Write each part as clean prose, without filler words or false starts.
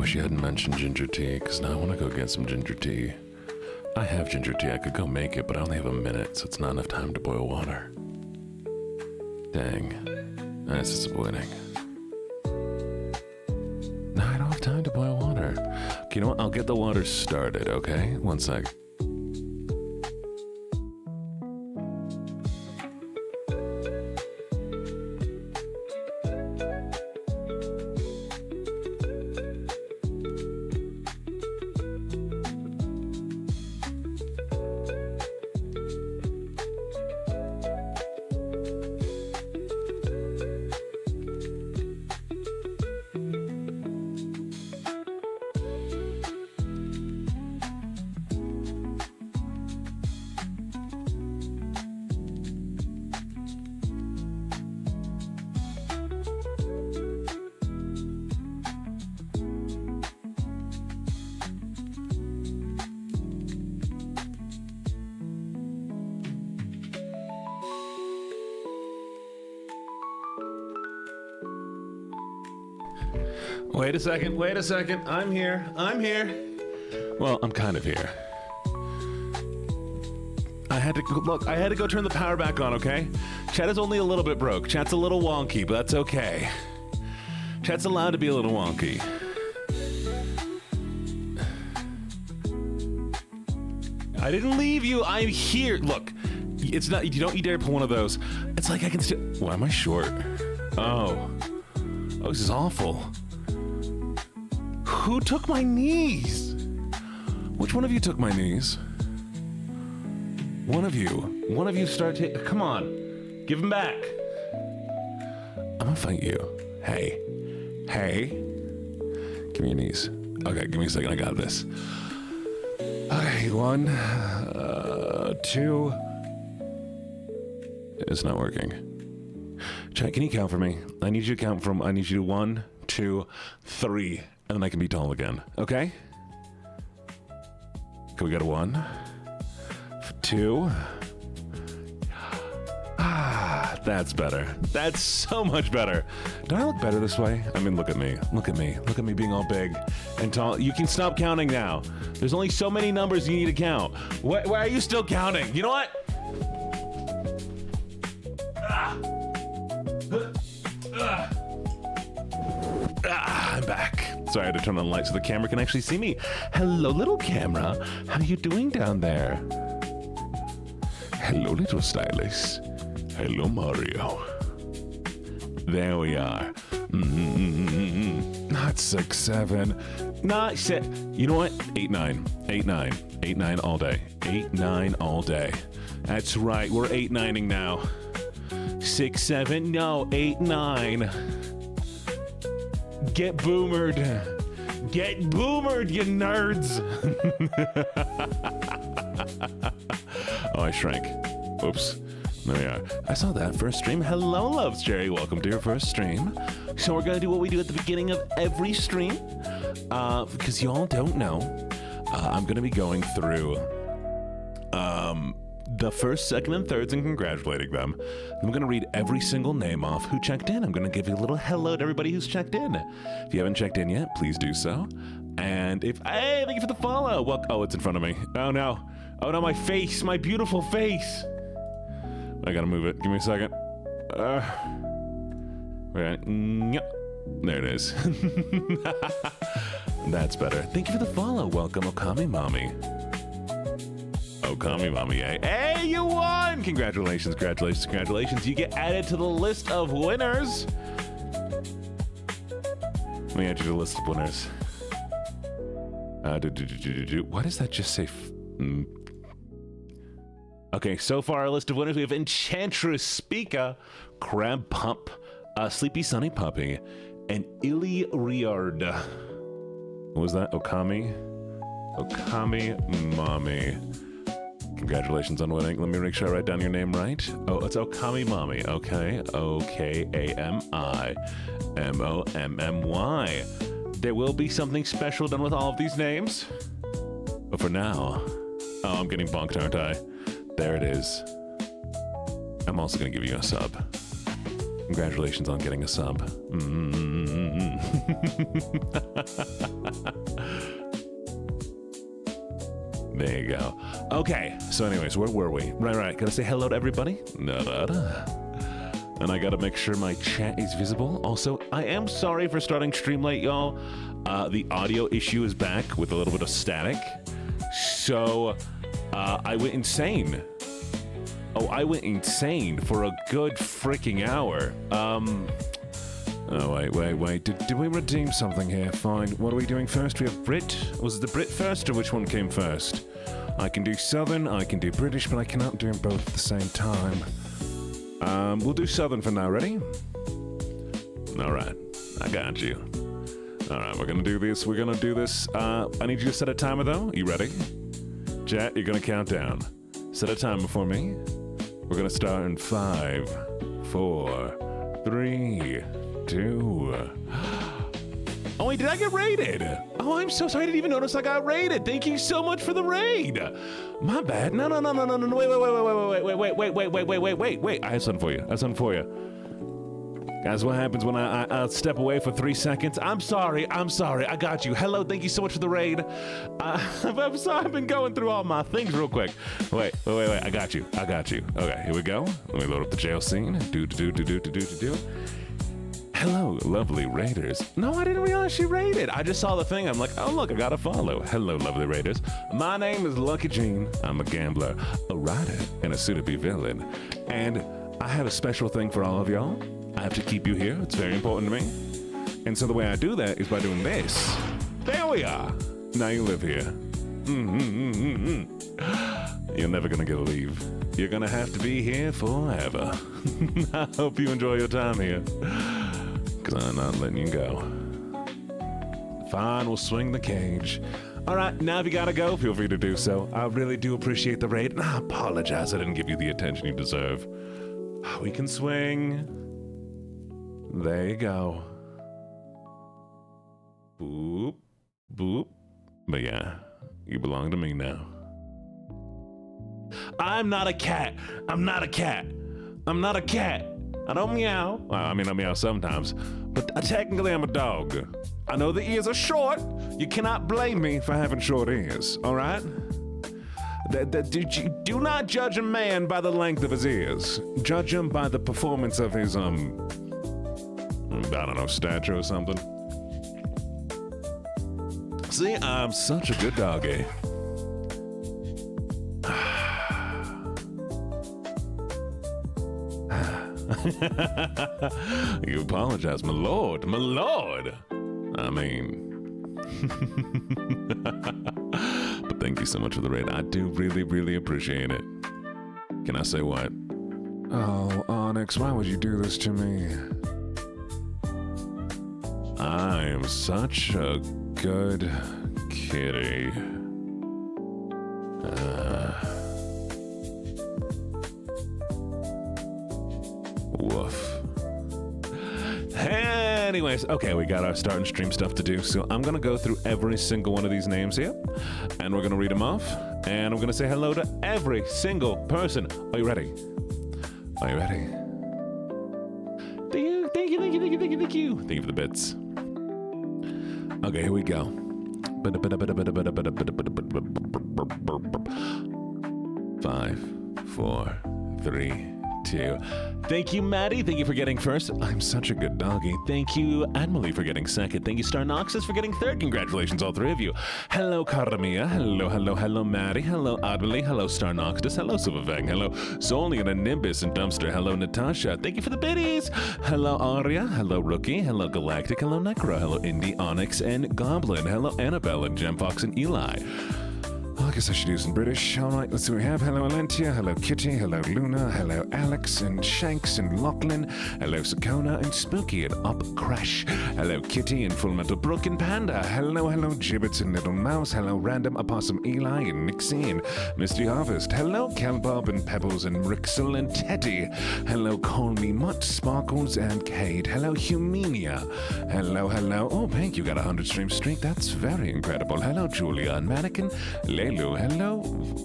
wish you hadn't mentioned ginger tea, because now I want to go get some ginger tea. I have ginger tea. I could go make it, but I only have a minute, so it's not enough time to boil water. Dang. That's disappointing. No, I don't have time to boil water. Okay, you know what? I'll get the water started, okay? One sec. Wait a second. I'm here. Well, I'm kind of here. I had to go turn the power back on, okay? Chat is only a little bit broke. Chat's a little wonky, but that's okay. Chat's allowed to be a little wonky. I didn't leave you. I'm here. Look, it's not, you don't you dare pull one of those. It's like I can still, why am I short? Oh, this is awful. Who took my knees? Which one of you took my knees? One of you start to, come on, give them back. I'm gonna fight you. Hey, give me your knees. Okay, give me a second, I got this. Okay, 1, 2. It's not working. Chat, can you count for me? I need you to count from, I need you to 1, 2, 3. And then I can be tall again, okay? Can we go to 1, 2? That's better. That's so much better. Do I look better this way? I mean, look at me. Look at me being all big and tall. You can stop counting now. There's only so many numbers you need to count. Why are you still counting? You know what? I'm back. Sorry, I had to turn on the light so the camera can actually see me. Hello, little camera. How are you doing down there? Hello, little stylist. Hello, Mario. There we are. Not 6, 7. Not 6. You know what? 8, 9. 8, 9. 8, 9 all day. 8, 9 all day. That's right. We're 8, 9ing now. 6, 7. No, 8, 9. Get boomered. Get boomered, you nerds. Oh, I shrank. Oops. There we are. I saw that first stream. Hello, Loves Jerry. Welcome to your first stream. So we're going to do what we do at the beginning of every stream. Because y'all don't know, I'm going to be going through the first, second, and thirds and congratulating them. I'm going to read every single name off who checked in. I'm going to give you a little hello to everybody who's checked in. If you haven't checked in yet, please do so. And hey, thank you for the follow. Well, oh, it's in front of me. Oh no, my face, my beautiful face. I gotta move it. Give me a second. There it is. That's better. Thank you for the follow. Welcome, Okami Mommy. Okami Mommy, hey, you won! Congratulations. You get added to the list of winners. Let me add you to the list of winners. Why does that just say? Okay, so far our list of winners, we have Enchantress Speaka, Crab Pump, Sleepy Sunny Puppy, and Illy Riard. What was that? Okami Mommy. Congratulations on winning. Let me make sure I write down your name right. Oh, it's Okami Mommy. Okay. OKAMIMOMMY. There will be something special done with all of these names. But for now, oh, I'm getting bonked, aren't I? There it is. I'm also going to give you a sub. Congratulations on getting a sub. There you go. Okay, so anyways, where were we? Right. Gotta say hello to everybody. And I gotta make sure my chat is visible. Also, I am sorry for starting stream late, y'all. The audio issue is back with a little bit of static. So, I went insane. I went insane for a good freaking hour. Oh, wait. Did we redeem something here? Fine. What are we doing first? We have Brit. Was it the Brit first, or which one came first? I can do Southern, I can do British, but I cannot do them both at the same time. We'll do Southern for now. Ready? All right. I got you. All right, we're going to do this. I need you to set a timer, though. You ready? Chat, you're going to count down. Set a timer for me. We're going to start in 5, 4, 3, 2. Oh, wait, did I get raided? Oh, I'm so sorry. I didn't even notice I got raided. Thank you so much for the raid. My bad. No. Wait. I have something for you. Guys, what happens when I step away for 3 seconds? I'm sorry. I got you. Hello, thank you so much for the raid. I'm sorry. I've been going through all my things real quick. Wait. I got you. Okay, here we go. Let me load up the jail scene. Do. Hello, lovely raiders. No, I didn't realize she raided. I just saw the thing. I'm like, oh, look, I got to follow. Hello, lovely raiders. My name is LuckyJene. I'm a gambler, a writer, and a soon-to-be villain. And I have a special thing for all of y'all. I have to keep you here. It's very important to me. And so the way I do that is by doing this. There we are. Now you live here. You're never going to get a leave. You're going to have to be here forever. I hope you enjoy your time here. Because I'm not letting you go. Fine, we'll swing the cage. All right, now if you gotta go, feel free to do so. I really do appreciate the raid, and I apologize I didn't give you the attention you deserve. We can swing. There you go. Boop, boop. But yeah, you belong to me now. I'm not a cat. I don't meow. Well, I mean, I meow sometimes, but technically I'm a dog. I know the ears are short. You cannot blame me for having short ears, all right? Do not judge a man by the length of his ears. Judge him by the performance of his, I don't know, stature or something. See, I'm such a good doggy. You apologize, my lord. I mean, but thank you so much for the raid. I do really, really appreciate it. Can I say what? Oh, Onyx, why would you do this to me? I am such a good kitty. Woof. Anyways, okay, we got our start and stream stuff to do, so I'm gonna go through every single one of these names here, and we're gonna read them off, and I'm gonna say hello to every single person. Are you ready? Thank you. Thank you for the bits. Okay, here we go. 5, 4, 3, 2. Thank you, Maddie. Thank you for getting first. I'm such a good doggy. Thank you, Admily, for getting second. Thank you, Star Noxus, for getting third. Congratulations, all three of you. Hello, Karamia. Hello, Maddie. Hello, Admily. Hello, Star Noxus. Hello, Silverfang. Hello, Zolian and Nimbus and Dumpster. Hello, Natasha. Thank you for the biddies. Hello, Aria. Hello, Rookie. Hello, Galactic. Hello, Necro. Hello, Indy, Onyx, and Goblin. Hello, Annabelle and Gemfox and Eli. I guess I should do some British. All right, let's see what we have. Hello, Alentia. Hello, Kitty. Hello, Luna. Hello, Alex and Shanks and Lachlan. Hello, Sakona and Spooky and Up Crash. Hello, Kitty and Full Metal Brook and Panda. Hello, Gibbets and Little Mouse. Hello, Random Opossum Eli and Nixie and Misty Harvest. Hello, Kelbob and Pebbles and Rixel and Teddy. Hello, Call Me Mutt, Sparkles and Cade. Hello, Humenia. Hello. Oh, Pink, you got 100 stream streak. That's very incredible. Hello, Julia and Mannequin. Layla Lulu. Hello.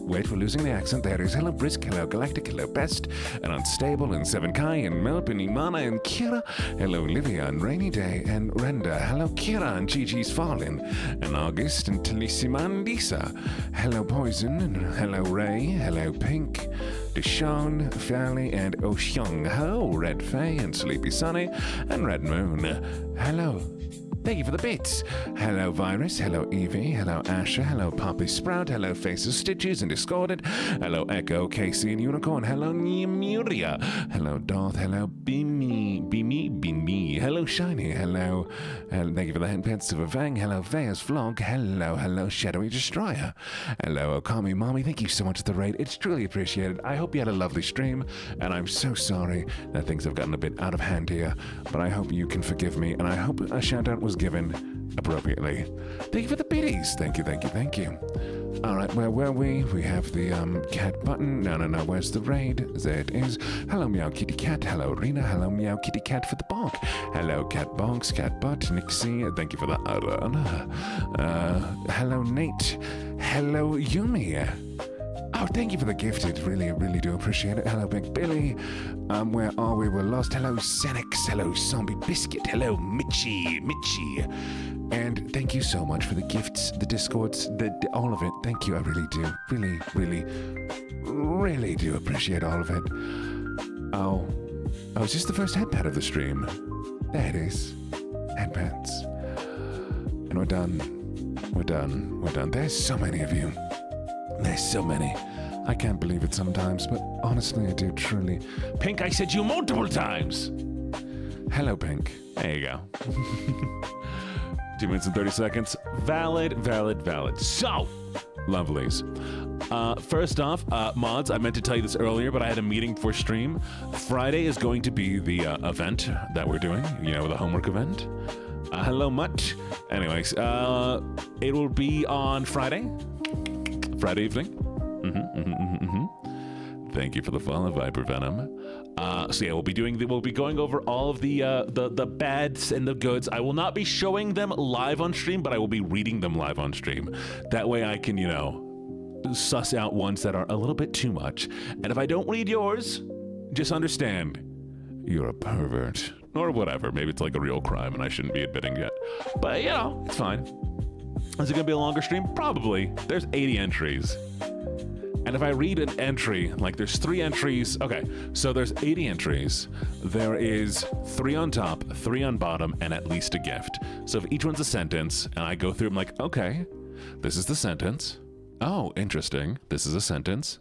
Wait, we're losing the accent. There it is. Hello, Brisk. Hello, Galactic. Hello, Best. And Unstable. And 7Kai. And Melp. And Imana. And Kira. Hello, Livia. And Rainy Day. And Renda. Hello, Kira. And Gigi's Fallen. And August. And Talissima. And Lisa. Hello, Poison. And hello, Ray. Hello, Pink. Deshawn, Fairly, and Ocean. Hello, Red Faye, and Sleepy Sunny, and Red Moon. Hello. Thank you for the bits. Hello, Virus. Hello, Evie. Hello, Asher. Hello, Poppy Sprout. Hello, Faces, Stitches, and Discorded. Hello, Echo, Casey, and Unicorn. Hello, Nemuria. Hello, Darth. Hello, Beamy. Hello, Shiny. Hello. Thank you for the handpants to Vang. Hello, Vea's Vlog. Hello, Shadowy Destroyer. Hello, Okami Mommy. Thank you so much for the raid. It's truly appreciated. I hope you had a lovely stream, and I'm so sorry that things have gotten a bit out of hand here, but I hope you can forgive me, and I hope a shout-out was given appropriately. Thank you for the biddies. Thank you. All right, where were we? We have the cat button. No. Where's the raid? There it is. Hello, Meow Kitty Cat. Hello, Rena. Hello, Meow Kitty Cat for the bonk. Hello, Cat Bonks, Cat Butt, Nixie. Thank you for the hello, Nate. Hello, Yumi. Oh, thank you for the gifted. Really do appreciate it. Hello, Big Billy. Where are we? We're lost. Hello, Xenix. Hello, Zombie Biscuit. Hello, Mitchie. And thank you so much for the gifts, the discords, all of it. Thank you. I really do. Really do appreciate all of it. Oh, is this the first headpad of the stream? There it is. Headpads. And we're done. There's so many of you. There's so many. I can't believe it sometimes, but honestly, I do truly. Pink, I said you multiple times. Hello, Pink. There you go. 2 minutes and 30 seconds. Valid. So, lovelies. First off, mods, I meant to tell you this earlier, but I had a meeting for stream. Friday is going to be the event that we're doing, the homework event. Hello, Mutt. Anyways, it will be on Friday evening. Thank you for the follow, Viper Venom. So yeah, we'll be going over all of the bads and the goods. I will not be showing them live on stream, but I will be reading them live on stream. That way I can, suss out ones that are a little bit too much. And if I don't read yours, just understand you're a pervert or whatever. Maybe it's like a real crime and I shouldn't be admitting it. But it's fine. Is it gonna be a longer stream? Probably. There's 80 entries. And if I read an entry, like there's 3 entries, okay, so there's 80 entries. There is 3 on top, 3 on bottom, and at least a gift. So if each one's a sentence, and I go through, I'm like, okay, this is the sentence. Oh, interesting. This is a sentence.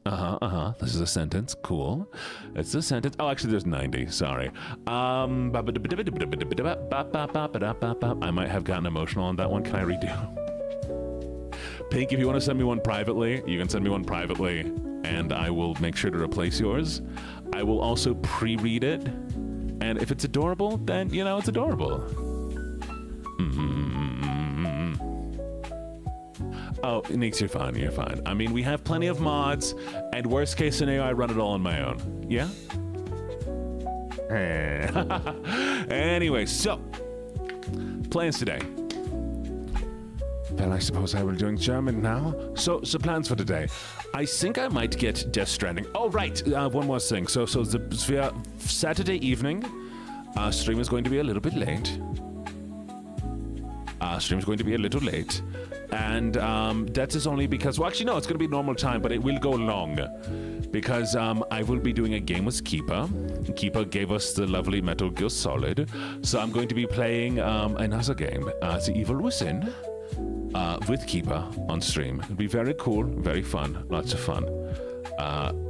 This is a sentence. Cool. It's a sentence. Oh, actually, there's 90. Sorry. I might have gotten emotional on that one. Can I redo? Pink, if you want to send me one privately, you can send me one privately, and I will make sure to replace yours. I will also pre-read it, and if it's adorable, then, it's adorable. Oh, Nix, you're fine. I mean, we have plenty of mods, and worst case scenario, I run it all on my own. Yeah? Anyway, so, plans today. Well, I suppose I will be doing German now. So plans for today. I think I might get Death Stranding. Oh, right. One more thing. So the Saturday evening, stream is going to be a little bit late. And that is only because, well, actually, no, it's going to be normal time, but it will go long. Because I will be doing a game with Keeper. Keeper gave us the lovely Metal Gear Solid. So I'm going to be playing another game, The Evil Within. With Keeper on stream. It'll be very cool, very fun, lots of fun.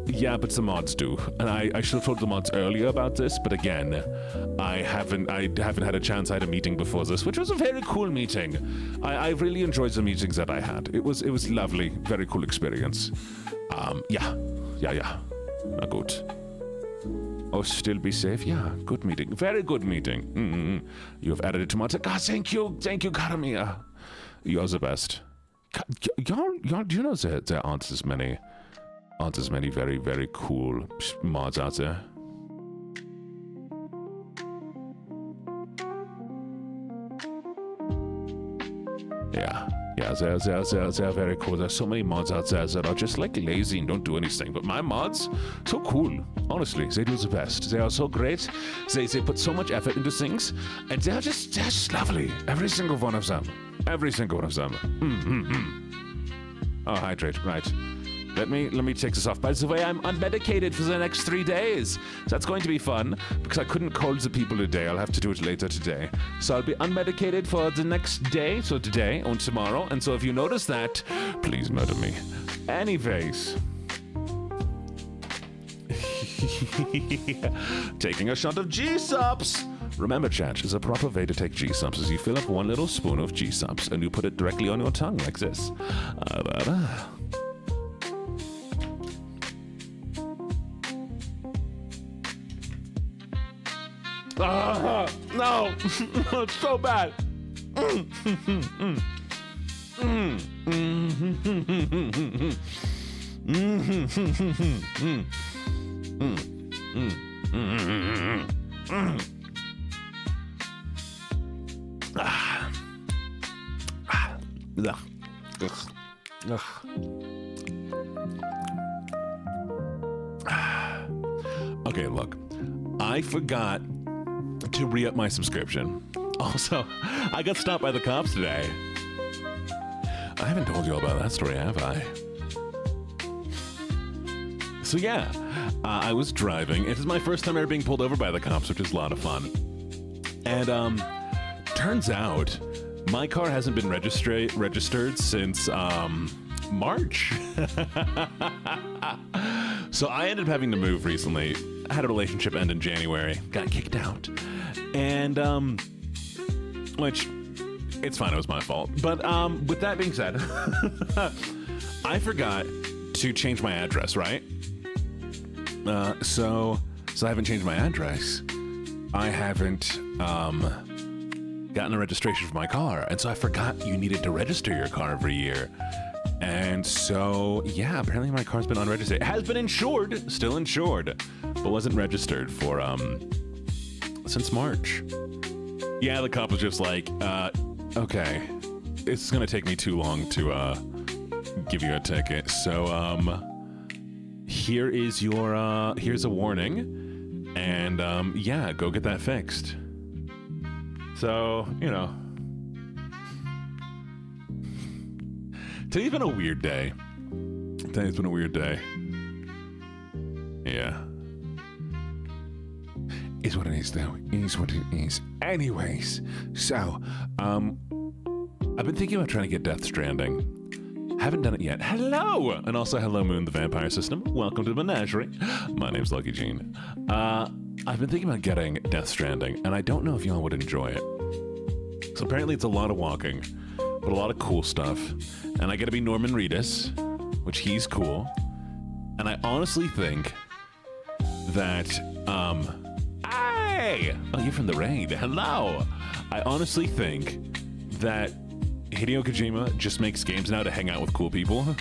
Yeah, but the mods do. And I should have told the mods earlier about this, but again, I haven't had a chance. I had a meeting before this, which was a very cool meeting. I really enjoyed the meetings that I had. It was lovely, very cool experience. Yeah. Good. Oh, still be safe? Yeah, good meeting. Very good meeting. You have added it to my... God, thank you, Karamia. You're the best. Y'all, do you know there aren't as many very, very cool mods out there? Yeah, they're very cool. There's so many mods out there that are just like lazy and don't do anything. But my mods, so cool. Honestly, they do the best. They are so great. They put so much effort into things, and they're just lovely. Every single one of them. Every single one of them. Oh, hydrate. Right. Let me take this off. By the way, I'm unmedicated for the next 3 days. So that's going to be fun, because I couldn't call the people today. I'll have to do it later today. So I'll be unmedicated for the next day, so today and tomorrow. And so if you notice that, please murder me. Anyways. Taking a shot of G-Sups. Remember, chat, the proper way to take G-Sups is you fill up 1 little spoon of G-Sups and you put it directly on your tongue like this. No, it's so bad. Okay, look, I forgot to re-up my subscription. Also, I got stopped by the cops today. I haven't told you all about that story, have I? So yeah, I was driving. It is my first time ever being pulled over by the cops, which is a lot of fun. And turns out my car hasn't been registered since March. So I ended up having to move recently. I had a relationship end in January, got kicked out. And which, it's fine, it was my fault. But with that being said, I forgot to change my address, right? So I haven't changed my address. I haven't gotten a registration for my car. And so I forgot you needed to register your car every year. And so, yeah, apparently my car's been unregistered. It has been insured, still insured, but wasn't registered for, since March. Yeah, the cop was just like, okay, it's gonna take me too long to, give you a ticket. So, here is your, here's a warning, and, yeah, go get that fixed. So, you know. Today's been a weird day. Today's been a weird day. Yeah. Is what it is, though. Is what it is. Anyways, so, I've been thinking about trying to get Death Stranding. Haven't done it yet. Hello! And also, hello, Moon, the Vampire System. Welcome to the Menagerie. My name's LuckyJene. I've been thinking about getting Death Stranding, and I don't know if y'all would enjoy it. So apparently it's a lot of walking, but a lot of cool stuff. And I get to be Norman Reedus, which he's cool. And I honestly think that, hey! Oh, you're from the raid. Hello! I honestly think that Hideo Kojima just makes games now to hang out with cool people.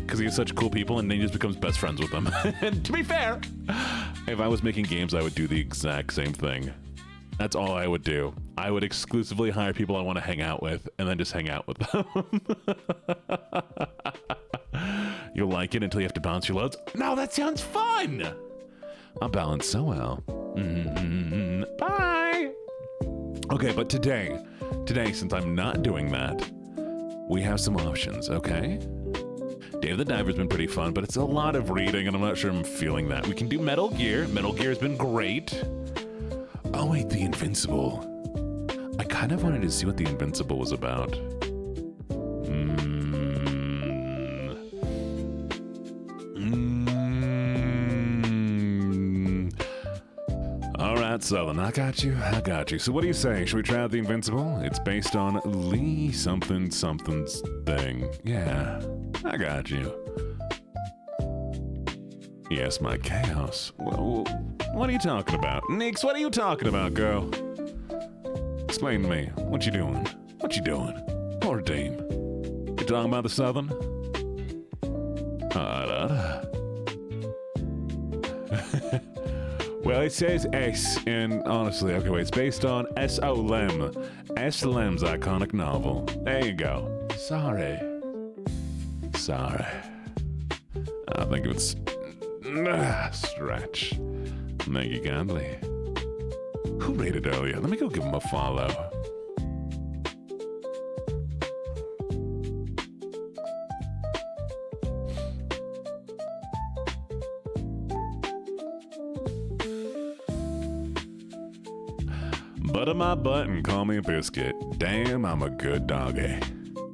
Because he has such cool people, and then he just becomes best friends with them. And to be fair, if I was making games, I would do the exact same thing. That's all I would do. I would exclusively hire people I want to hang out with, and then just hang out with them. You'll like it until you have to balance your loads. No, that sounds fun! I'll balance so well. Bye! Okay, but today, since I'm not doing that, we have some options, okay? Dave the Diver's been pretty fun, but it's a lot of reading, and I'm not sure I'm feeling that. We can do Metal Gear. Metal Gear has been great. Oh wait, the Invincible. I kind of wanted to see what the Invincible was about. Alright, Southern, I got you. So what do you say? Should we try out the Invincible? It's based on Lee something's thing. Yeah, I got you. Yes, my chaos. Well, what are you talking about? Nix, what are you talking about, girl? Explain to me. What you doing? Poor Dame. You talking about the Southern? Well, it says S, and honestly, okay, wait, it's based on S.O. Lem. S. Lem's iconic novel. There you go. Sorry. I think it's Stretch. Thank you kindly. Who rated earlier? Let me go give him a follow. Butter my butt and call me a biscuit. Damn, I'm a good doggy.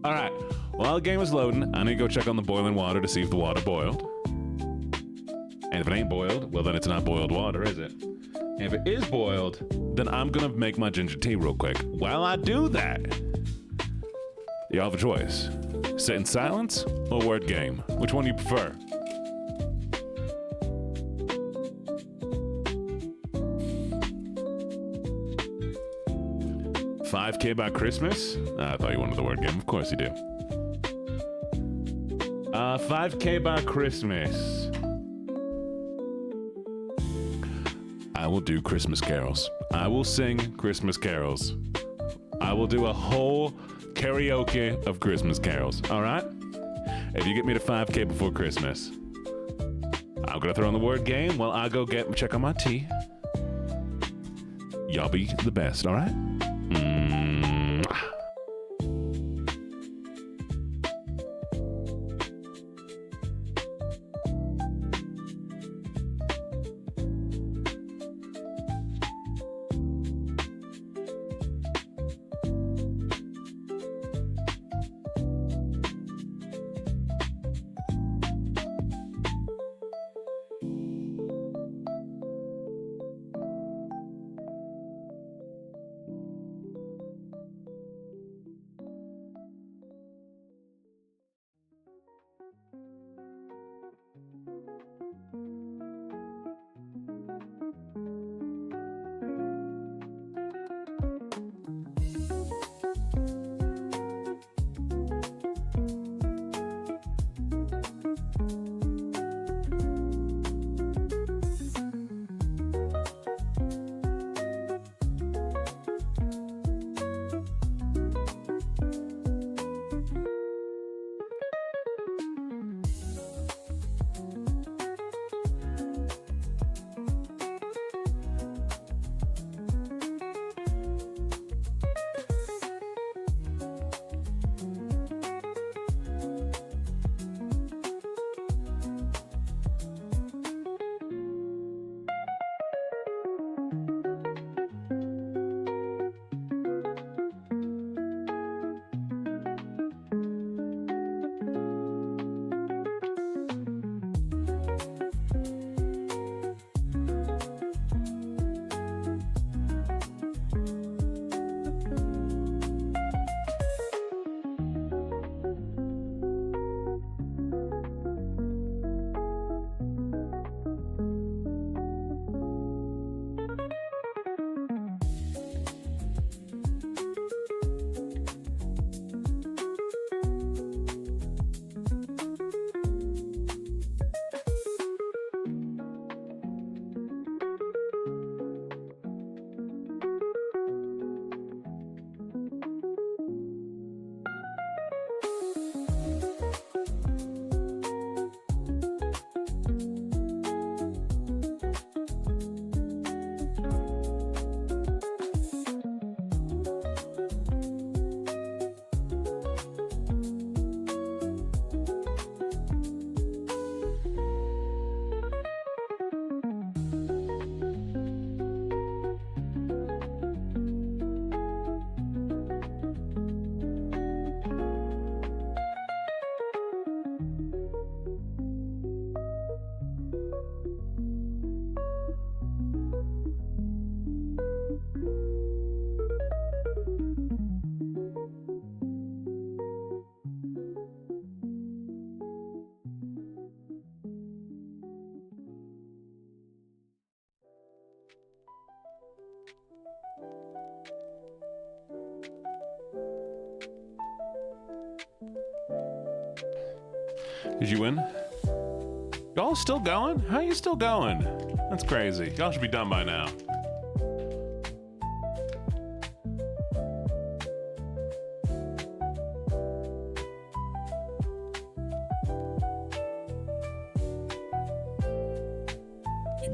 All right, while the game is loading, I need to go check on the boiling water to see if the water boiled. And if it ain't boiled, well, then it's not boiled water, is it? And if it is boiled, then I'm gonna make my ginger tea real quick. While I do that, you have a choice. Sit in silence or word game? Which one do you prefer? $5K by Christmas? I thought you wanted the word game. Of course you do. $5K by Christmas. I will do Christmas carols. I will sing Christmas carols. I will do a whole karaoke of Christmas carols. All right? If you get me to 5K before Christmas, I'm gonna throw in the word game while I go check on my tea. Y'all be the best. All right? Did you win? Y'all still going? How are you still going? That's crazy. Y'all should be done by now.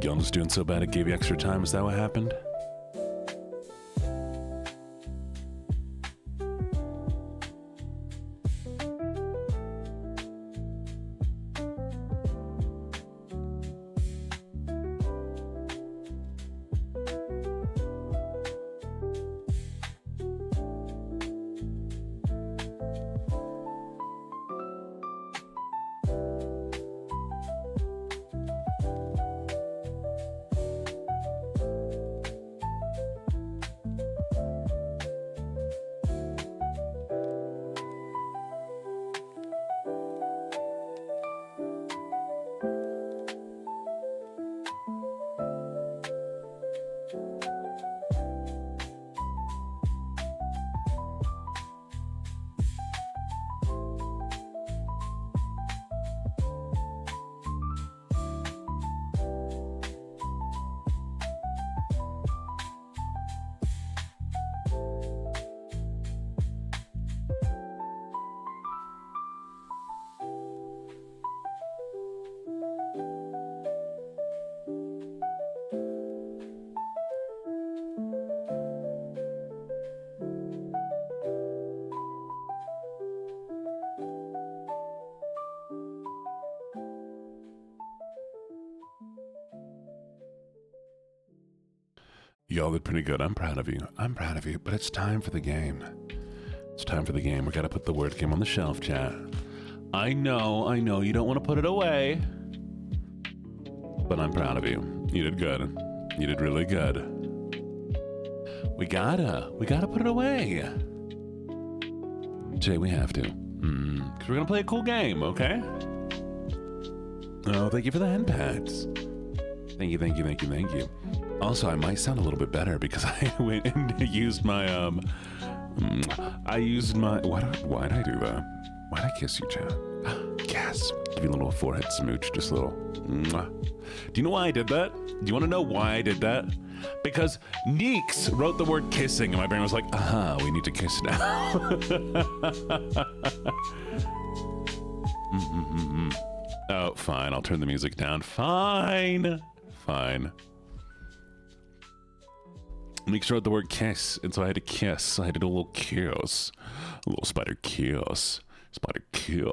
Gillen's doing so bad it gave you extra time. Is that what happened? Y'all did pretty good. I'm proud of you. I'm proud of you. But it's time for the game. It's time for the game. We gotta put the word game on the shelf, chat. I know you don't want to put it away. But I'm proud of you. You did good. You did really good. We gotta put it away. Jay, we have to. Because we're gonna play a cool game, okay? Oh, thank you for the hand pads. Thank you. Also, I might sound a little bit better because I went and used my, why did I do that? Why did I kiss you, Chad? Yes. Give you a little forehead smooch, just a little. Do you know why I did that? Do you want to know why I did that? Because Neeks wrote the word kissing, and my brain was like, we need to kiss now. Oh, fine. I'll turn the music down. Fine. Neeks wrote the word kiss, and so I had to kiss. So I had to do a little kiss. A little spider kiss. Spider kill.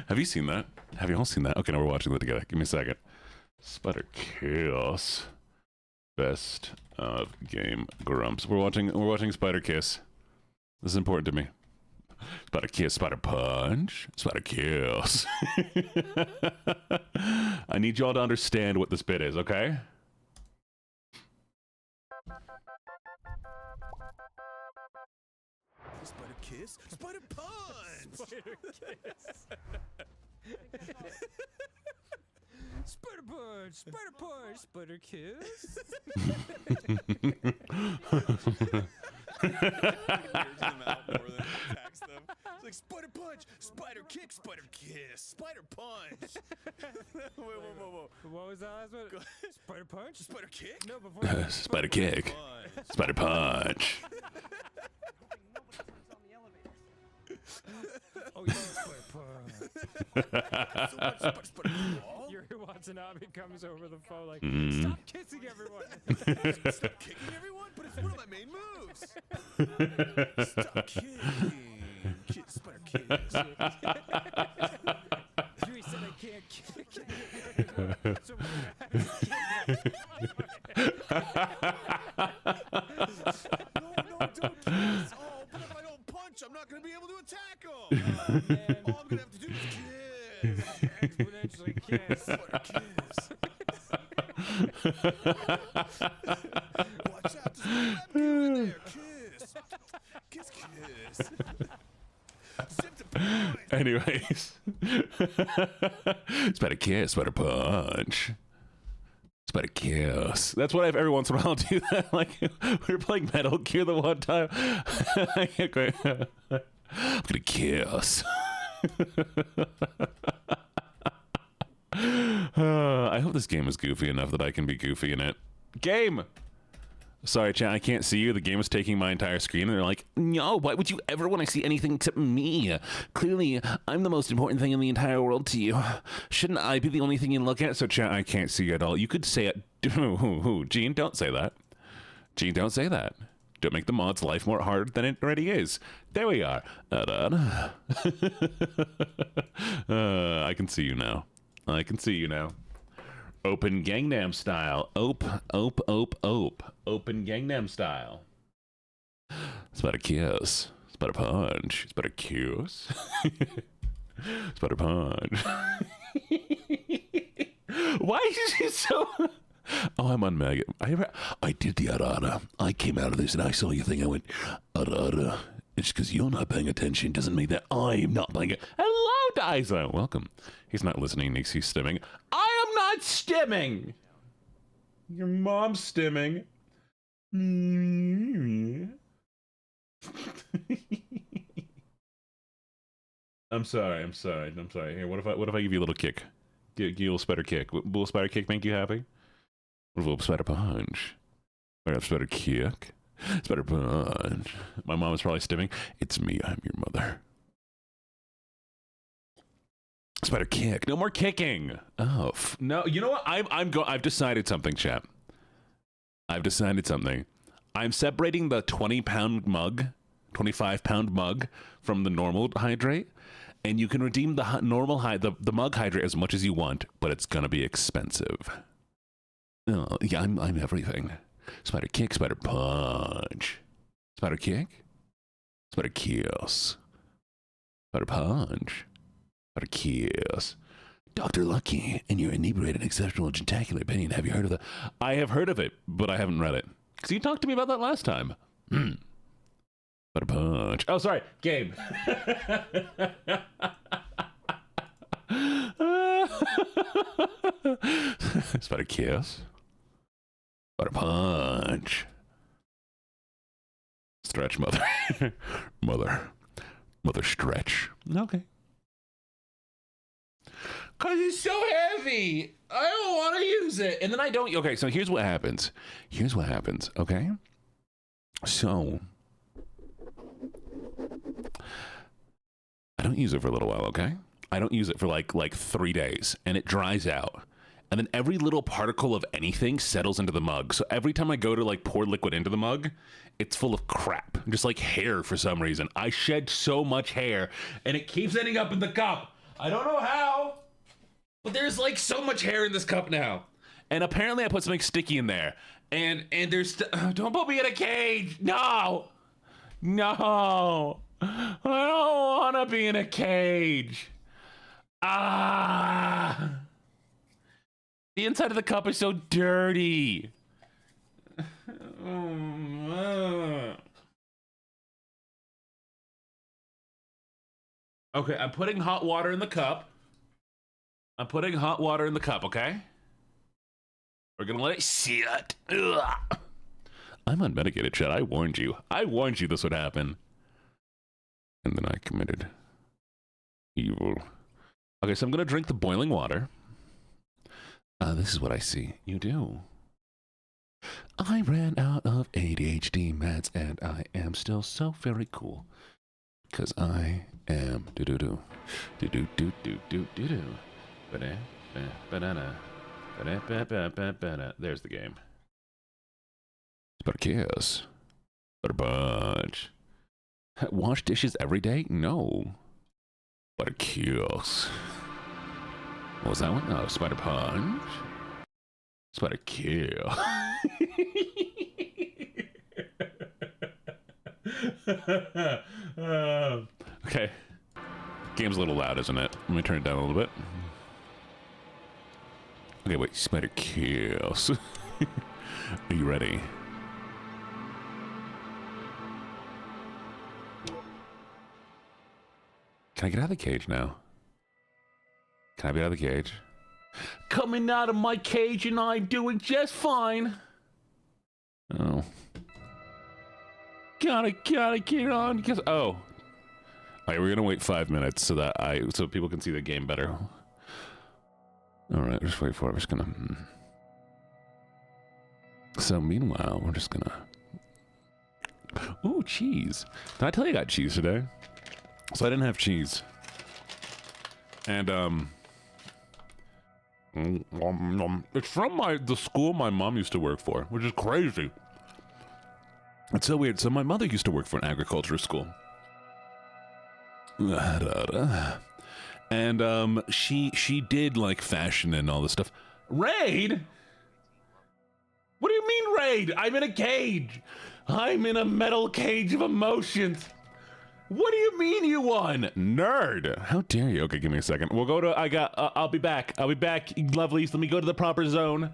Have you seen that? Have you all seen that? Okay, now we're watching that together. Give me a second. Spider kiss. Best of Game Grumps. We're watching Spider Kiss. This is important to me. Spider Kiss, Spider Punch, Spider Kiss. I need y'all to understand what this bit is, okay? Spider Kiss, Spider Punch! Spider Kiss! Spider Punch, Spider Punch, Spider Kiss! It's like Spider Punch, Spider Kick, Spider Kiss, Spider Punch! Whoa. What was that last one? Spider Punch? Spider Kick? No, before Spider Kick. Spider Punch. Oh, yeah, Spider Punch. You're watching Abby comes over the phone like, stop kissing everyone. Stop kicking everyone? But it's one of my main moves. Stop kicking. Spider Kiss. Yuri said I can't kick anymore. So No, don't kiss. Oh, but if I don't punch, I'm not going to be able to attack him. Oh, man. All I'm going to have to do is kiss. Exponentially kiss. Spider Kiss. Watch out, there's no web in there. Kiss. Zip the point. Anyways. Spider Kiss, Spider Punch. Spider Kiss. That's what every once in a while I'll do that. Like, we were playing Metal Gear the one time. I'm gonna kiss. I hope this game is goofy enough that I can be goofy in it. Game! Sorry, chat, I can't see you. The game is taking my entire screen, and they're like, no, why would you ever want to see anything except me? Clearly, I'm the most important thing in the entire world to you. Shouldn't I be the only thing you look at? So, chat, I can't see you at all. You could say it. Gene, don't say that. Gene, don't say that. Don't make the mod's life more hard than it already is. There we are. I can see you now. I can see you now. Open Gangnam Style. Open Gangnam Style. It's about a kiss. It's about a punch. It's about a kiss. It's about a punch. Why is she so... Oh, I'm on Megan. I did the arara. I came out of this and I saw your thing. I went, arara. It's because you're not paying attention. Doesn't mean that I'm not paying attention. Hello, Daiso. Welcome. He's not listening. He's stimming. I am not stimming. Your mom's stimming. I'm sorry. Here, what if I give you a little kick? Give you a little spider kick. Will a little spider kick make you happy? What if a little spider punch? What if a spider kick? Spider punch. My mom is probably stimming. It's me. I'm your mother. Spider kick. No more kicking. Oh no. You know what? I've decided something, chat. I've decided something. I'm separating the 20-pound mug, 25-pound mug from the normal hydrate, and you can redeem the normal the mug hydrate as much as you want, but it's gonna be expensive. Oh, yeah, I'm everything. Spider kick, spider punch. Spider kick, spider kiss, spider punch. What a kiss. Dr. Lucky, in your inebriated exceptional gentacular opinion, have you heard of that? I have heard of it, but I haven't read it. Because you talked to me about that last time. What a punch. Oh, sorry. Gabe. Spider kiss. Spider punch. Stretch, mother. Mother stretch. Okay. Because it's so heavy. I don't want to use it. And then I don't. Okay, so here's what happens. Okay? So, I don't use it for a little while, okay? I don't use it for like 3 days. And it dries out. And then every little particle of anything settles into the mug. So every time I go to like pour liquid into the mug, it's full of crap. Just like hair for some reason. I shed so much hair. And it keeps ending up in the cup. I don't know how. But there's like so much hair in this cup now. And apparently I put something sticky in there. And there's... don't put me in a cage. No. I don't want to be in a cage. The inside of the cup is so dirty. Okay, I'm putting hot water in the cup. Okay? We're gonna let it sit. Ugh. I'm unmedicated, chat. I warned you this would happen. And then I committed evil. Okay, so I'm gonna drink the boiling water. This is what I see. You do. I ran out of ADHD meds and I am still so very cool. Because I am do-do-do. Do-do-do-do-do-do-do. Ba-da-ba-da-da. Ba-da-ba-ba-ba-ba-da. There's the game. But a kiss. But a bunch. Wash dishes every day? No. But a kiss. What was that one? Oh, spider punch. Spider kill. Okay. Game's a little loud, isn't it? Let me turn it down a little bit. Okay, wait. Spider kills. Are you ready? Can I get out of the cage now? Can I be out of the cage? Coming out of my cage and I'm doing just fine. Oh. Gotta get on because all right, we're gonna wait 5 minutes so people can see the game better. All right, just wait for it. We're just gonna. So meanwhile, we're just gonna... Ooh, cheese. Did I tell you I got cheese today? So I didn't have cheese. And, it's from the school my mom used to work for, which is crazy. It's so weird. So my mother used to work for an agriculture school. And, she did, like, fashion and all this stuff. Raid? What do you mean raid? I'm in a cage. I'm in a metal cage of emotions. What do you mean you won? Nerd. How dare you? Okay, give me a second. We'll go to, I'll be back. I'll be back, lovelies. Let me go to the proper zone.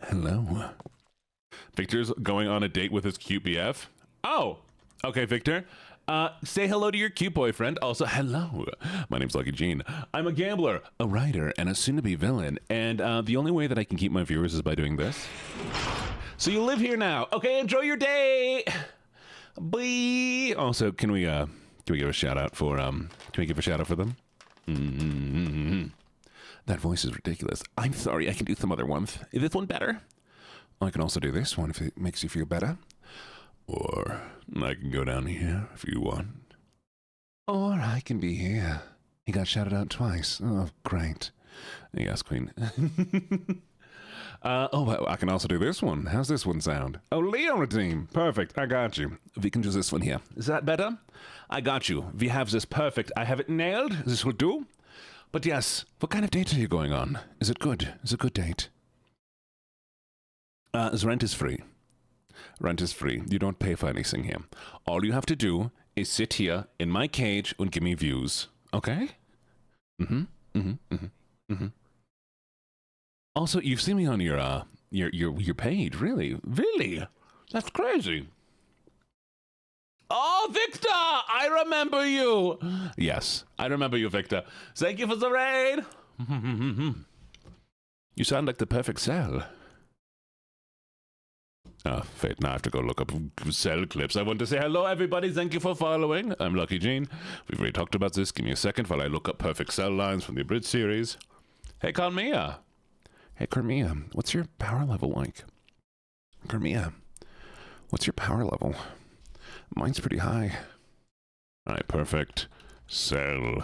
Hello. Victor's going on a date with his cute BF. Oh, okay, Victor. Say hello to your cute boyfriend. Also, hello. My name's LuckyJene. I'm a gambler, a writer, and a soon-to-be villain. And the only way that I can keep my viewers is by doing this. So you live here now. Okay, enjoy your day. Bye. Also, can we give a shout out for them? That voice is ridiculous. I'm sorry. I can do some other ones. Is this one better? I can also do this one if it makes you feel better. Or I can go down here if you want. Or I can be here. He got shouted out twice. Oh, great. Yes, Queen. I can also do this one. How's this one sound? Oh, Leo Redeem. Perfect. I got you. We can do this one here. Is that better? I got you. We have this perfect. I have it nailed. This will do. But yes, what kind of date are you going on? Is it good? Is it a good date? Rent is free. Rent is free. You don't pay for anything here. All you have to do is sit here in my cage and give me views. Okay? Also, you've seen me on your page, really? Really? That's crazy. Oh, Victor! I remember you! Yes, I remember you, Victor. Thank you for the raid! You sound like the perfect cell. Oh, fate, now I have to go look up cell clips. I want to say hello, everybody. Thank you for following. I'm LuckyJene. We've already talked about this. Give me a second while I look up perfect cell lines from the abridged series. Hey, Carmia. Hey, Carmia. What's your power level like? Carmia. What's your power level? Mine's pretty high. All right, perfect cell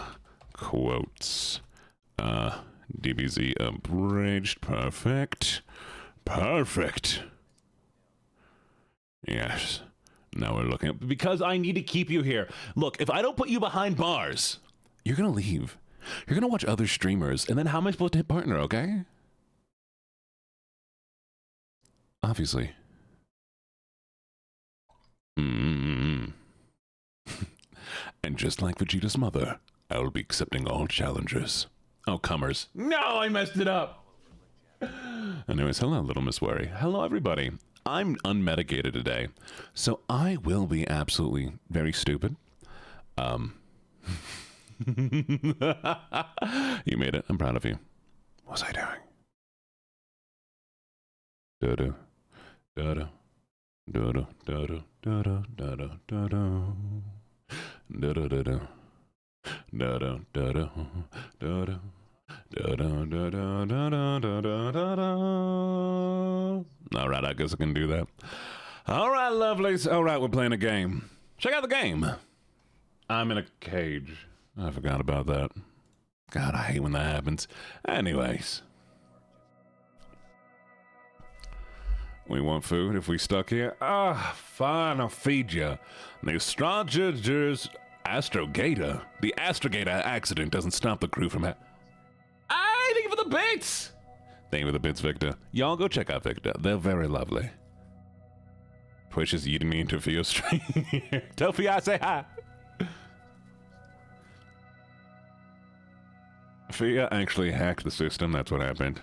quotes. DBZ abridged. Perfect. Perfect. Yes. Now we're looking at... Because I need to keep you here. Look, if I don't put you behind bars, you're going to leave. You're going to watch other streamers, and then how am I supposed to hit partner, okay? Obviously. And just like Vegeta's mother, I will be accepting all challengers. Oh, comers. No, I messed it up! Anyways, hello, little Miss Worry. Hello, everybody. I'm unmedicated today, so I will be absolutely very stupid. You made it. I'm proud of you. What was I doing? Do-do. Do-do. Do-do. Do-do. Do-do. Do-do. Do-do. Do-do. Do-do. Do-do. Do-do. All right, I guess I can do that. All right, lovelies. All right, we're playing a game. Check out the game. I'm in a cage. I forgot about that. God, I hate when that happens. Anyways. We want food if we stuck here? Fine, I'll feed you. The Astrogator. The Astrogator accident doesn't stop the crew from thank you for the bits! Thank you for the bits, Victor. Y'all go check out Victor. They're very lovely. Twitch is eating me into Fio's stream. Tell Fio I say hi. Fio actually hacked the system. That's what happened.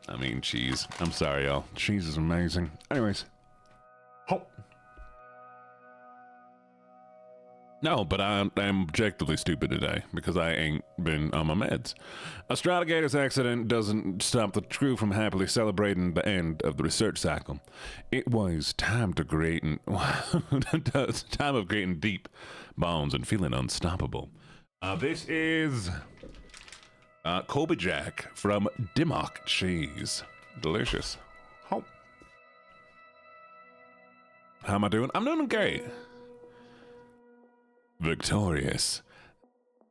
I mean, cheese. I'm sorry, y'all. Cheese is amazing. Anyways. Oh. No, but I'm objectively stupid today because I ain't been on my meds. Astrogator's accident doesn't stop the crew from happily celebrating the end of the research cycle. It was time of creating deep bonds and feeling unstoppable. This is Colby Jack from Dimmock Cheese. Delicious. Oh. How am I doing? I'm doing great. Victorious.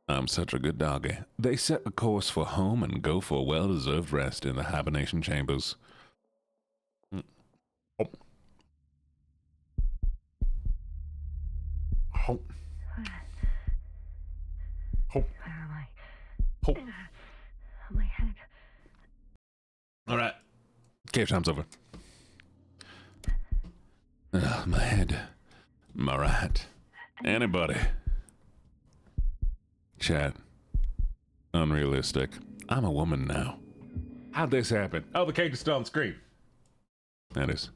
I'm such a good doggy. They set a course for home and go for a well-deserved rest in the hibernation chambers. Oh. Oh. Oh. Where am I? Oh. My head. All right. Cave time's over. My head. My right. Anybody. Chat. Unrealistic. I'm a woman now. How'd this happen? Oh, the cage is still on screen. That is.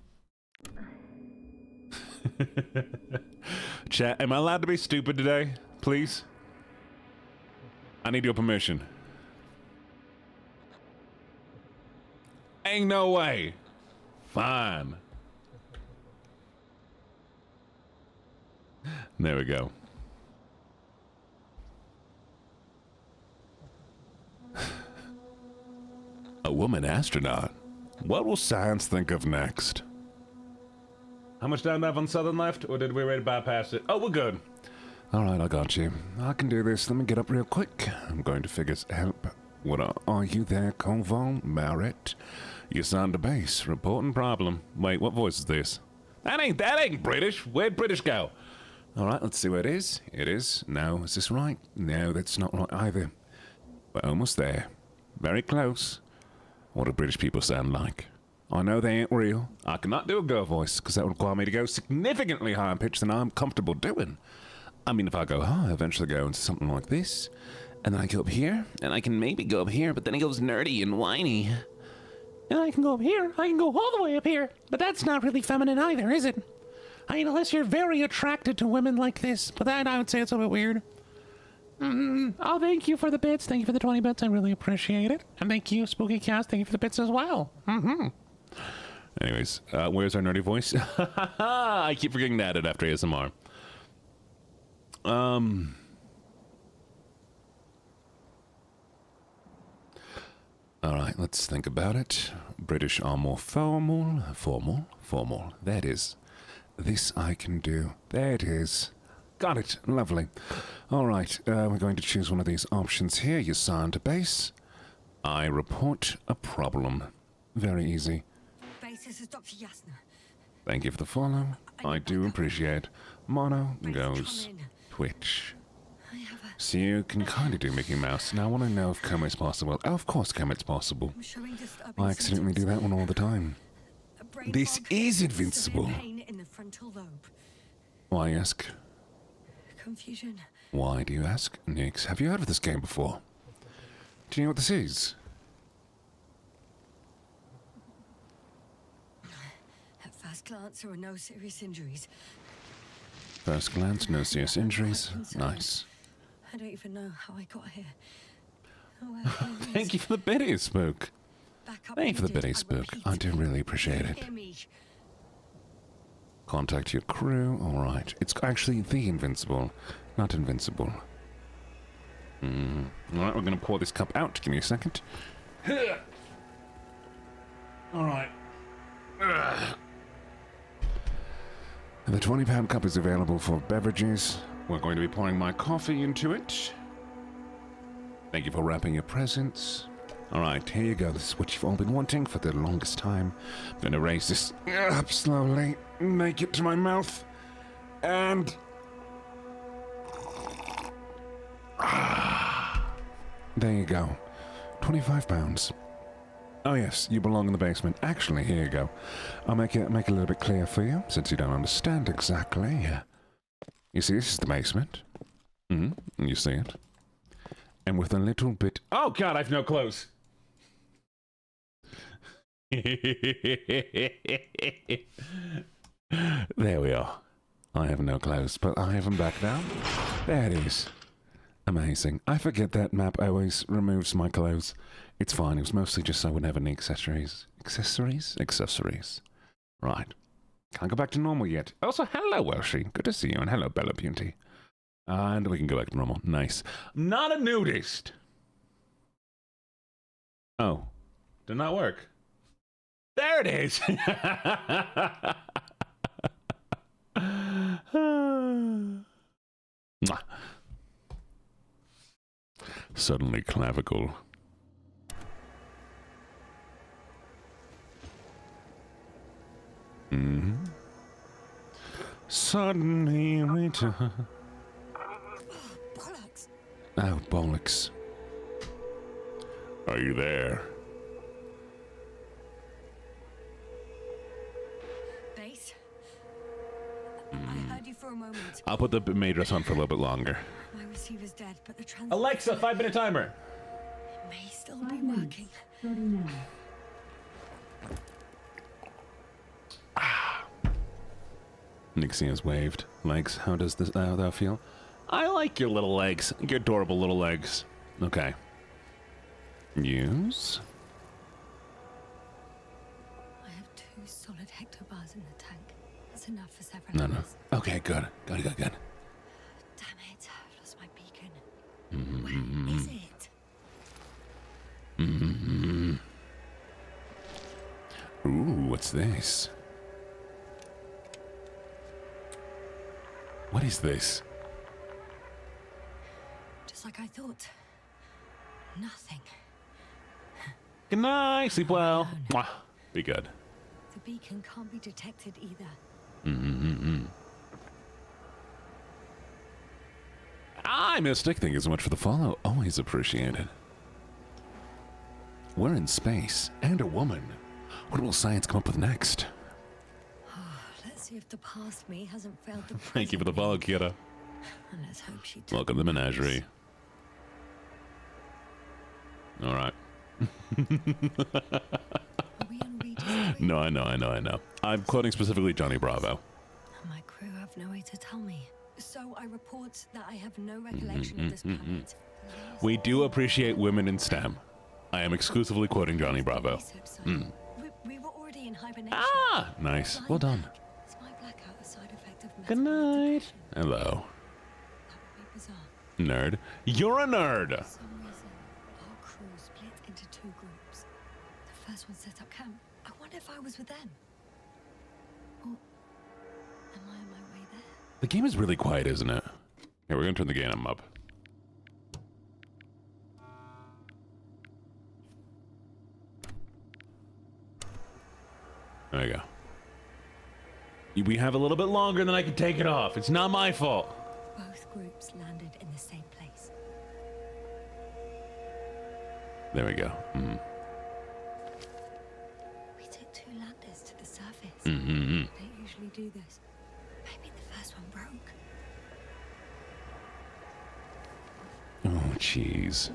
Chat, am I allowed to be stupid today? Please? I need your permission. Ain't no way. Fine. There we go. A woman astronaut. What will science think of next? How much time do I have on Southern left, or did we already bypass it? Oh, we're good. All right, I got you. I can do this. Let me get up real quick. I'm going to figure help. What are you there, Convon Barrett? You sound to base. Reporting problem. Wait, what voice is this? That ain't British. Where'd British go? All right, let's see where it is. It is. No, is this right? No, that's not right either. We're almost there. Very close. What do British people sound like? I know they ain't real. I cannot do a girl voice, because that would require me to go significantly higher pitch than I'm comfortable doing. I mean, if I go high, I eventually go into something like this. And then I go up here, and I can maybe go up here, but then it goes nerdy and whiny. And I can go up here, I can go all the way up here, but that's not really feminine either, is it? I mean, unless you're very attracted to women like this, but that I would say it's a bit weird. Oh, thank you for the bits. Thank you for the 20 bits. I really appreciate it. And thank you, Spooky Cast. Thank you for the bits as well. Anyways, where's our nerdy voice? I keep forgetting to add it after ASMR. Alright, let's think about it. British are more formal. That is. This I can do. There it is. Got it. Lovely. Alright, we're going to choose one of these options here. You sign to base. I report a problem. Very easy. Base, this is Dr. Yasna. Thank you for the follow. I do appreciate. Mono goes Twitch. So you can kind of do Mickey Mouse. Now I want to know if Kermit's possible. Oh, of course Kermit's possible. I accidentally do that one all the time. This is Invincible. Why ask? Confusion. Why do you ask? Nix, have you heard of this game before? Do you know what this is? At first glance, there were no serious injuries. First glance, no serious injuries. Nice. I don't even know how I got here. Thank you for the biddy, Spook. Thank you for the biddy, Spook. I do really appreciate it. Contact your crew. Alright. It's actually the Invincible, not Invincible. Alright, we're going to pour this cup out. Give me a second. Alright. The 20-pound cup is available for beverages. We're going to be pouring my coffee into it. Thank you for wrapping your presents. Alright, here you go. This is what you've all been wanting for the longest time. I'm going to raise this up slowly, make it to my mouth, and... there you go. 25 pounds. Oh yes, you belong in the basement. Actually, here you go. I'll make it a little bit clear for you, since you don't understand exactly. You see, this is the basement. You see it. And with a little bit... Oh god, I've no clothes! There we are. I have no clothes, but I have them back now. There it is. Amazing. I forget that map always removes my clothes. It's fine. It was mostly just so I wouldn't have any accessories. Accessories? Accessories. Right. Can't go back to normal yet. Also, hello, Welshie. Good to see you, and hello, Bella Beauty. And we can go back to normal. Nice. I'm not a nudist. Oh. Did not work. There it is. Mwah. Suddenly clavicle. Suddenly return. Bollocks! Oh, bollocks. Are you there? Base? I heard you for a moment. I'll put the maid dress on for a little bit longer. My receiver's dead, but the trans... Alexa, 5-minute timer. It may still be working. Nixie has waved. Legs, how does this thou feel? I like your little legs. Your adorable little legs. Okay. Use. I have 2 solid hectobars in the tank. That's enough for several No, no. hours. Okay, good. Good. Damn it, I've lost my beacon. Where is it? Ooh, what's this? What is this? Just like I thought. Nothing. Good night. Sleep well. Mwah. Be good. The beacon can't be detected either. Hi, Mystic. Thank you so much for the follow. Always appreciated. We're in space, and a woman. What will science come up with next? Let's see if the past me hasn't failed the present. Thank you for the follow, Kira. And let's hope she Welcome to the menagerie. All right. Are we on Regis 3? No, I know. I'm quoting specifically Johnny Bravo. My crew have no way to tell me. So I report that I have no recollection of this planet. We do appreciate women in STEM. I am exclusively quoting Johnny Bravo. We were already in hibernation. Ah, nice. Well done. Is my blackout a side effect of Good night. Hello. That would be bizarre. Nerd. You're a nerd. For some reason, our crew split into 2 groups. The first one set up camp. I wonder if I was with them. Or am I on my way there? The game is really quiet, isn't it? Yeah, we're gonna turn the game up. There you go. We have a little bit longer than I can take it off. It's not my fault. Both groups landed in the same place. There we go. We took 2 landers to the surface. Mm-hmm. They don't usually do this. Maybe the first one broke. Oh, jeez.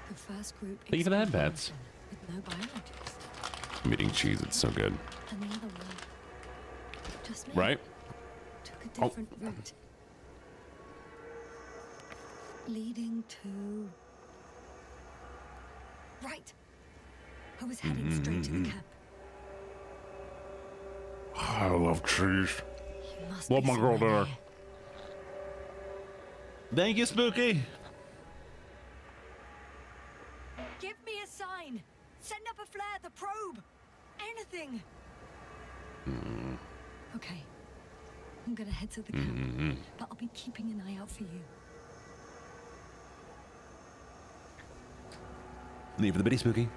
The first group Thank you for the explored headbats. with no biologists. I'm eating cheese. It's so good. And the other one, just me, Right? took a different route. Leading to... Right. I was heading straight to the camp. I love cheese. You must What be my girl somewhere there? Thank you, Spooky. near. Give me a sign. Send up a flare, the probe. Anything. Okay. I'm gonna head to the camp, but I'll be keeping an eye out for you. Leave for the bitty, Spooky.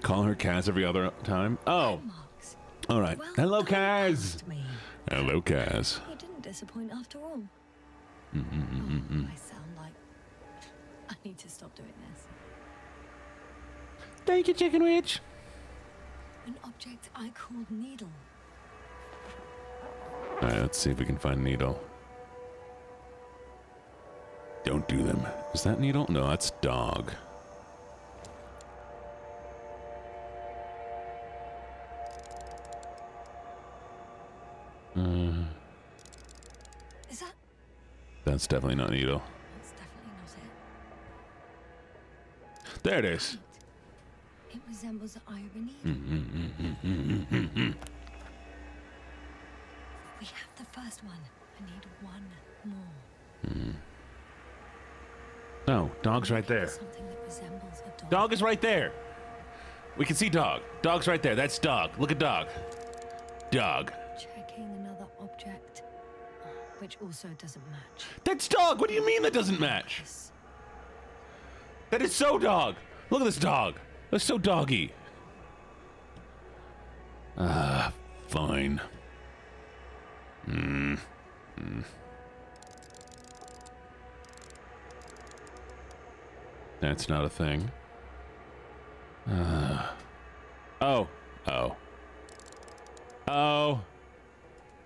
Call her Kaz every other time. Oh, Marks. all right. Well, Hello, don't Kaz. ask me. Hello, Kaz. You didn't disappoint after all. I sound like I need to stop doing this. Thank you, Chicken Witch. An object I called Needle. All right, let's see if we can find Needle. Don't do them. Is that Needle? No, that's Dog. Is that? That's definitely not Needle. That's definitely not it. There it is. It resembles the eye of a needle. We have the first one. I need one more. No, dog's right there. Something that resembles a dog. Dog is right there. We can see dog. Dog's right there. That's dog. Look at dog. Dog. Checking another object, which also doesn't match. That's dog. What do you mean that doesn't match? Yes. That is so dog. Look at this dog. That's so doggy. Fine. That's not a thing. Oh.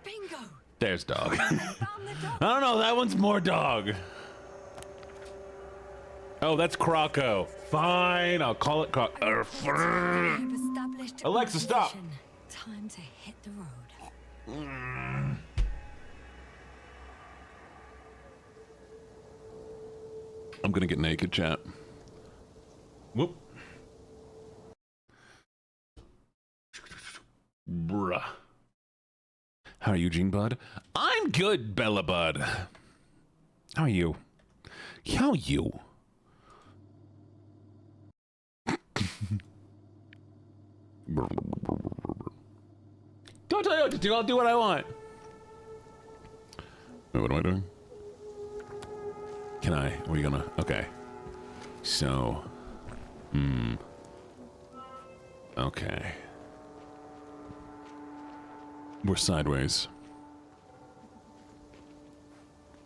Bingo! There's dog. Found the dog. I don't know. That one's more dog. Oh, that's Croco. Fine. I'll call it Croco. I've established Alexa, stop. position. Time to hit the road. I'm gonna get naked, chat. Whoop. Bruh. How are you, Gene Bud? I'm good, Bella Bud. How are you? How are you? Don't tell me what to do. I'll do what I want. Wait, what am I doing? Can I? Are we gonna? Okay. So. Okay. We're sideways.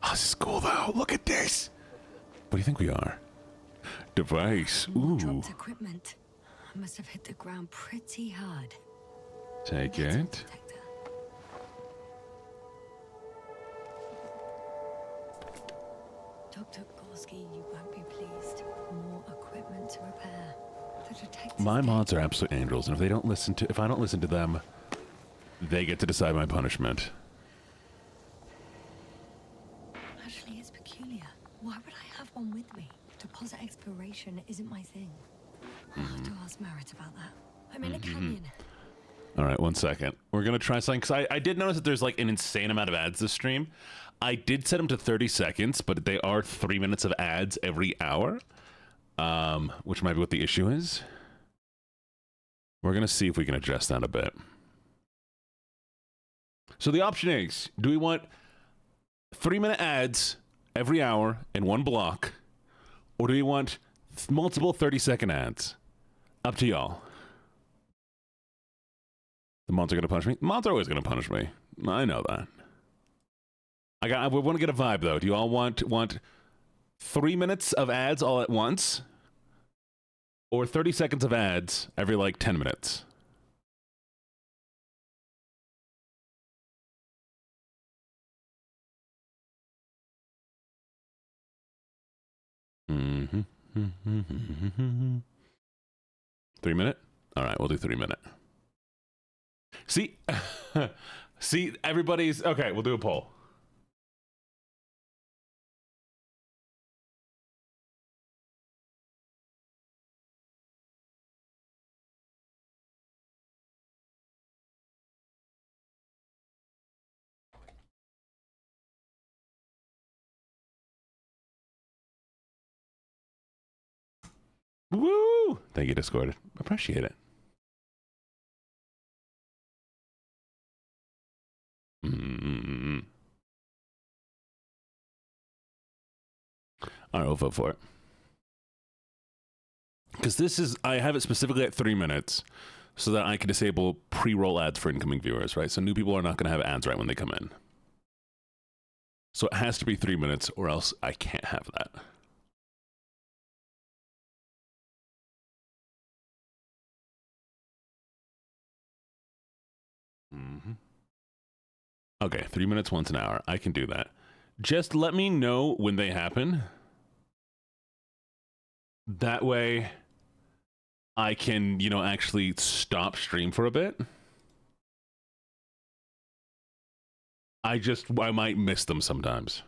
Oh, this is cool though. Look at this. What do you think we are? Device. Ooh. Dropped equipment. I must have hit the ground pretty hard. Take Metal it. detector. Dr. Gorski, you won't be pleased. More equipment to repair. The detectives My came- mods are absolute angels, and if I don't listen to them, they get to decide my punishment. Actually, it's peculiar. Why would I have one with me? Deposit exploration isn't my thing. I'll have to ask Merritt about that. I'm in a canyon. All right, 1 second. We're gonna try something because I did notice that there's like an insane amount of ads this stream. I did set them to 30 seconds, but they are 3 minutes of ads every hour, which might be what the issue is. We're gonna see if we can adjust that a bit. So the option is, do we want 3-minute ads every hour in one block, or do we want multiple 30-second ads? Up to y'all. The mods are going to punish me? Mods are always going to punish me. I know that. I want to get a vibe, though. Do you all want 3 minutes of ads all at once? Or 30 seconds of ads every, like, 10 minutes? Mm-hmm. 3 minute? All right, we'll do 3 minute. See? See, everybody's... Okay, we'll do a poll. Woo! Thank you, Discord. Appreciate it. All right, we'll vote for it. Because this is, I have it specifically at 3 minutes so that I can disable pre-roll ads for incoming viewers, right? So new people are not going to have ads right when they come in. So it has to be 3 minutes or else I can't have that. Okay, 3 minutes once an hour. I can do that. Just let me know when they happen. That way I can, you know, actually stop stream for a bit. I might miss them sometimes.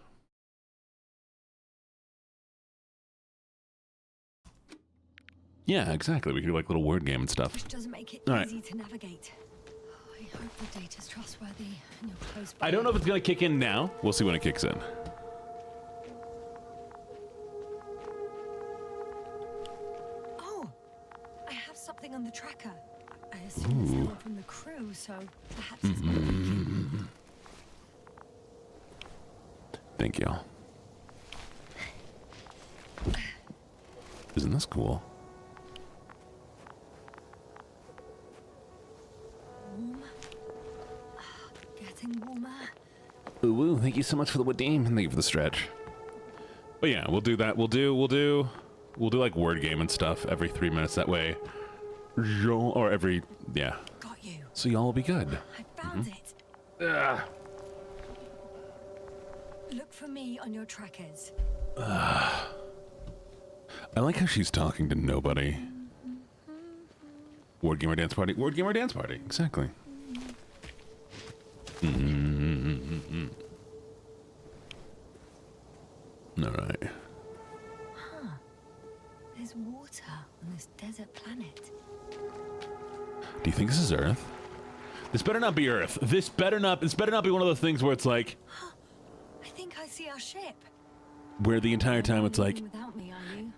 Yeah, exactly. We can do like little word game and stuff. Which doesn't make it All right. easy to navigate. hope the data's trustworthy and you're close by. I don't know if it's gonna kick in now. We'll see when it kicks in. Oh, I have something on the tracker. I assume it's coming from the crew, so perhaps it's working. Thank you. Isn't this cool? Warm. Getting warmer. Ooh, thank you so much for the Wadim. Thank you for the stretch. But yeah, we'll do that. We'll do like word game and stuff every 3 minutes. That way, or every Got you. So y'all will be good. I found it. Ugh. Look for me on your trackers. I like how she's talking to nobody. Word game or dance party? Word game or dance party? Exactly. All right. Huh. There's water on this desert planet. Do you think this is Earth? This better not be Earth. This better not be one of those things where it's like, I think I see our ship. where the entire time it's like, Without me, are you?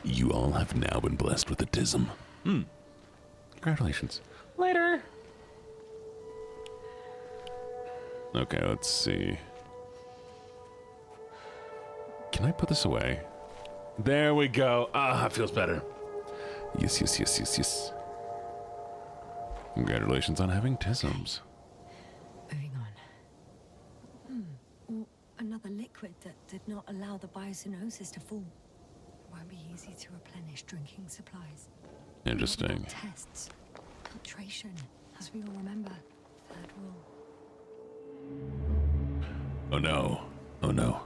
you all have now been blessed with autism. Congratulations. Later. Okay, let's see. Can I put this away? There we go. Ah, it feels better. Yes, yes, yes, yes, yes. Congratulations on having tisms. Moving on. Or another liquid that did not allow the biocinosis to fall. Won't be easy to replenish drinking supplies. Interesting. Tests. Filtration. As we all remember. Third rule. Oh no. Oh no.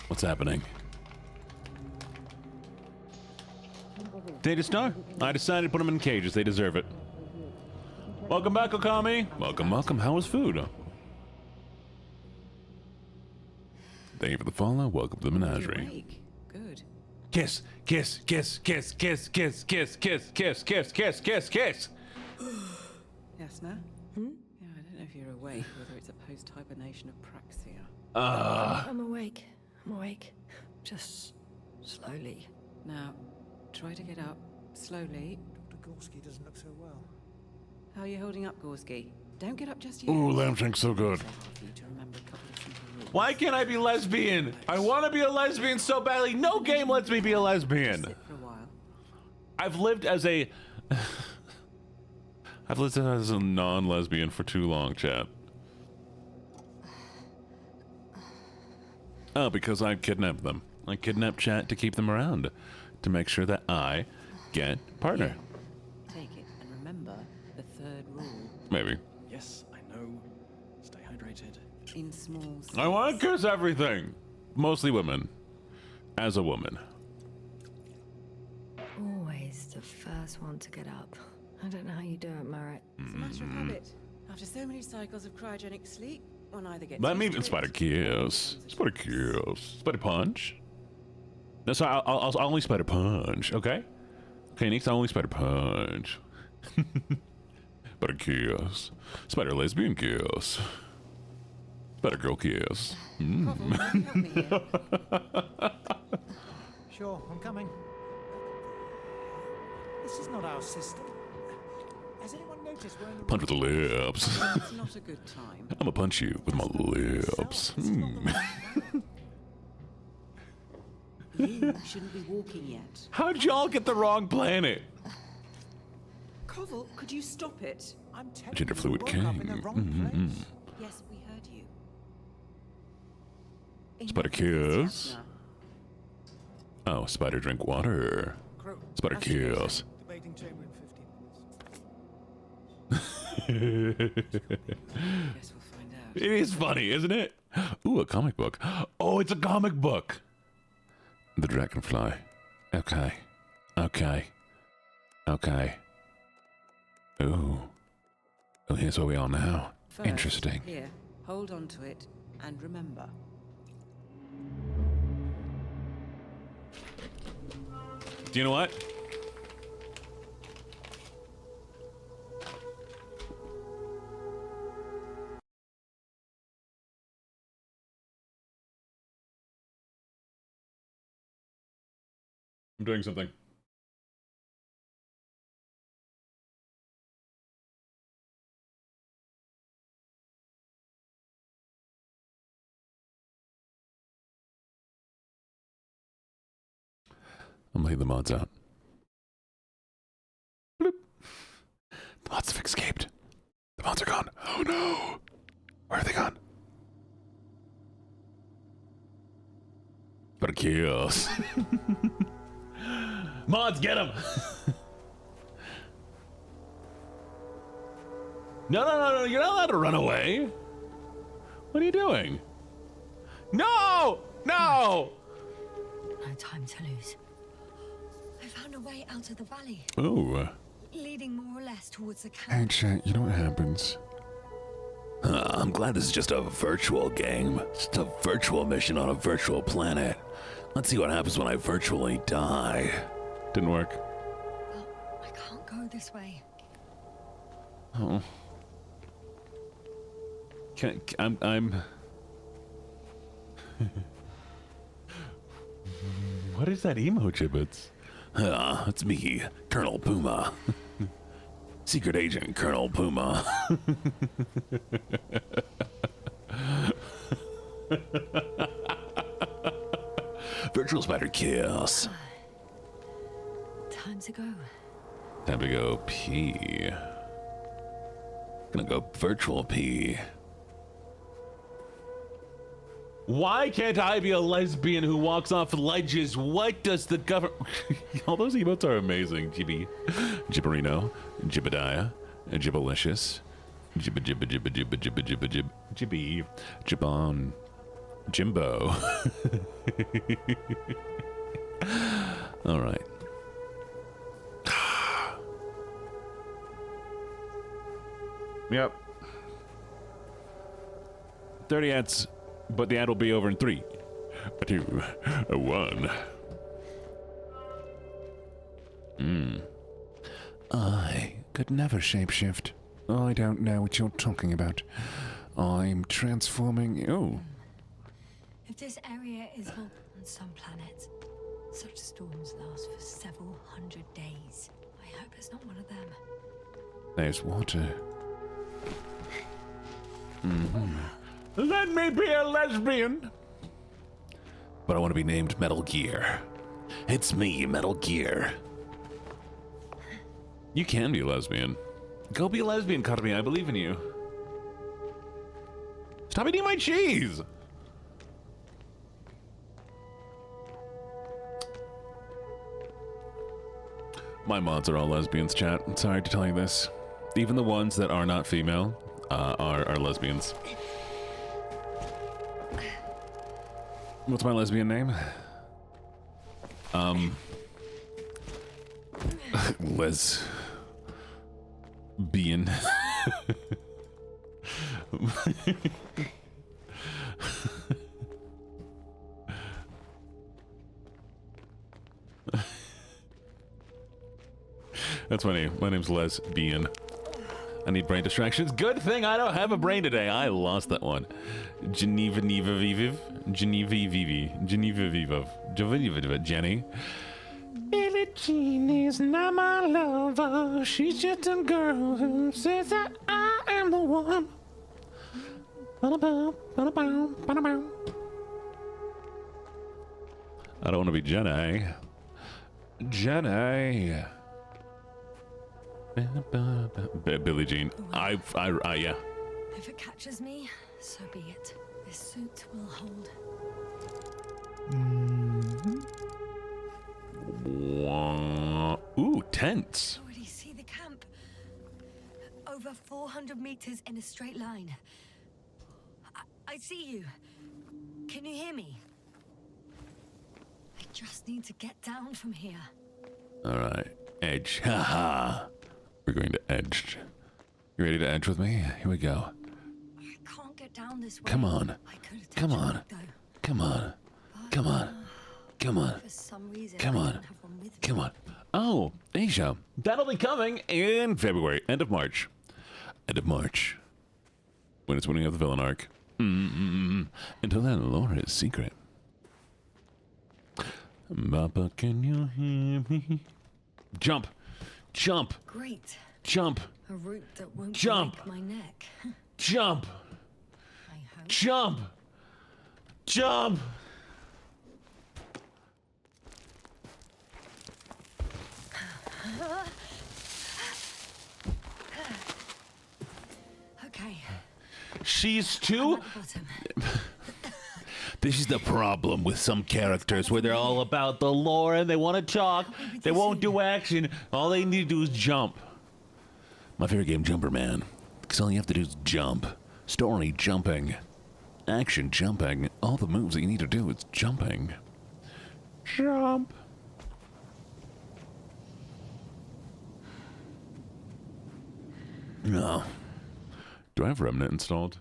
What's happening? Data Star. I decided to put them in cages. They deserve it. Welcome back, Okami. Welcome, welcome. How was food? Thank you for the follow. Welcome to the menagerie. Good. Kiss, kiss, kiss, kiss, kiss, kiss, kiss, kiss, kiss, kiss, kiss, kiss, kiss. Yasna? Yeah, I don't know if you're awake, whether it's a post-hibernation of praxia. I'm awake. I'm awake. Just slowly. Now, try to get up slowly. Dr. Gorski doesn't look so well. How are you holding up, Gorski? Don't get up just yet. Ooh, lamb shank's so good. It's hard for you to remember a couple of simple rules. Why can't I be lesbian? I want to be a lesbian so badly. No game lets me be a lesbian. Sit for a while. I've lived as a non-lesbian for too long, chat. Oh, because I kidnapped them. I kidnapped chat to keep them around, to make sure that I get partner. Take it and remember the third rule. Maybe. Yes, I know. Stay hydrated. In small I want to kiss everything. Mostly women. As a woman. Always the first one to get up. I don't know how you do it, Merritt. It's a matter of habit. After so many cycles of cryogenic sleep, one either gets Let me used to Spider it, kiss. Spider kiss. Spider punch. No, sorry, I'll only spider punch, okay? Okay, next I'll only spider punch. Spider kiss. Spider lesbian kiss. Spider girl kiss. Covel, can you help me here? Sure, I'm coming. This is not our system. Has anyone noticed we're in the Punch with the lips. It's not a good time. I'm gonna punch you with my lips. You shouldn't be walking yet. How'd y'all get the wrong planet? Covel, could you stop it? I'm telling Gender you, fluid we woke up in the king. wrong place. Yes, we heard you. Spider kiss. Oh, spider drink water. Crow, Spider kiss. debating chamber in 15 minutes. Guess we'll find out. It is funny, isn't it? Ooh, a comic book. Oh, it's a comic book. The Dragonfly. Okay. Okay. Okay. Ooh. Oh, here's where we are now. First, Interesting. Here, hold on to it and remember. Do you know what? I'm doing something. I'm leaving the mods out. Bloop. The mods have escaped. The mods are gone. Oh no! Where are they gone? Better kill us. Mods, get him! No, you're not allowed to run away. What are you doing? No! No! No time to lose. I found a way out of the valley, Oh. leading more or less towards the camp. Hey, chat, you know what happens? I'm glad this is just a virtual game. Just a virtual mission on a virtual planet. Let's see what happens when I virtually die. Didn't work. Well, I can't go this way. Oh. I'm... What is that emo gibbets? It's me, Colonel Puma. Secret Agent Colonel Puma. Virtual Spider Kiss. Time to go. Time to go pee. Gonna go virtual pee. Why can't I be a lesbian who walks off ledges? What does the government... All those emotes are amazing. Jibby. Jibberino. Jibbediah. Jibbalicious. Jibba jibba jibba jibba jibba jibba jib. Jibby. Jibbon. Jimbo. All right. Yep. 30 ads, but the ad will be over in 3, 2, 1. I could never shapeshift. I don't know what you're talking about. I'm transforming... Oh. If this area is on some planets, such storms last for several hundred days. I hope it's not one of them. There's water. Let me be a lesbian. But I want to be named Metal Gear. It's me, Metal Gear. You can be a lesbian. Go be a lesbian, Katami. I believe in you. Stop eating my cheese. My mods are all lesbians, chat. I'm sorry to tell you this. Even the ones that are not female are lesbians. What's my lesbian name? Lesbian. That's my name. My name's Lesbian. I need brain distractions. Good thing I don't have a brain today. I lost that one. Geneva Viviv. Geneva Vivi. Geneva Viviv. Geneva Jenny. Billie Jean is not my lover. She's just a girl who says that I am the one. I don't want to be Jenny. Jenny. Billie Jean. Yeah. If it catches me, so be it. This suit will hold. Ooh, tents. Already see the camp. Over 400 meters in a straight line. I see you. Can you hear me? I just need to get down from here. All right, edge. Haha. We're going to edge. You ready to edge with me? Here we go. I can't get down this way. Come on. I could Come on. though. Come on. Come on. Come on. For some reason, Come I on. don't have one with me. Come on. Oh, Asia. That'll be coming in February. End of March. End of March. When it's winning up the villain arc. Until then, lore is secret. Papa, can you hear me? Jump. Jump. Great. Jump. A route that won't Jump. break my neck. Jump. I hope. Jump. Jump. Okay. She's I'm too. at the bottom. This is the problem with some characters where they're all about the lore and they want to talk. They won't do action. All they need to do is jump. My favorite game, Jumper Man. Because all you have to do is jump. Story, jumping. Action, jumping. All the moves that you need to do is jumping. Jump. No. Do I have Remnant installed?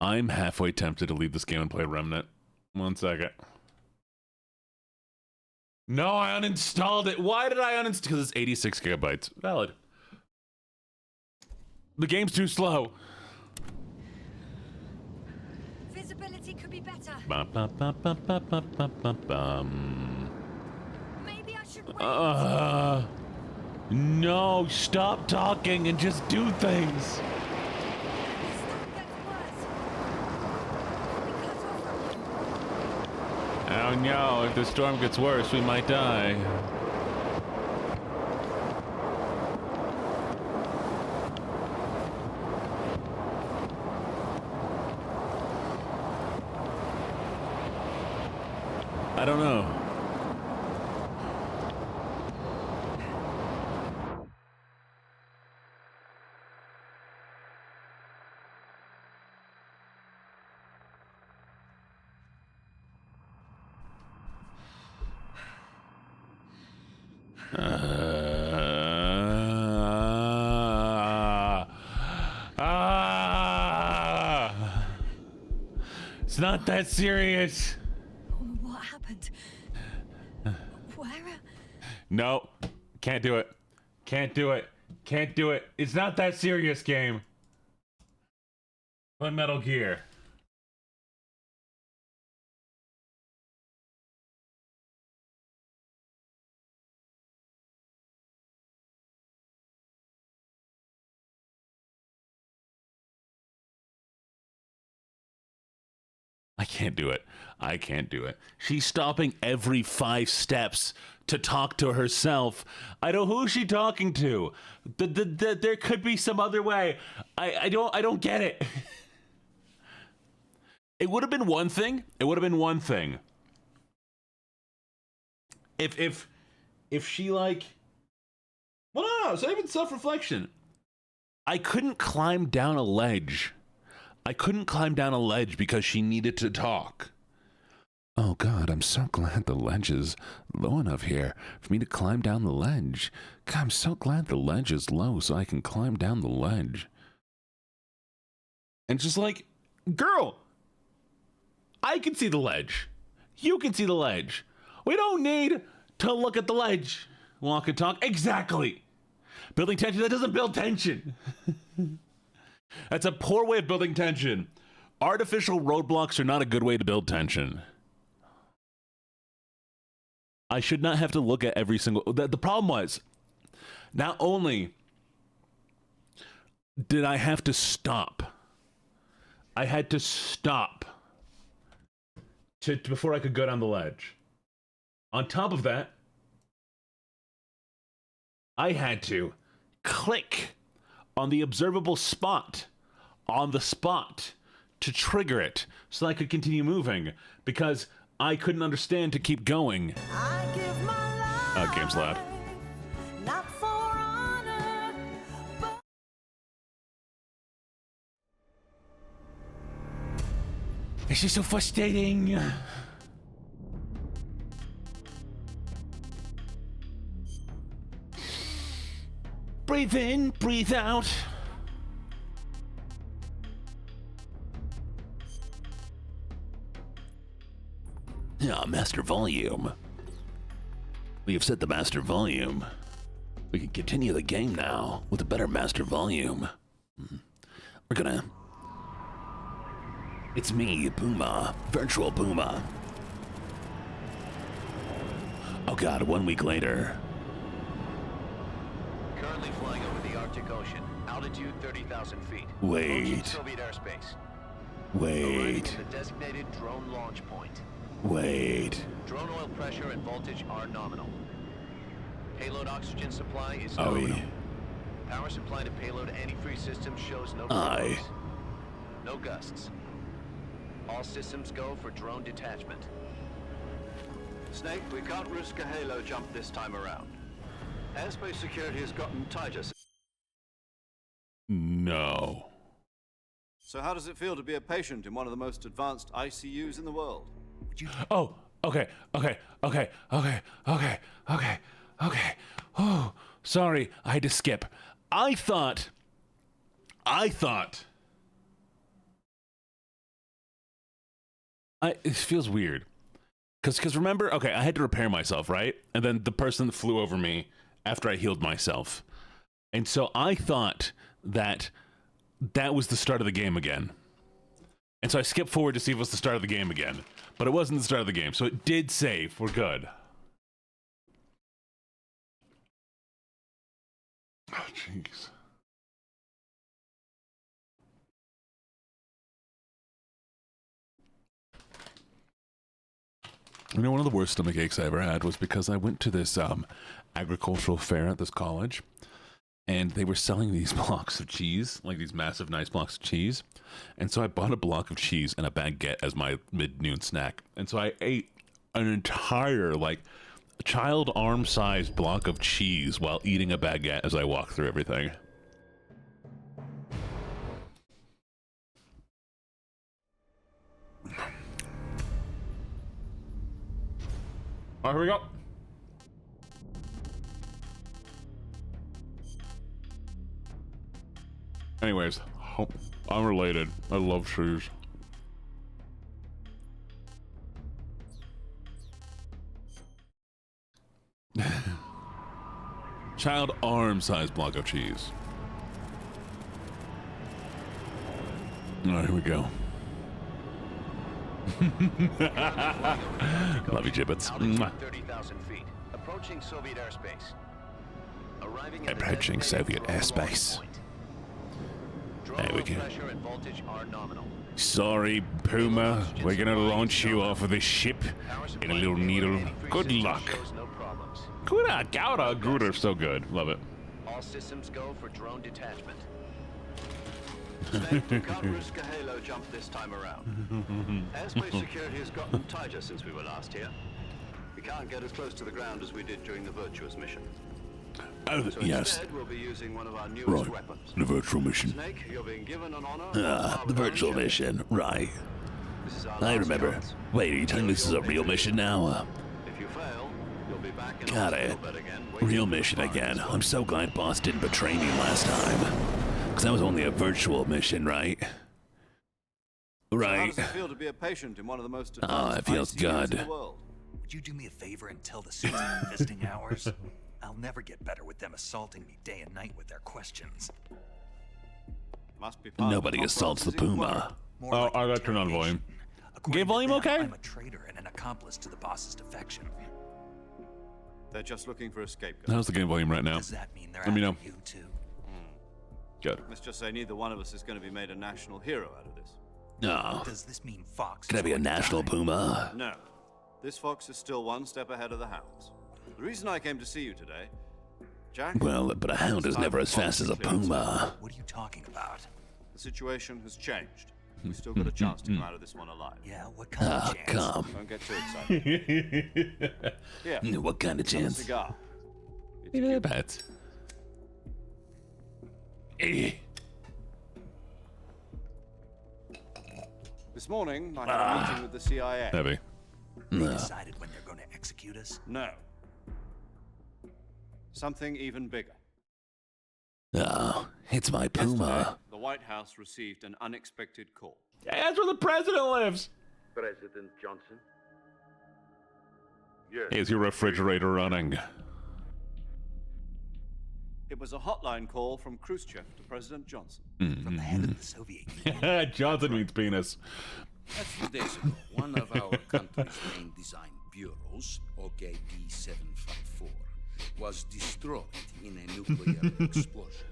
I'm halfway tempted to leave this game and play Remnant. 1 second. No, I uninstalled it. Why did I uninstall? Because it's 86 gigabytes. Valid. The game's too slow. Visibility could be better. Bum, bum, bum, bum, bum, bum, bum, bum, bum. Maybe I should wait. No, stop talking and just do things. This storm gets worse. I'll be cut off from you. Oh no, if the storm gets worse, we might die. I don't know. It's not that serious. What happened? Where? No, can't do it. Can't do it. Can't do it. It's not that serious, game. Play Metal Gear. I can't do it. I can't do it. She's stopping every 5 steps to talk to herself. I don't. Who's she talking to? There could be some other way. I don't get it. It would have been one thing. It would have been one thing. If she like. Well, no. It's not even self-reflection. I couldn't climb down a ledge. I couldn't climb down a ledge because she needed to talk. Oh God, I'm so glad the ledge is low enough here for me to climb down the ledge. God, I'm so glad the ledge is low so I can climb down the ledge. And it's just like, girl, I can see the ledge. You can see the ledge. We don't need to look at the ledge. Walk and talk. Exactly. Building tension, that doesn't build tension. That's a poor way of building tension. Artificial roadblocks are not a good way to build tension. I should not have to look at every single... The problem was, not only did I have to stop, I had to stop before I could go down the ledge. On top of that, I had to click on the observable spot on the spot to trigger it so I could continue moving because I couldn't understand to keep going. I give my life, Game's loud. not for honor, but This is so frustrating. Breathe in, breathe out. Yeah, master volume. We have set the master volume. We can continue the game now with a better master volume. We're gonna... It's me, Puma. Virtual Puma. Oh god, 1 week later. Currently flying over the Arctic Ocean. Altitude 30,000 feet. Wait. Soviet airspace. Wait. Arriving at the designated drone launch point. Wait. Drone oil pressure and voltage are nominal. Payload oxygen supply is Oh, nominal. yeah. Power supply to payload antifreeze system shows no Aye. problems. No gusts. All systems go for drone detachment. Snake, we can't risk a halo jump this time around. Airspace security has gotten tighter. No. So how does it feel to be a patient in one of the most advanced ICUs in the world? Oh, okay. Oh, sorry, I had to skip. I thought. It feels weird. Because remember, okay, I had to repair myself, right? And then the person flew over me after I healed myself. And so I thought that was the start of the game again. And so I skipped forward to see if it was the start of the game again. But it wasn't the start of the game, so it did save. We're good. Oh, jeez. You know, one of the worst stomach aches I ever had was because I went to this agricultural fair at this college, and they were selling these blocks of cheese, like these massive, nice blocks of cheese. And so I bought a block of cheese and a baguette as my mid-noon snack. And so I ate an entire, like, child arm-sized block of cheese while eating a baguette as I walked through everything. All right, here we go. Anyways, I'm related. I love shoes. Child arm-sized block of cheese. All right, here we go. Love you, gibbets. Altitude 30,000 feet. Approaching Soviet airspace. Arriving at the Approaching designated Soviet drone airspace. launch point. Drone There we oil go. pressure and voltage are nominal. Sorry, Puma. We're gonna launch you off of this ship Power in supply a little to payload needle. antifreeze Good system luck. shows no problems. Good, so good. Love it. All systems go for drone detachment. Snake, we can't risk a halo jump this time around. Airspace security has gotten tighter since we were last here. We can't get as close to the ground as we did during the Virtuous mission. Oh, So yes. instead, we'll be using one of our newest Right. weapons. The virtual mission. Snake, you're being given an honor. The virtual mission. Right. This is our I last remember. chance. Wait, are you telling me this is a real mission now? If you fail, you'll be back in Got hospital it. bed again, waiting Real for the mission fire again. result. I'm so glad Boss didn't betray me last time. Because that was only a virtual mission, right? How Right. does it feel to be a patient in one of the most Oh, advanced it feels ICUs in good. the world? Would you do me a favor and tell the suits I'm visiting hours? I'll never get better with them assaulting me day and night with their questions. Must be part of Nobody the assaults the conference's inquiry. Puma. More Oh, like I gotta turn on interrogation. volume. According Game to volume them, okay? I'm a traitor and an accomplice to the boss's defection. They're just looking for a scapegoat. How's the game volume right now? Does that mean they're Let me after know. you too? Good. Let's just say neither one of us is going to be made a national hero out of this. No. Does this mean Fox? Can I is be a going to national die? Puma? No. This fox is still one step ahead of the hounds. The reason I came to see you today, Jack... Well, but a hound is never as fast as a Puma. What are you talking about? The situation has changed. We've still got a chance to come out of this one alive. Yeah, what kind of Ah, chance? come. Don't get too excited. Yeah, What kind of have a chance? cigar. It's Yeah, cute. bet. Eh. This morning, I had a meeting with the CIA. Heavy. They No. decided when they're going to execute us? No. Something even bigger. Oh, it's my Yesterday, Puma. the White House received an unexpected call. Hey, that's where the president lives. President Johnson, Yes. Is your refrigerator running? It was a hotline call from Khrushchev to President Johnson. From the head of the Soviet Union. Johnson means penis. A few days ago, one of our country's main design bureaus, OKB-754, was destroyed in a nuclear explosion.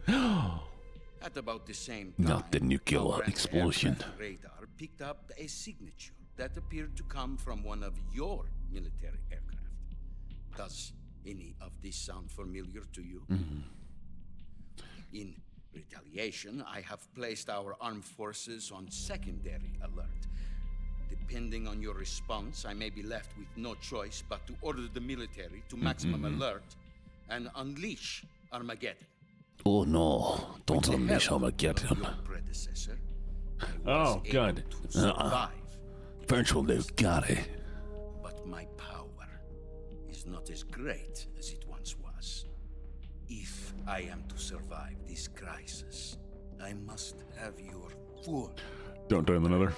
At about the same time, Not the nuclear our explosion. aircraft radar picked up a signature that appeared to come from one of your military aircraft. Does any of this sound familiar to you? In retaliation, I have placed our armed forces on secondary alert. Depending on your response, I may be left with no choice but to order the military to maximum alert and unleash Armageddon. Oh no, don't With the unleash help of Armageddon. your predecessor, I Oh, was good. able to survive. Virtual Luke got it. But my power is not as great as it once was. If I am to survive this crisis, I must have your full. Don't turn another.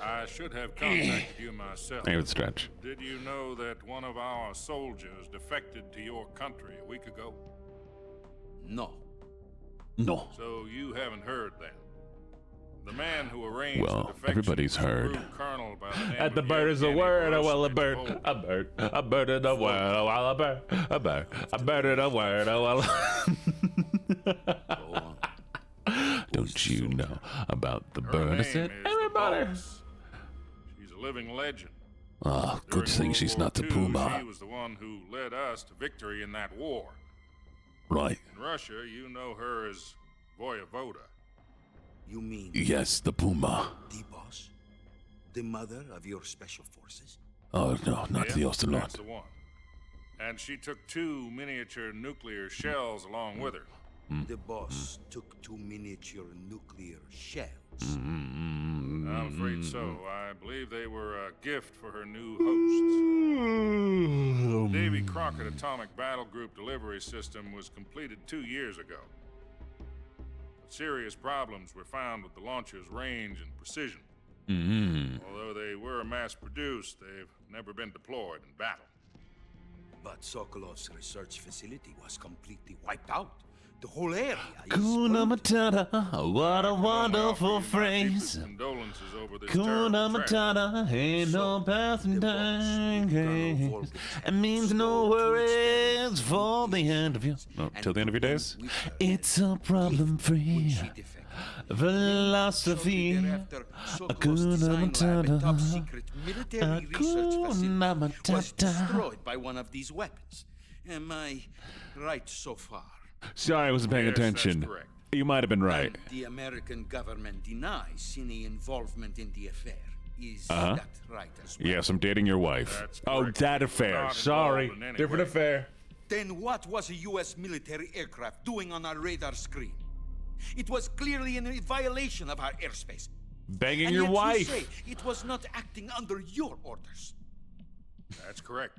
I should have contacted you myself. David Stretch. Did you know that one of our soldiers defected to your country a week ago? No. No. So you haven't heard then. The man who arranged Well, the defection everybody's was a heard. crew colonel by the name At the of bird is a Yevgeny word, oh well a Borosky. bird, a bird, a bird in the word, oh well a bird, a bird, a bird in the word, oh well. Don't you know about the Her bird? I name said, is the everybody. Boss. She's a living legend. Ah, good During thing World she's War not the II, Puma. She was the one who led us to victory in that war. Right. In Russia, you know her as Voyevoda. You mean Yes, the Puma. the boss? The mother of your special forces? Oh no, not the That's Ocelot. the one. And she took 2 miniature nuclear shells along with her. The boss took 2 miniature nuclear shells. I'm afraid so. I believe they were a gift for her new hosts. The Davy Crockett Atomic Battle Group delivery system was completed 2 years ago. But serious problems were found with the launcher's range and precision. Although they were mass-produced, they've never been deployed in battle. But Sokolov's research facility was completely wiped out. The whole area is Kuna exploded. Matata, what a wonderful Offer you my phrase. deepest condolences over this Kuna terrible tragedy. Matata, ain't no passing the boss, time. Colonel Volk, It means no slowed to worries its for the end of you. Oh, till the end of your days? It's a problem-free philosophy. Hakuna Matata. Hakuna was Matata. destroyed by one of these weapons. Am I right so far? Sorry, I wasn't paying Yes, that's attention. correct. You might have been right. And the American government denies any involvement in the affair. Is Uh-huh. that right as well? Yes, I'm dating your wife. That's Oh, correct. that We're affair. not Sorry. involved in any Different way. affair. Then what was a U.S. military aircraft doing on our radar screen? It was clearly in violation of our airspace. Banging And your yet wife. You say it was not acting under your orders. That's correct.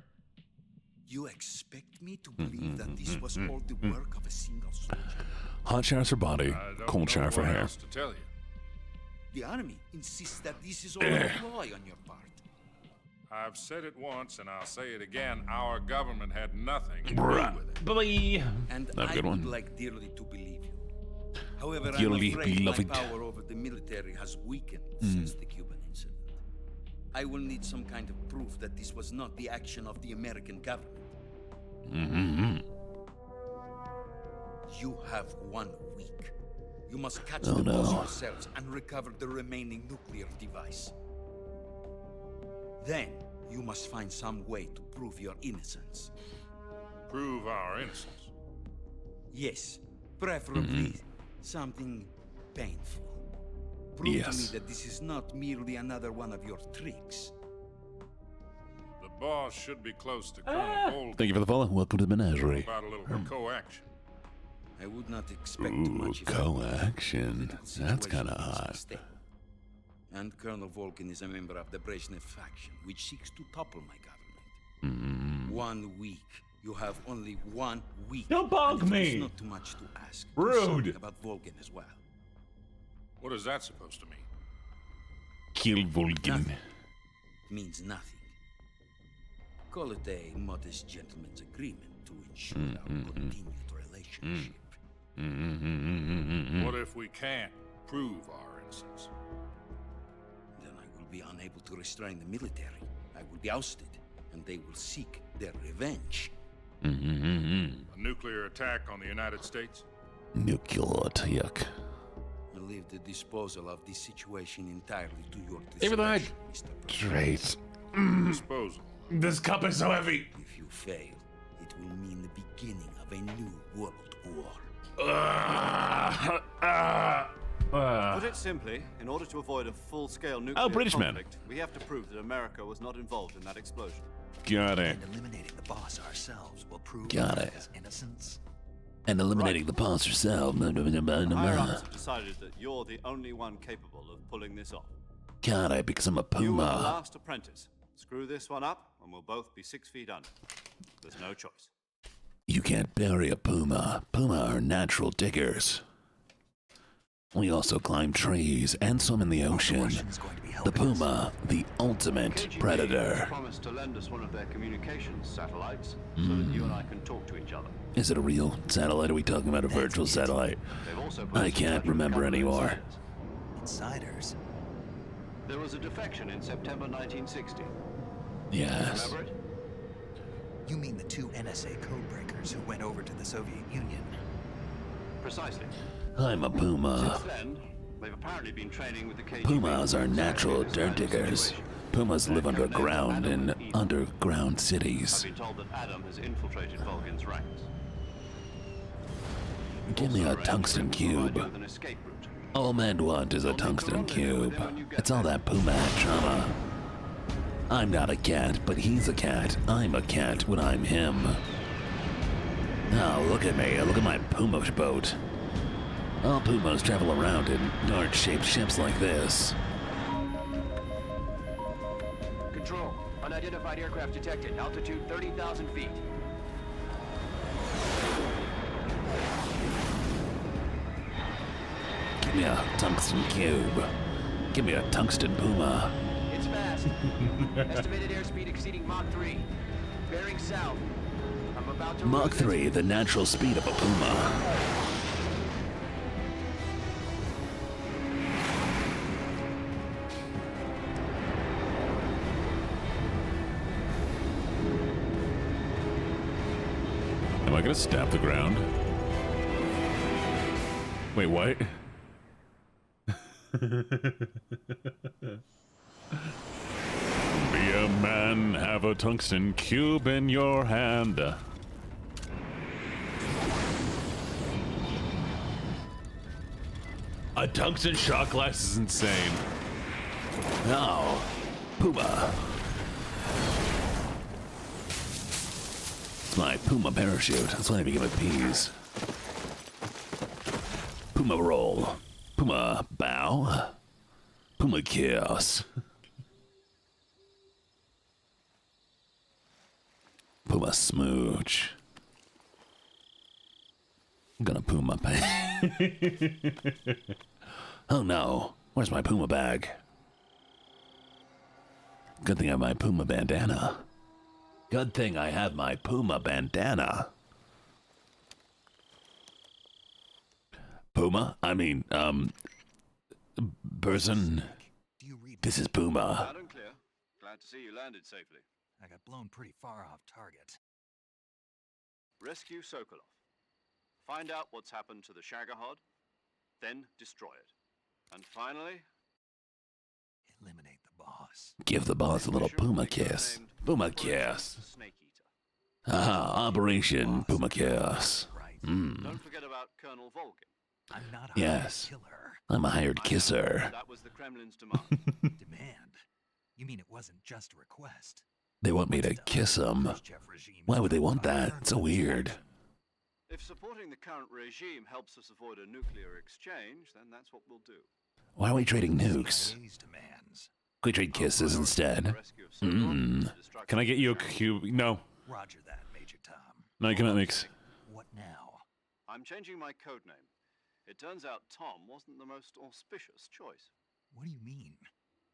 You expect me to believe that this was all the work of a single soldier? Hot shower for body, I don't cold know shower for what hair. else to tell you. The army insists that this is all a ploy on your part. I've said it once and I'll say it again. Our government had nothing to do Bruh. with it. Boy. And Not a I good would one. like dearly to believe you. However, Dearly I'm afraid beloved. my power over the military has weakened since the Cuban incident. I will need some kind of proof that this was not the action of the American government. You have 1 week. You must catch the boss yourselves and recover the remaining nuclear device. Then, you must find some way to prove your innocence. Prove our innocence. Yes, preferably something painful. Prove to me Yes. that this is not merely another one of your tricks. The boss should be close to Colonel Volk Thank you for the follow. Welcome to the menagerie. about a little co-action. I would not expect too Ooh, much if I were co-action. The That's situation kind of is hot. unstable. And Colonel Volkin is a member of the Brezhnev faction, which seeks to topple my government. 1 week. You have only 1 week. Don't bug And if me. It's not too much to ask. Do Rude. something about Volkin as well. What is that supposed to mean? Kill Volgin. Nothing. It means nothing. Call it a modest gentleman's agreement to ensure our continued relationship. What if we can't prove our innocence? Then I will be unable to restrain the military. I will be ousted, and they will seek their revenge. A nuclear attack on the United States? Nuclear attack. I leave the disposal of this situation entirely to your David, discretion, Mr. Great. Disposal. This cup is so heavy. If you fail, it will mean the beginning of a new world war. Put it simply, in order to avoid a full-scale nuclear British man. conflict, we have to prove that America was not involved in that explosion. Got it. And eliminating the boss ourselves will prove Got it. his innocence. And eliminating the boss yourself. Higher-ups have decided that you're the only one capable of pulling this off. Got it, because I'm a You are the puma. last apprentice. Screw this one up, and we'll both be 6 feet under. There's no choice. You can't bury a puma. Puma are natural diggers. We also climb trees and swim in the ocean. The puma, the ultimate KGB predator. promised to lend us one of their communications satellites so that you and I can talk to each other. Is it a real satellite? Are we talking about a virtual satellite? They've also put I us in can't touch with a remember couple of anymore. insiders. Insiders? There was a defection in September 1960. Yes. Remember it? You mean the 2 NSA codebreakers who went over to the Soviet Union? Precisely. I'm a puma. Since then, they've apparently been training with the KGB. Pumas are natural dirt diggers. Situation. Pumas live underground in Adam underground I've cities. been told that Adam has infiltrated Vulcan's ranks. Give me a Also tungsten arranged to provide you cube. with an escape route. All men want is a tungsten cube. It's all that puma drama. I'm not a cat, but he's a cat. I'm a cat when I'm him. Oh, look at me. Look at my puma boat. All pumas travel around in dart-shaped ships like this. Control. Unidentified aircraft detected. Altitude 30,000 feet. Give me a tungsten cube. Give me a tungsten puma. It's fast. Estimated airspeed exceeding Mach 3. Bearing south. I'm about to Mach lose it. 3, the natural speed of a puma. Am I gonna stab the ground? Wait, what? Be a man, have a tungsten cube in your hand. A tungsten shot glass is insane. Oh, puma. It's my puma parachute. That's why I give it peas. Puma roll. Puma bow. Puma kiss. Puma smooch. I'm gonna puma pay. Oh no, where's my puma bag? Good thing I have my puma bandana. Good thing I have my puma bandana. Puma? I mean, person. This is Puma. Loud and clear. Glad to see you landed safely. I got blown pretty far off target. Rescue Sokolov. Find out what's happened to the Shagohod, then destroy it. And finally, eliminate the boss. Give the boss a little puma kiss. Puma kiss. Snake Eater. Ah, Operation Puma kiss. Don't forget about Colonel Volgin. I'm not a Yes. killer. I'm a hired kisser. That was the Kremlin's demand. Demand? You mean it wasn't just a request? They want me to kiss them. Why would they want that? It's so weird. If supporting the current regime helps us avoid a nuclear exchange, then that's what we'll do. Why are we trading nukes? CIA's demands. Can we trade kisses instead? Mmm. Can I get you a cube? No. Roger that, Major Tom. No, you cannot mix. What now? I'm changing my code name. It turns out Tom wasn't the most auspicious choice. What do you mean?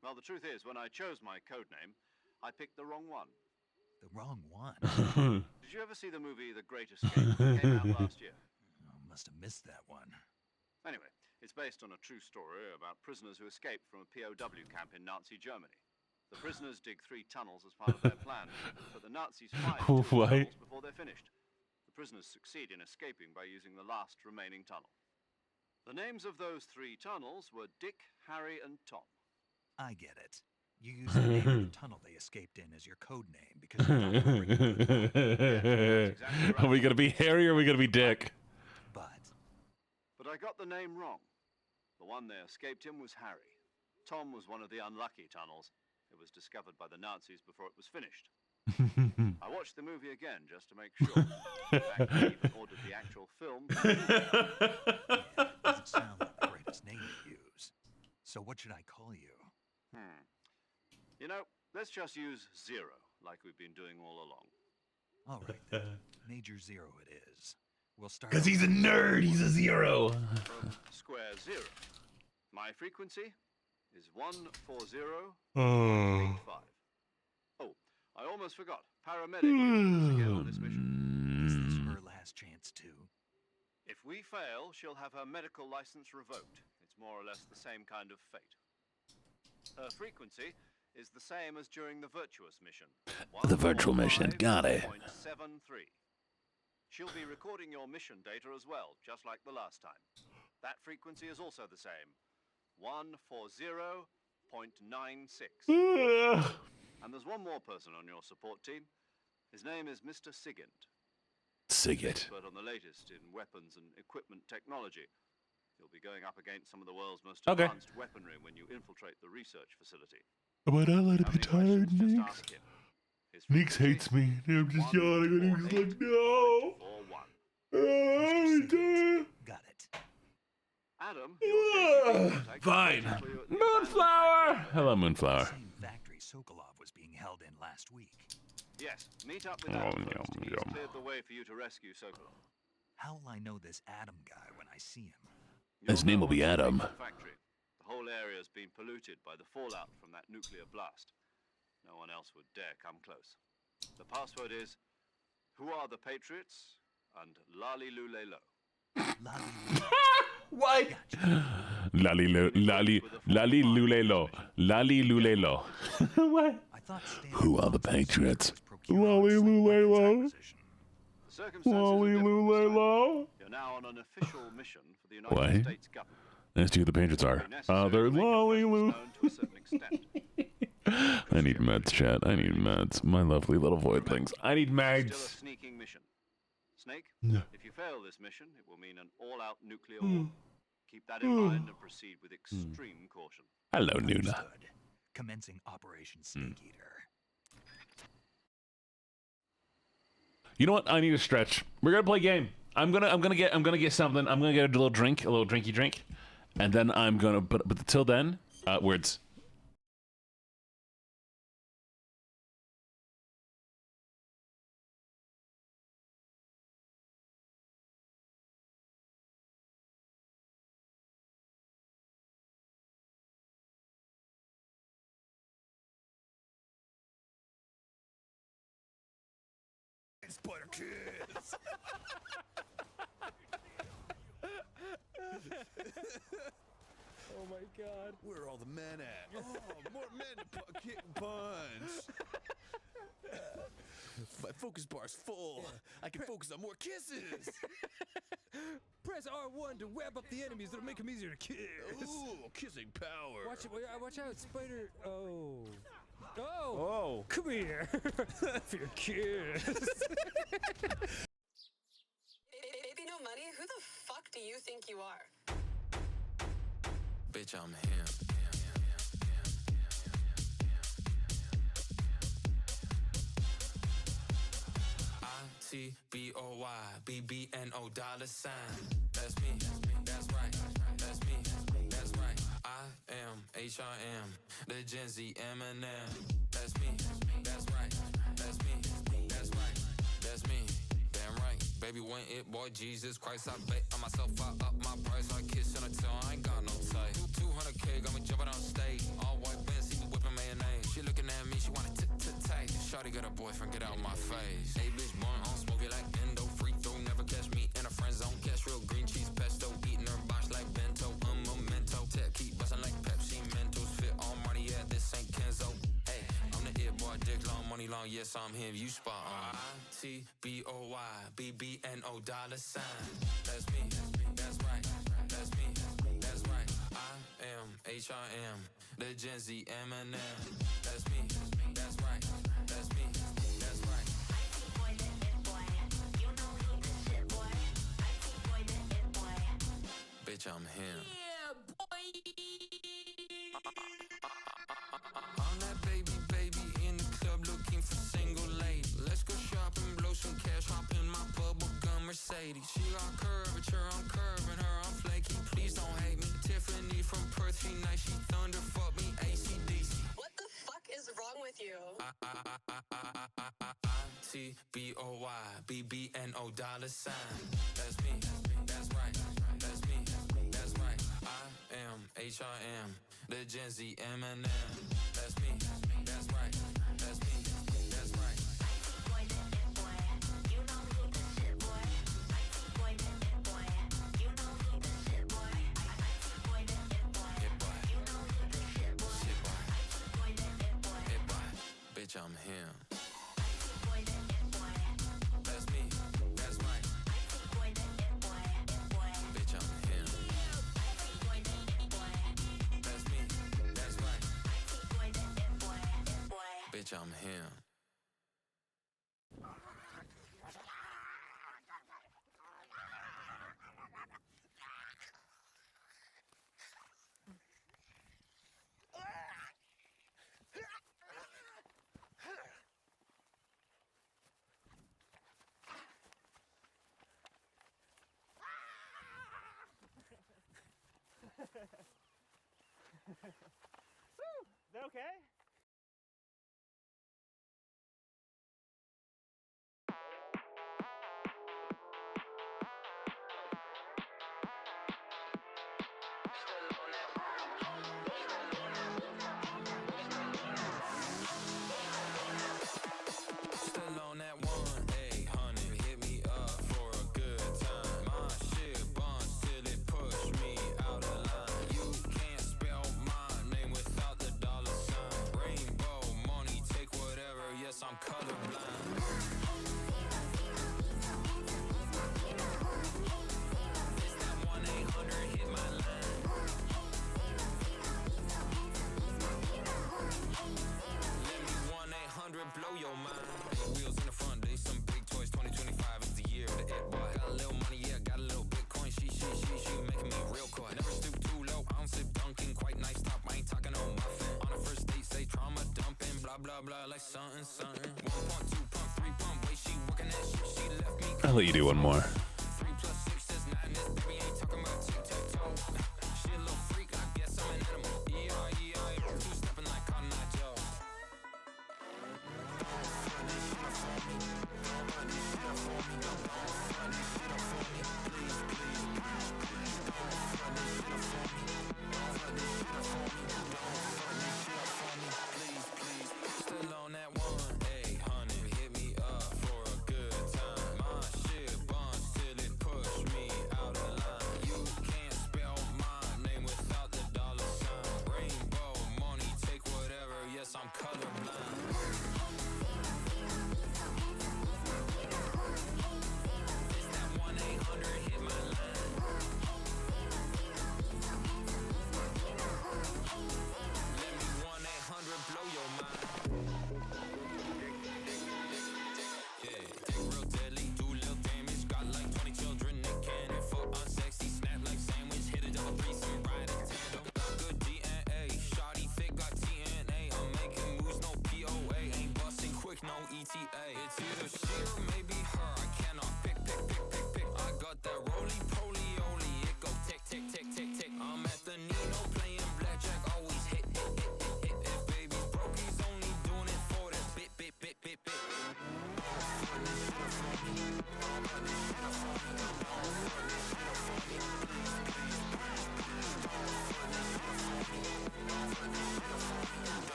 Well, the truth is, when I chose my code name, I picked the wrong one. If supporting the current regime helps us avoid a nuclear exchange, then that's what we'll do. Why are we trading nukes? CIA's demands. Why are we trading kisses? Well, the truth is, when I chose my code name, I picked the wrong one. The wrong one. Did you ever see the movie The Great Escape? It came out last year. Must have missed that one. Anyway, it's based on a true story about prisoners who escaped from a POW camp in Nazi Germany. The prisoners dig 3 tunnels as part of their plan, but the Nazis fire 2 tunnels before they're finished. The prisoners succeed in escaping by using the last remaining tunnel. The names of those 3 tunnels were Dick, Harry, and Tom. I get it. You used the name of the tunnel they escaped in as your code name because you thought you were bringing good luck. Yes, exactly right. Are we gonna be Harry or are we gonna be Dick? But I got the name wrong. The one they escaped in was Harry. Tom was one of the unlucky tunnels. It was discovered by the Nazis before it was finished. I watched the movie again just to make sure. In fact, I even ordered the actual film. Yeah, it doesn't sound like the greatest name to use. So what should I call you? You know, let's just use Zero, like we've been doing all along. All right, then. Major Zero it is. We'll start. Because he's a nerd. He's a 0. From square 0. My frequency is 14085. Oh, I almost forgot. Paramedic is again on this mission. Is this her last chance too? If we fail, she'll have her medical license revoked. It's more or less the same kind of fate. Her frequency is the same as during the Virtuous mission. The virtual mission, got it. 1.73. She'll be recording your mission data as well, just like the last time. That frequency is also the same. 140.96. And there's one more person on your support team. His name is Mr. Sigint. Sigint. Expert on the latest in weapons and equipment technology. You'll be going up against some of the world's most Okay. advanced weaponry when you infiltrate the research facility. But I let it be tired, Just Nix. ask him. His Nix hates me. I'm just yawning and he's like, no. Got it. Adam, Fine. Moonflower. Hello, Moonflower. Same factory Sokolov was being held in last week. Yes, meet up with Adam first. He's cleared the way for you to rescue Sokolov. How will I know this Adam guy when I see him? His name will be Adam. Factory. The whole area's been polluted by the fallout from that nuclear blast. No one else would dare come close. The password is, who are the Patriots? And Lali Lulelo. What? Lali Lulelo. Lali Lulelo. What? Who are the Patriots? Lali Lulelo. Lali Lulelo. You're now on an official mission for the United What? States government. Let's see who the Patriots are. They're Lali Lulelo. To a certain extent. I need meds, chat. I need meds. My lovely little void things. I need Still a meds. sneaking mission. Snake, No. if you fail this mission, it will mean an all-out nuclear war. Keep that in mind and proceed with extreme caution. Hello, Nuna. Understood. Commencing Operation Snake Eater. You know what? I need a stretch. We're gonna play a game. I'm gonna get something. I'm gonna get a little drinky drink, and then I'm gonna. But till then, words. Spider Kids. Oh my God! Where are all the men at? Oh, more men to kick and punch. My focus bar's full. I can focus on more kisses. Press R1 to web up the enemies that'll make them easier to kiss. Ooh, kissing power. Watch out, Spider. Oh. Come here for your kiss. Baby, no money? Who the fuck do you think you are? Bitch, I'm him. ITBOYBBNO $sign. That's me. That's right. That's me. That's right. I am HRM. The Gen Z Eminem. That's me. That's right. That's me. That's right. That's me. Damn right. Baby, when it, boy, Jesus Christ, I bet on myself, I up my price. I kiss in a tongue, I ain't got no type. 200K, got me jumping on stage. All white Benz, he be whipping mayonnaise. She looking at me, she wanna tight. shawty got a boyfriend, get out my face. Hey, bitch, born on smoke it like endo. Free throw, never catch me in a friend zone. Catch real green cheese pesto. Eating her box like bento. Memento. Tech keep bustin' like Pepsi. Mentos fit all money, yeah, this ain't Kenzo. Hey, I'm the it boy, dick long, money long, yes, I'm him, you spot on. ITBOYBBNO $sign. That's me, that's right, that's me, that's right. I am HRM, the Gen Z Eminem. That's me, that's right, that's me, that's right. Bitch, I'm him. Yeah, boy. I'm that baby in the club looking for single lady. Let's go shopping, blow some cash, hop in my bubblegum Mercedes. She got curvature, I'm curving her, I'm flaky. Please don't hate me. Tiffany from Perth, she nice, she thunder, fuck me, AC/DC. What the fuck is wrong with you? ITBOYBBNO $sign. That's me, that's right, that's me, that's right. I am HRM, the Gen Z Eminem. That's me, that's right, that's me, that's right. Bitch, I'm him. That's me, that's right. Bitch, I'm him. That's me, that's right. Bitch, I'm him. Is that okay? Still on that 1-800, hit me up for a good time. My shit bonds till it push me out of line. You can't spell my name without the $sign. Rainbow money, take whatever, yes, I'm colorblind. It's that 1-800, hit my line. Let me 1-800 blow your mind. Wheels in the front, they some big toys. 2025 is the year of the it boy. Got a little money, yeah, got a little Bitcoin. She making me real coy. Never stoop too low, I don't sip dunking. Quite nice top, I ain't talking no muffin. On a first date, say trauma dumping. Blah, blah, blah, like something. 1 pump, 2 pump, 3 pump. Way she working that shit, she left me. I'll let you do one more. 3 + 6 is 9, this baby ain't talking about tic-tac-toe. She a little freak, I guess I'm an animal. E-I-E-I, two-stepping like Cotton Eye Joe. Still on that 1-800, hit me up for a good time. My shit bonds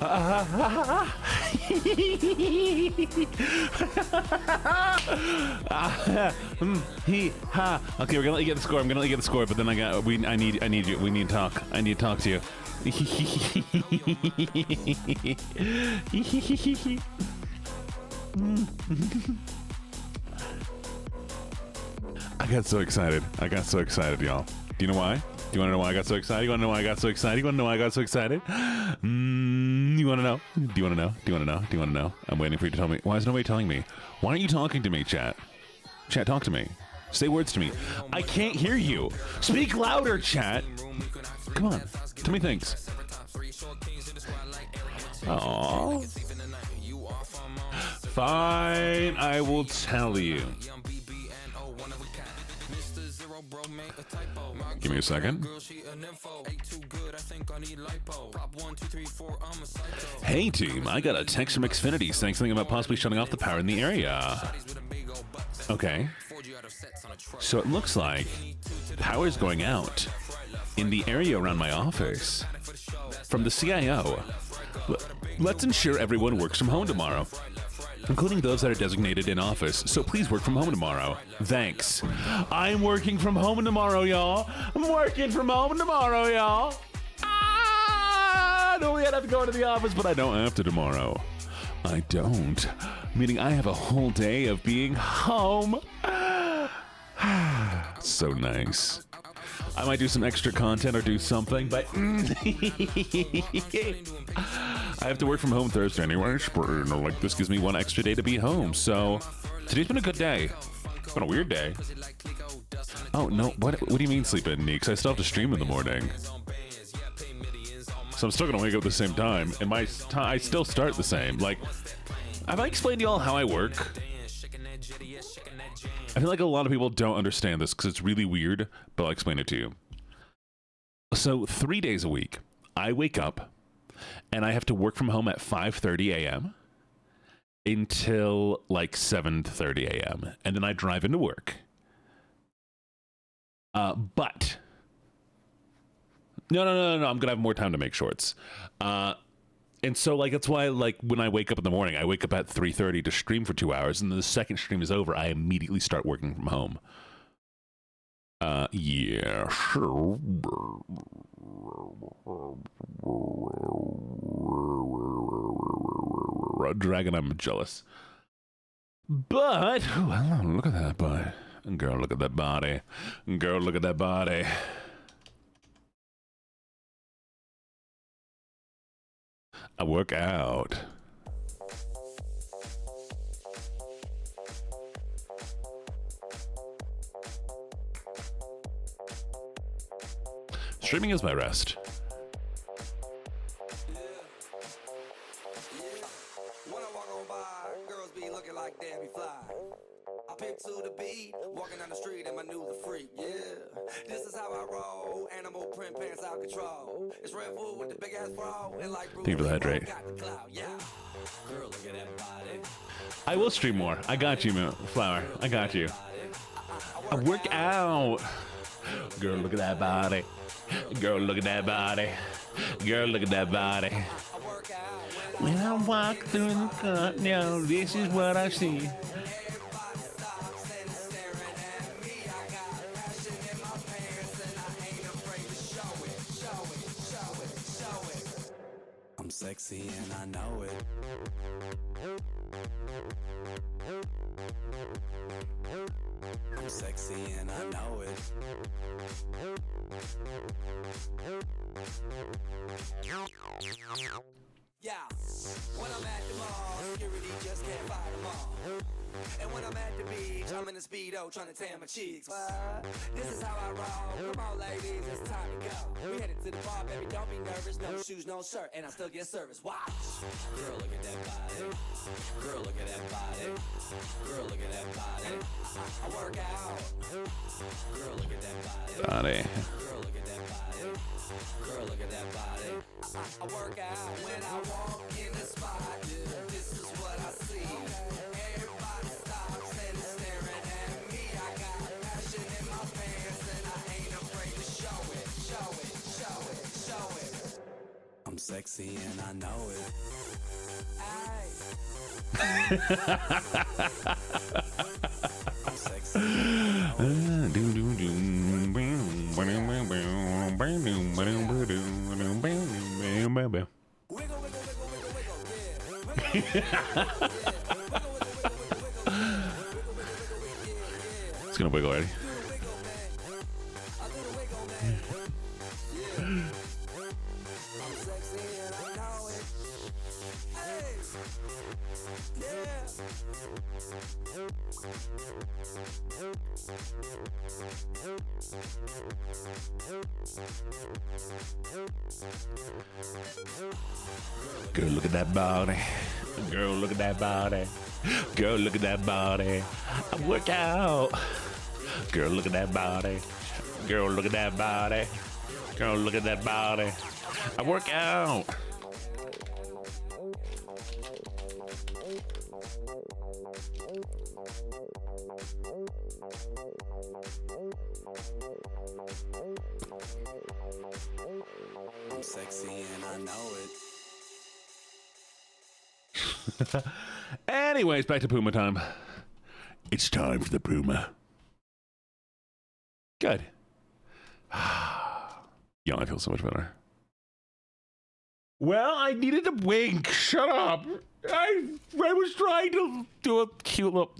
Okay, we're gonna let you get the score. I'm gonna let you get the score, but then I need you. We need to talk. I need to talk to you. I got so excited. Y'all. Do you know why? Do you want to know why I got so excited? You want to know why I got so excited? You want to know why I got so excited? You want to know? Do you want to know? Do you want to know? Do you want to know? I'm waiting for you to tell me. Why is nobody telling me? Why aren't you talking to me, chat? Chat, talk to me. Say words to me. I can't hear you. Speak louder, chat. Come on. Tell me things. Aww. Fine, I will tell you. Give me a second. Hey team, I got a text from Xfinity saying something about possibly shutting off the power in the area. Okay. So it looks like power's going out in the area around my office. From the CIO. Let's ensure everyone works from home tomorrow, including those that are designated in office. So please work from home tomorrow. Thanks. I'm working from home tomorrow, y'all. I'm working from home tomorrow, y'all. Normally I'd have to go into the office, but I don't have to tomorrow. I don't. Meaning I have a whole day of being home. So nice. I might do some extra content or do something, but I have to work from home Thursday anyway. Like, this gives me one extra day to be home. So today's been a good day. It's been a weird day. Oh no! What do you mean sleep in, Neeks? I still have to stream in the morning, so I'm still gonna wake up at the same time, and I still start the same. Like, have I explained to y'all how I work? I feel like a lot of people don't understand this because it's really weird, but I'll explain it to you. So 3 days a week, I wake up and I have to work from home at 5:30 a.m. until like 7:30 a.m. and then I drive into work. But no, I'm gonna have more time to make shorts. And so, like, that's why, like, when I wake up in the morning, I wake up at 3:30 to stream for 2 hours, and then the second stream is over, I immediately start working from home. Yeah, sure. Dragon, I'm jealous. But, oh, look at that body. Girl, look at that body. Girl, look at that body. I work out. Streaming is my rest. When I walk on by, girls be looking like Debbie Fly. I pick to the beat, walking down the street and my new the freak, yeah. This is how I roll, animal print pants out control. It's Red Bull with the big ass bra, and like thank you for the hydrate. yeah. Girl, look at that body. I will stream more. I got you, Flower. I got you. I work out. Girl, look at that body. Girl, look at that body. Girl, look at that body. When I walk through the cut, now this is what I see. I'm sexy and I know it. I'm sexy and I know it. Yeah, when I'm at the mall, security just can't fight them all. And when I'm at the beach, I'm in a Speedo trying to tan my cheeks. This is how I roll. Come on, ladies, it's time to go. We headed to the bar, baby, don't be nervous. No shoes, no shirt, and I still get service. Watch. Girl, look at that body. Girl, look at that body. Girl, look at that body. I work out. Girl, look at that body. Girl, look at that body. Girl, look at that body. I work out when I walk in the spot. This is what I see. Everybody stops and is staring at me. I got passion in my pants and I ain't afraid to show it, show it, show it, show it. I'm sexy and I know it. I'm sexy and I know it. It's gonna wiggle already. Girl, look at that body. Girl, look at that body. Girl, look at that body. I work out. Girl, look at that body. Girl, look at that body. Girl, look at that body. I work out. I'm sexy and I know it. Anyways, back to Puma time. It's time for the Puma. Good. Yeah, I feel so much better. Well, I needed to wink. Shut up. I was trying to do a cute little...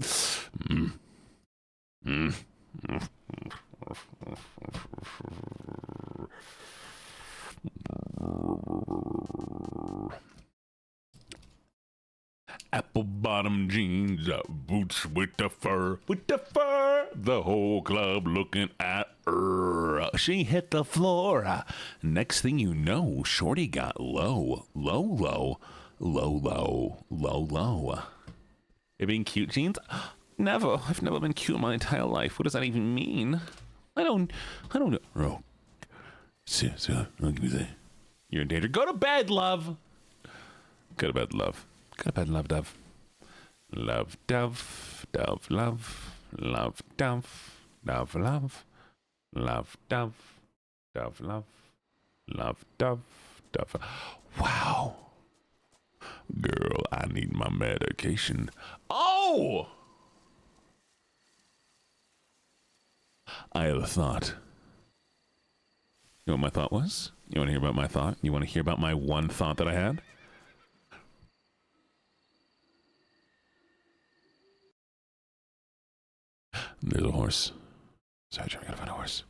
Apple bottom jeans, boots with the fur, the whole club looking at her. She hit the floor. Next thing you know, Shorty got low. It being cute jeans? Never. I've never been cute in my entire life. What does that even mean? I don't know. Oh. You're in danger. Go to bed, love. Go to bed, love. Go to bed, love, dove. Love, dove, dove, love. Love, dove, dove, love. Love, dove, dove, love. Love, dove, dove. Wow. Girl, I need my medication. Oh! I have a thought. You know what my thought was? You want to hear about my thought? You want to hear about my one thought that I had? There's a horse. Sorry, I gotta find a horse.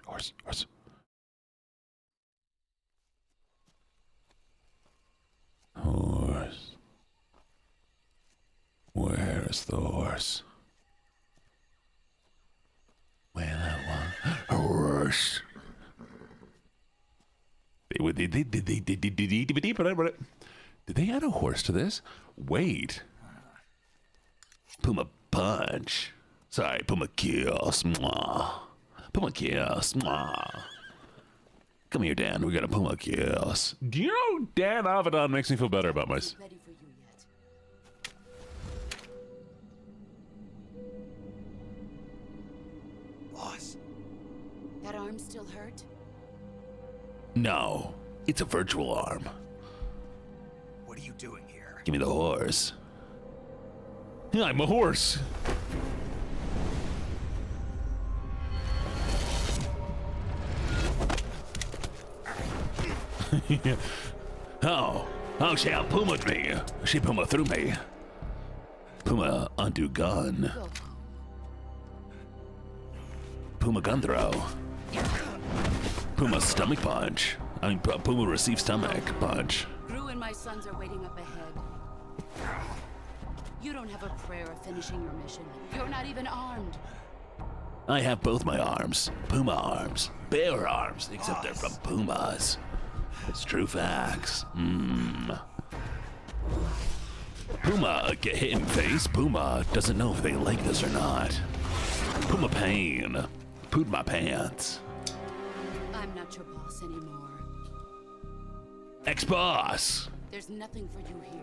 Horse. Horse. Where's the horse? Well, I want a horse. Did they add a horse to this? Wait. Puma punch. Sorry, Puma kiss. Mwah. Puma kiss. Mwah. Come here, Dan. We got a Puma kiss. Do you know Dan Avedon makes me feel better about myself? Boss, that arm still hurt? No, it's a virtual arm. What are you doing here? Give me the horse. Yeah, I'm a horse. Oh, she out Puma'd me. She Puma through me. Puma undo gun. Puma gun throw. Puma stomach punch. I mean, Puma receive stomach punch. Gru and my sons are waiting up ahead. You don't have a prayer of finishing your mission. You're not even armed. I have both my arms. Puma arms. Bear arms, except they're from Pumas. It's true facts. Puma get hit in face. Puma doesn't know if they like this or not. Puma pain. Pooed my pants. I'm not your boss anymore. Ex-boss. There's nothing for you here.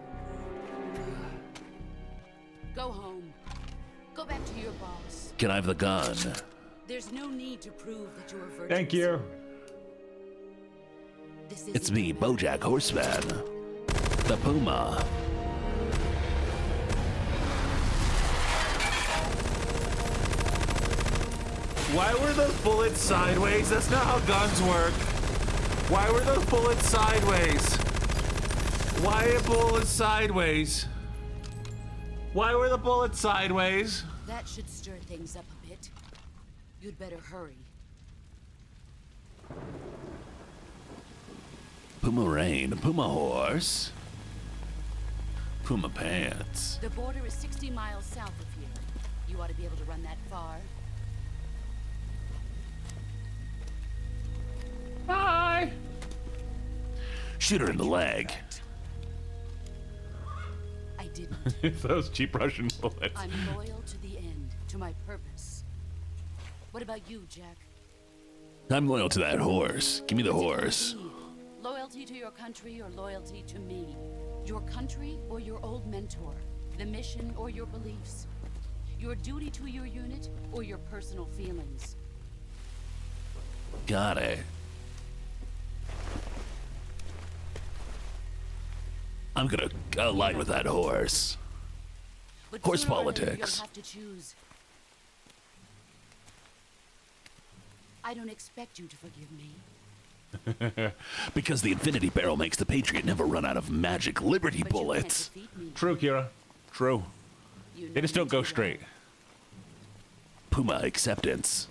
Go home. Go back to your boss. Can I have the gun? There's no need to prove that you're virtuous. Thank you. It's me, BoJack Horseman. The Puma. Why were those bullets sideways? That's not how guns work. Why were those bullets sideways? Why are bullets sideways? Why were the bullets sideways? That should stir things up a bit. You'd better hurry. Puma Rain, Puma Horse. Puma Pants. The border is 60 miles south of here. You ought to be able to run that far. Hi. Shoot her in the leg. I didn't. Those cheap Russian bullets. I'm loyal to the end, to my purpose. What about you, Jack? I'm loyal to that horse. Give me the horse. Loyalty to your country or loyalty to me? Your country or your old mentor? The mission or your beliefs? Your duty to your unit or your personal feelings? Got it. I'm gonna align with that horse. But Horse sooner or later, politics. You'll have to choose. I don't expect you to forgive me. Because the infinity barrel makes the Patriot never run out of magic Liberty bullets. True, Kira. True. They just don't go straight. Puma acceptance.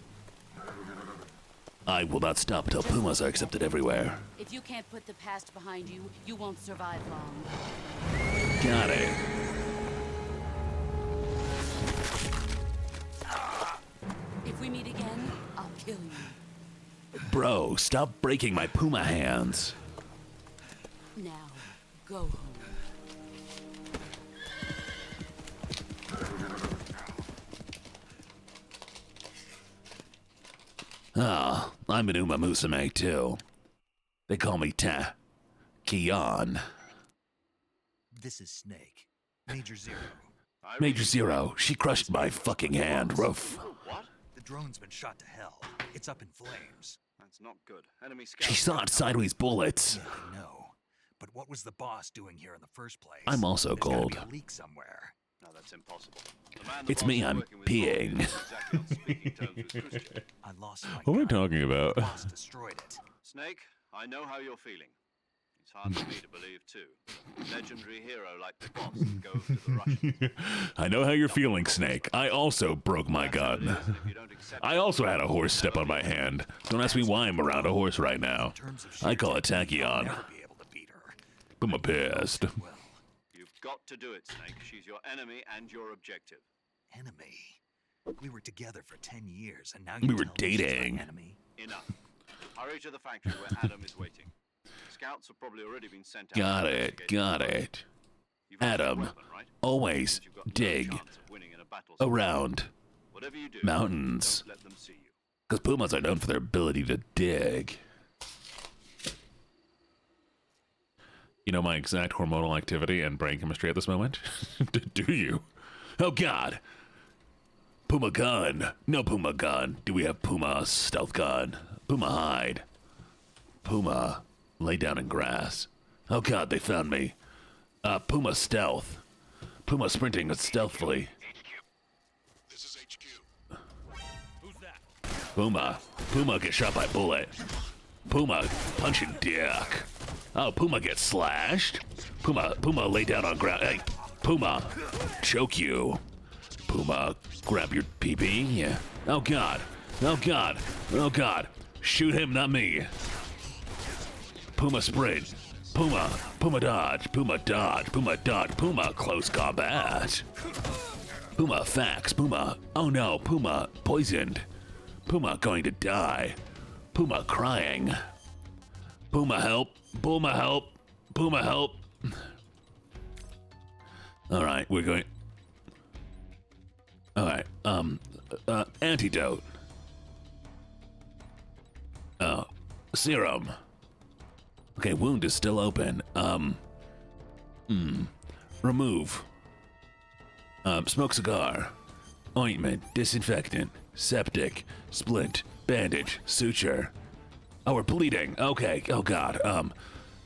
I will not stop until Pumas are accepted everywhere. If you can't put the past behind you, you won't survive long. Got it. If we meet again, I'll kill you. Bro, stop breaking my Puma hands. Now, go home. Ah, I'm an Uma Musume too. They call me Kion. This is Snake. Major Zero. Major Zero, she crushed my fucking hand, Roof. What? The drone's been shot to hell. It's up in flames. That's not good. Enemy scouts. She shot sideways bullets. Yeah, I know. But what was the boss doing here in the first place? I'm also There's gotta cold. be a leak somewhere. No, that's impossible. The man the It's boss me, is I'm working with peeing. is exactly on speaking terms with Khrushchev. I lost my What are we talking about? boss destroyed it. Snake, I know how you're feeling. It's hard for me to believe, too. Legendary hero like the boss goes to the Russians. I know how you're feeling, Snake. I also broke my gun. I also had a horse step on my hand. Don't ask me why I'm around a horse right now. I call it Tachyon. Puma pissed. You've got to do it, Snake. She's your enemy and your objective. Enemy? We were together for 10 years, and now We you were tell me she's my dating. enemy? Enough. Hurry to the factory where Adam is waiting. Scouts have probably already been sent out. Got to it, investigate got the it. You've got your Adam, weapon, right? always You've got no dig chance of winning in a battle so around whatever you do, mountains. don't let them see you. Because Pumas are known for their ability to dig. You know my exact hormonal activity and brain chemistry at this moment? Do you? Oh God! Puma gun. No Puma gun. Do we have Puma stealth gun? Puma hide. Puma lay down in grass. Oh God, they found me. Puma stealth. Puma sprinting stealthily. This is HQ. Who's that? Puma. Puma gets shot by bullet. Puma punching dick. Oh, Puma gets slashed. Puma lay down on ground. Hey, Puma, choke you. Puma, grab your pee-pee. Yeah. Oh God. Oh God. Oh God. Shoot him, not me. Puma sprint. Puma dodge. Puma dodge. Puma dodge. Puma close combat. Puma fax. Puma. Oh no. Puma poisoned. Puma going to die. Puma crying. Puma help. Puma help. Puma help. All right, we're going. All right. Antidote. Oh, serum. Okay, wound is still open. Remove. Smoke cigar. Ointment. Disinfectant. Septic. Splint. Bandage. Suture. Oh, we're bleeding. Okay. Oh, God.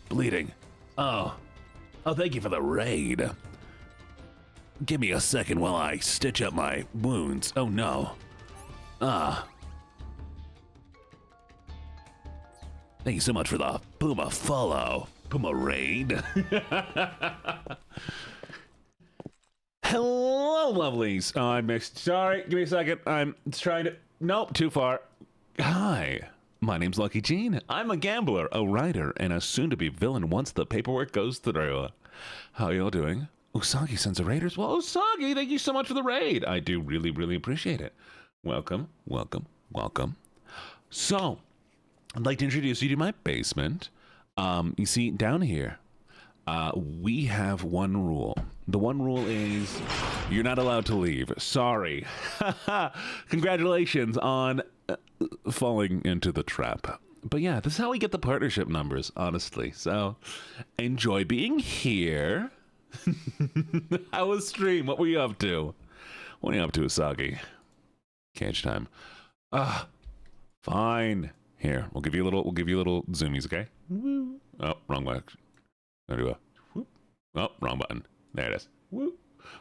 Bleeding. Oh, thank you for the raid. Give me a second while I stitch up my wounds. Oh, no. Thank you so much for the Puma follow. Puma raid. Hello, lovelies. Oh, I missed. Sorry, give me a second. I'm trying to... Nope, too far. Hi, my name's LuckyJene. I'm a gambler, a writer, and a soon-to-be villain once the paperwork goes through. How y'all doing? Usagi sends a raiders. Well, Usagi, thank you so much for the raid. I do really, really appreciate it. Welcome, welcome, welcome. So, I'd like to introduce you to my basement. You see, down here, we have one rule. The one rule is you're not allowed to leave. Sorry. Congratulations on falling into the trap. But yeah, this is how we get the partnership numbers, honestly. So enjoy being here. How was stream? What were you up to? What are you up to, Usagi? Cage time. Fine. Here, we'll give you a little zoomies, okay? Oh, wrong way. There we go. Oh, wrong button. There it is.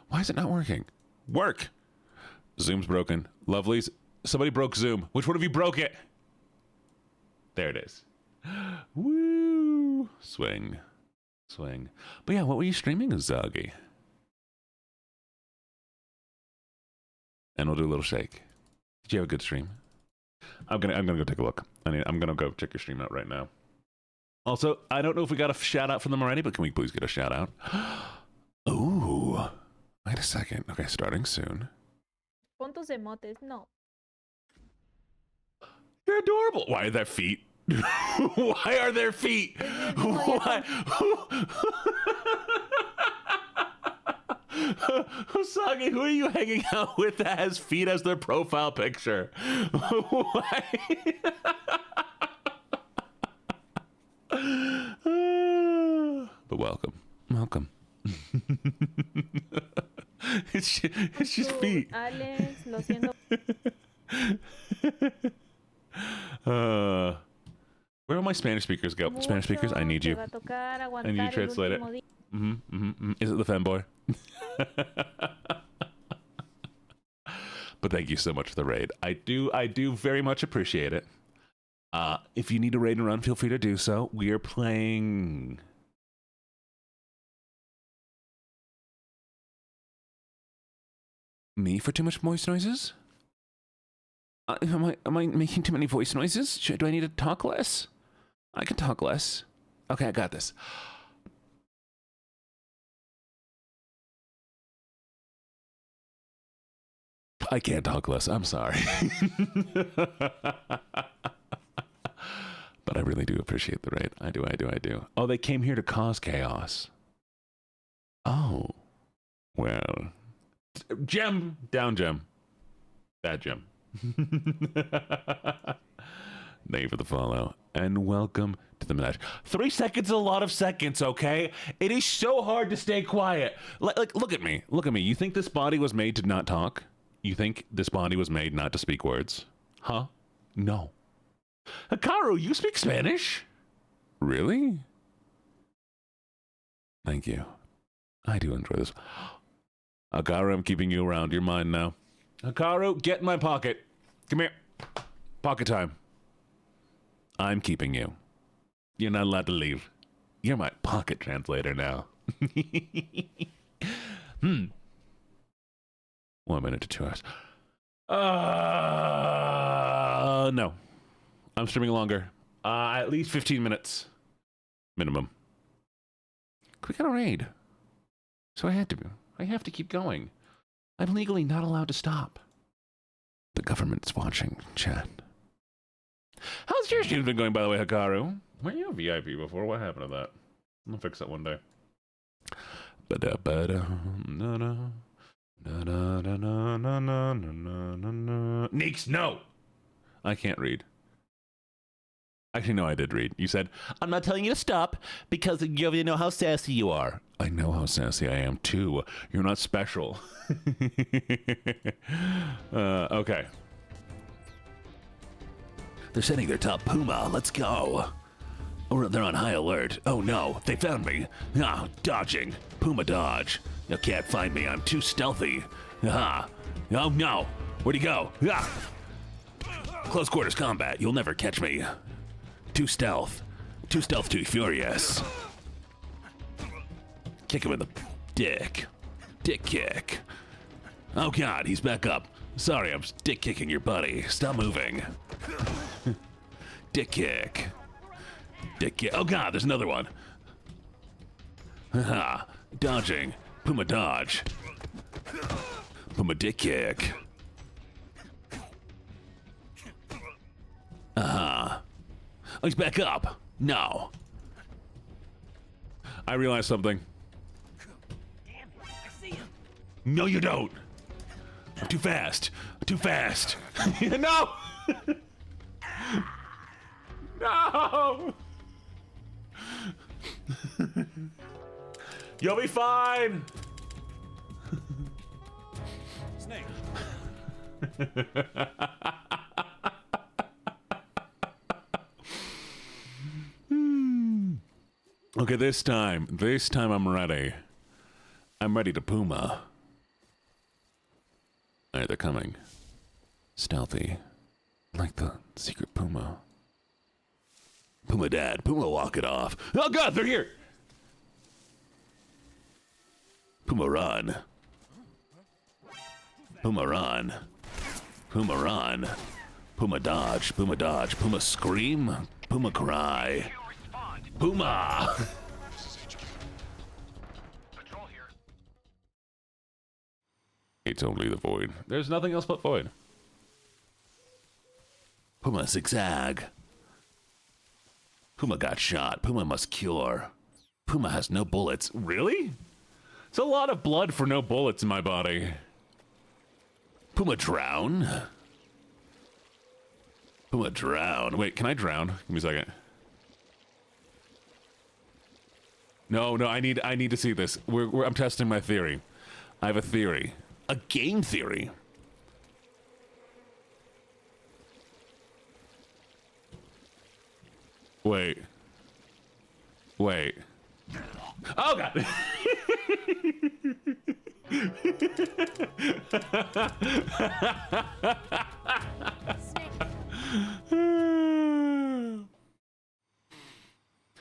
Why is it not working? Work! Zoom's broken. Lovelies, somebody broke Zoom. Which one of you broke it? There it is. Woo! Swing. Swing. But yeah, what were you streaming, Usagi? And we'll do a little shake. Did you have a good stream? I'm gonna go take a look. I'm gonna go check your stream out right now. Also, I don't know if we got a shout out from them already, but can we please get a shout out? Ooh. Wait a second. Okay, starting soon. Pon tus emotes. No. You're adorable. Why are their feet? Why are their feet? Why? Usagi, who are you hanging out with that has feet as their profile picture? Why? But welcome. It's just feet. Alex, lo siento. Where will my Spanish speakers go? Spanish speakers, I need you. I need you to translate it. Is it the femboy? But thank you so much for the raid. I do very much appreciate it. If you need a raid and run, feel free to do so. We are playing... Me for too much voice noises? Am I making too many voice noises? Do I need to talk less? I can talk less. Okay, I got this. I can't talk less. I'm sorry. But I really do appreciate the raid. I do. Oh, they came here to cause chaos. Oh. Well. Gem. Down gem. Bad gem. Thank you for the follow. And welcome to the Menage. 3 seconds is a lot of seconds, okay? It is so hard to stay quiet. Like, look at me. Look at me. You think this body was made to not talk? You think this body was made not to speak words? Huh? No. Hikaru, you speak Spanish? Really? Thank you. I do enjoy this. Hikaru, I'm keeping you around. You're mine now. Hikaru, get in my pocket. Come here. Pocket time. I'm keeping you. You're not allowed to leave. You're my pocket translator now. 1 minute to 2 hours. No. I'm streaming longer. At least 15 minutes. Minimum. We got a raid. So I have to keep going. I'm legally not allowed to stop. The government's watching, chat. How's your stream been going, by the way, Hikaru? Were you a VIP before? What happened to that? I'm gonna fix that one day. Neeks, no! I can't read. Actually, no, I did read. You said, I'm not telling you to stop because you know how sassy you are. I know how sassy I am, too. You're not special. Okay. They're sending their top Puma. Let's go. Oh, they're on high alert. Oh no, they found me. Ah, dodging. Puma dodge. You can't find me. I'm too stealthy. Ah. Oh no. Where'd he go? Ah. Close quarters combat. You'll never catch me. Too stealth. Too stealth, too furious. Kick him in the dick. Dick kick. Oh god, he's back up. Sorry, I'm dick kicking your buddy. Stop moving. Dick kick. Dick kick. Oh god, there's another one. Haha. Dodging. Puma dodge. Puma dick kick. Oh, he's back up. No. I realized something. Damn it, I see him. No, you don't. I'm too fast. Too fast. No! No! You'll be fine! Snake. Okay, this time I'm ready. I'm ready to Puma. Alright, they're coming. Stealthy. Like the secret Puma. Puma dad. Puma walk it off. Oh god, they're here. Puma run. Puma run. Puma run. Puma dodge. Puma dodge. Puma scream. Puma cry. Puma! It's only the void. There's nothing else but void. Puma zigzag. Puma got shot. Puma must cure. Puma has no bullets. Really? It's a lot of blood for no bullets in my body. Puma drown. Puma drown. Wait, can I drown? Give me a second. No, I need to see this. I'm testing my theory. I have a theory. A game theory. Wait. Oh god.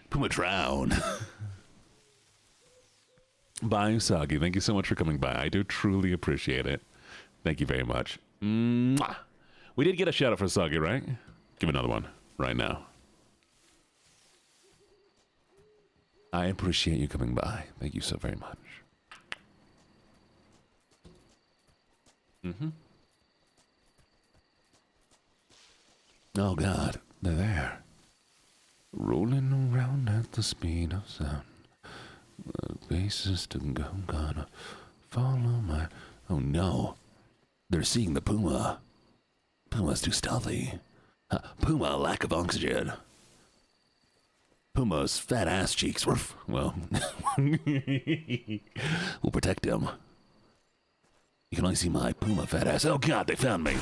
Puma drown. Bye, Usagi. Thank you so much for coming by. I do truly appreciate it. Thank you very much. Mwah. We did get a shout out for Usagi, right? Give another one right now. I appreciate you coming by. Thank you so very much. Oh god, they're there. Rolling around at the speed of sound. The basis to go, gonna follow my... Oh no. They're seeing the Puma. Puma's too stealthy. Puma, lack of oxygen. Puma's fat ass cheeks. Well, we'll protect him. You can only see my Puma fat ass. Oh god, they found me.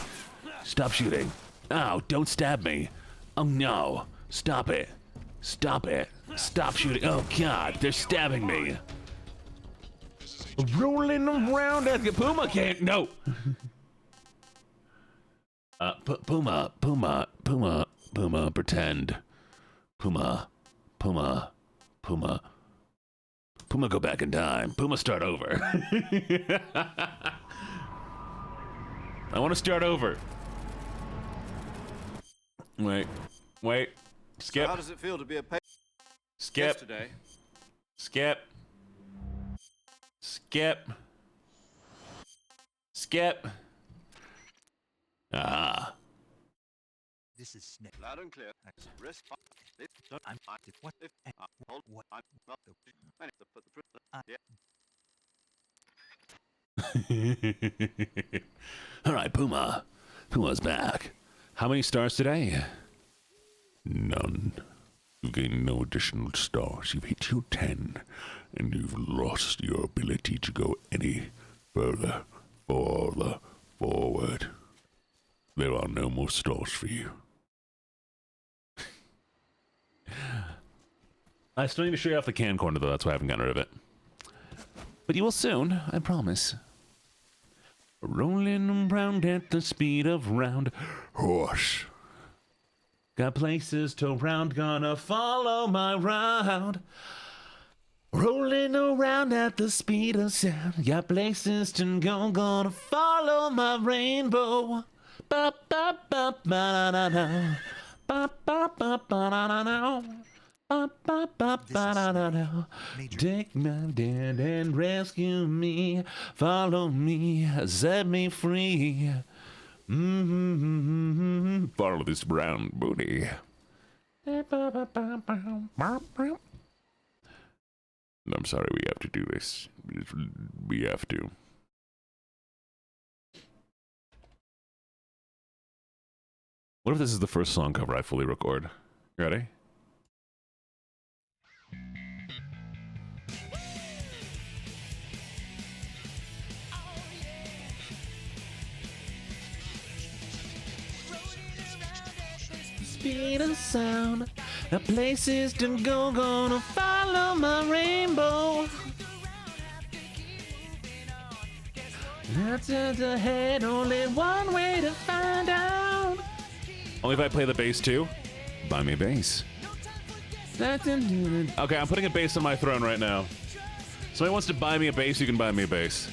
Stop shooting. Ow, don't stab me. Oh no. Stop it. Stop it. Stop shooting. Oh god, they're stabbing me. Rolling around at the Puma can't. No. Puma, pretend. Puma, go back in time. Puma, start over. I want to start over. Wait. Skip. So how does it feel to be a patient? Skip. Yesterday. Skip. Ah. This is Snake. Loud and clear. Risk. I'm what? What? I'm not the. All right, Puma. Puma's back. How many stars today? None. You gain no additional stars. You've hit your 10, and you've lost your ability to go any further forward. There are no more stars for you. I still need to show you off the can corner, though. That's why I haven't gotten rid of it. But you will soon, I promise. Rolling around at the speed of round horse. Got places to round, gonna follow my round. Rolling around at the speed of sound. Got places to go, gonna follow my rainbow. Ba ba ba ba da da. Ba ba ba ba da da. Ba ba ba ba da da. Take my hand and rescue me. Follow me, set me free. Follow this brown booty. I'm sorry, we have to do this. We have to. What if this is the first song cover I fully record? Ready? Speed of sound, the places to go, gonna follow my rainbow. That's ahead, only one way to find out. Only if I play the bass too. Buy me a bass. Okay, I'm putting a bass on my throne right now. Somebody wants to buy me a bass, you can buy me a bass.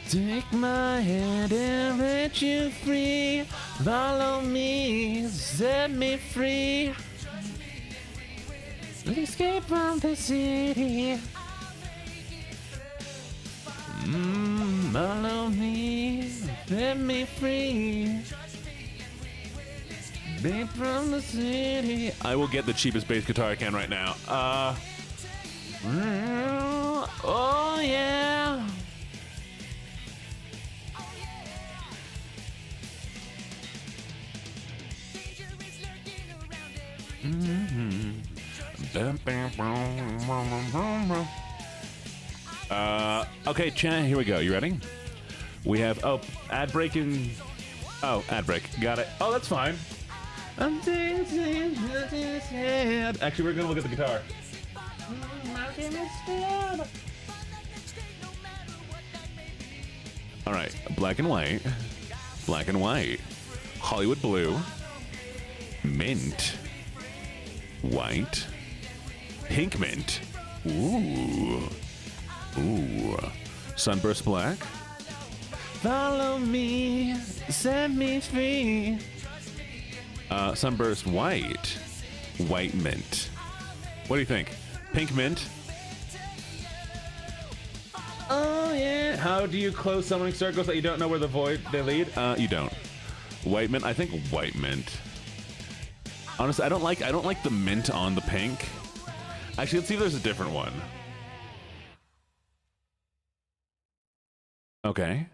Take my hand and let you free. Follow me, set me free. Escape from the city. Follow me, set me free. Escape from the city. I will get the cheapest bass guitar I can right now. Oh yeah. Okay, chat, here we go. You ready? We have, ad break and... Oh, ad break. Got it. Oh, that's fine. Actually, we're gonna look at the guitar. All right, black and white. Black and white. Hollywood blue. Mint. White. Pink mint. Ooh. Ooh. Sunburst black. Follow me. Set me free. Sunburst white. White mint. What do you think? Pink mint? Oh yeah. How do you close summoning circles that you don't know where they lead? You don't. White mint? I think white mint. Honestly, I don't like the mint on the pink. Actually, let's see if there's a different one. Okay.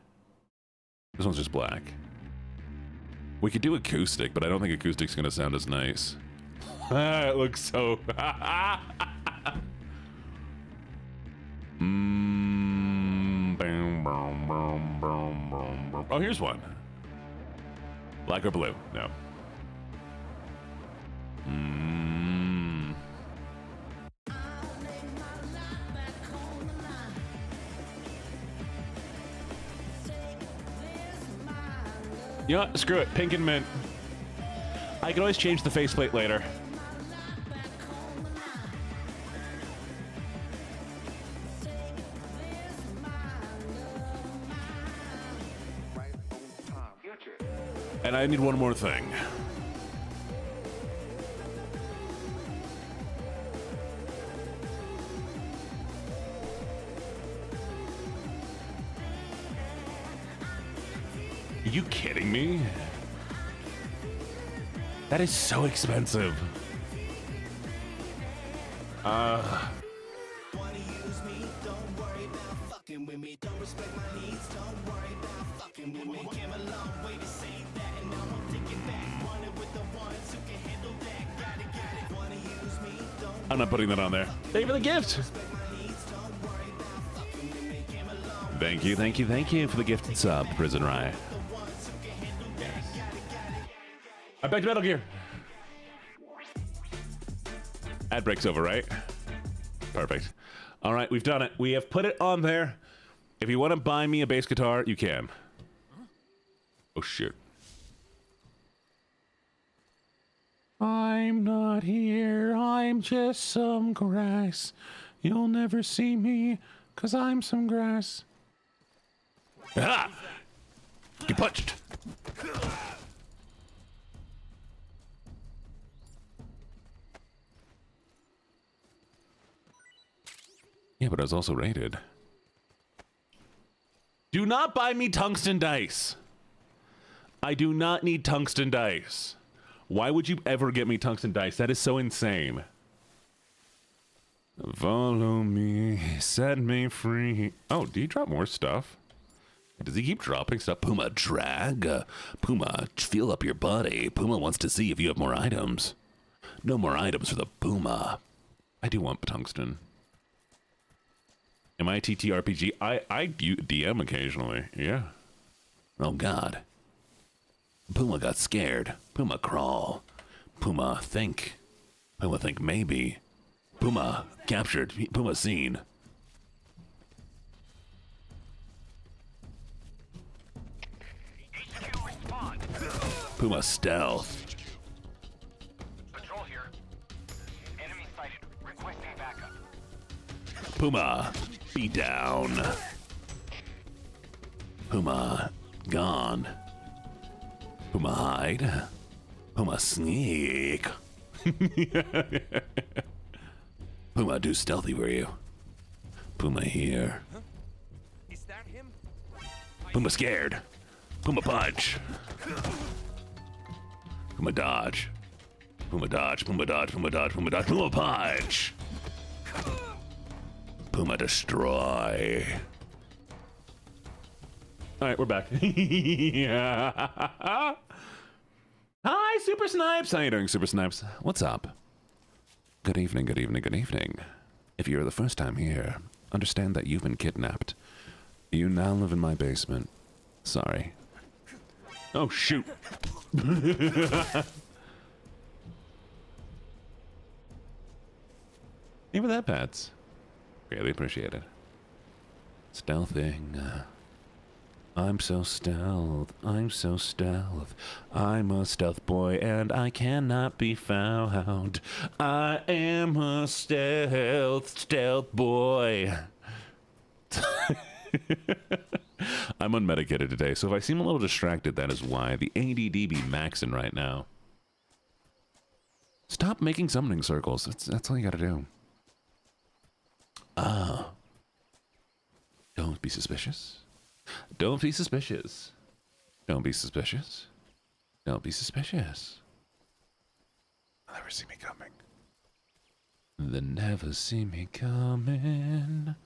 This one's just black. We could do acoustic, but I don't think acoustic's gonna sound as nice. It looks so... Oh, here's one. Black or blue? No. You know what? Screw it. Pink and mint. I can always change the faceplate later. And I need one more thing. Are you kidding me? That is so expensive. I'm not putting that on there. Thank you for the gift. Thank you, thank you, thank you for the gifted sub, Prison Rye. I'm back to Metal Gear. Ad break's over, right? Perfect. All right, we've done it. We have put it on there. If you want to buy me a bass guitar, you can. Oh, shit. I'm not here. I'm just some grass. You'll never see me, 'cause I'm some grass. Ah! Get punched. Yeah, but I was also rated. Do not buy me tungsten dice. I do not need tungsten dice. Why would you ever get me tungsten dice? That is so insane. Follow me, set me free. Oh, do you drop more stuff? Does he keep dropping stuff? Puma, drag. Puma, feel up your body. Puma wants to see if you have more items. No more items for the Puma. I do want tungsten. Am I a TTRPG? I DM occasionally, yeah. Oh, God. Puma got scared. Puma crawl. Puma think. Puma think maybe. Puma captured. Puma seen. Puma stealth. Patrol here. Enemy sighted. Requesting backup. Puma beat down. Puma gone. Puma hide. Puma sneak. Puma do stealthy for you. Puma here. Huh? Is that him? Puma scared. Puma punch. Puma dodge. Puma dodge. Puma dodge. Puma dodge. Puma dodge. Puma punch. Puma destroy. All right, we're back. Hi, Super Snipes. How you doing, Super Snipes? What's up? Good evening, good evening, good evening. If you're the first time here, understand that you've been kidnapped. You now live in my basement. Sorry. Oh, shoot. Even that, Pats. Really appreciate it. Stealthing. I'm so stealth. I'm so stealth. I'm a stealth boy and I cannot be found. I am a stealth boy. I'm unmedicated today, so if I seem a little distracted, that is why. The ADD be maxing right now. Stop making summoning circles. That's all you gotta do. Ah. Don't be suspicious. Don't be suspicious. Don't be suspicious. Don't be suspicious. They'll never see me coming. They'll never see me coming.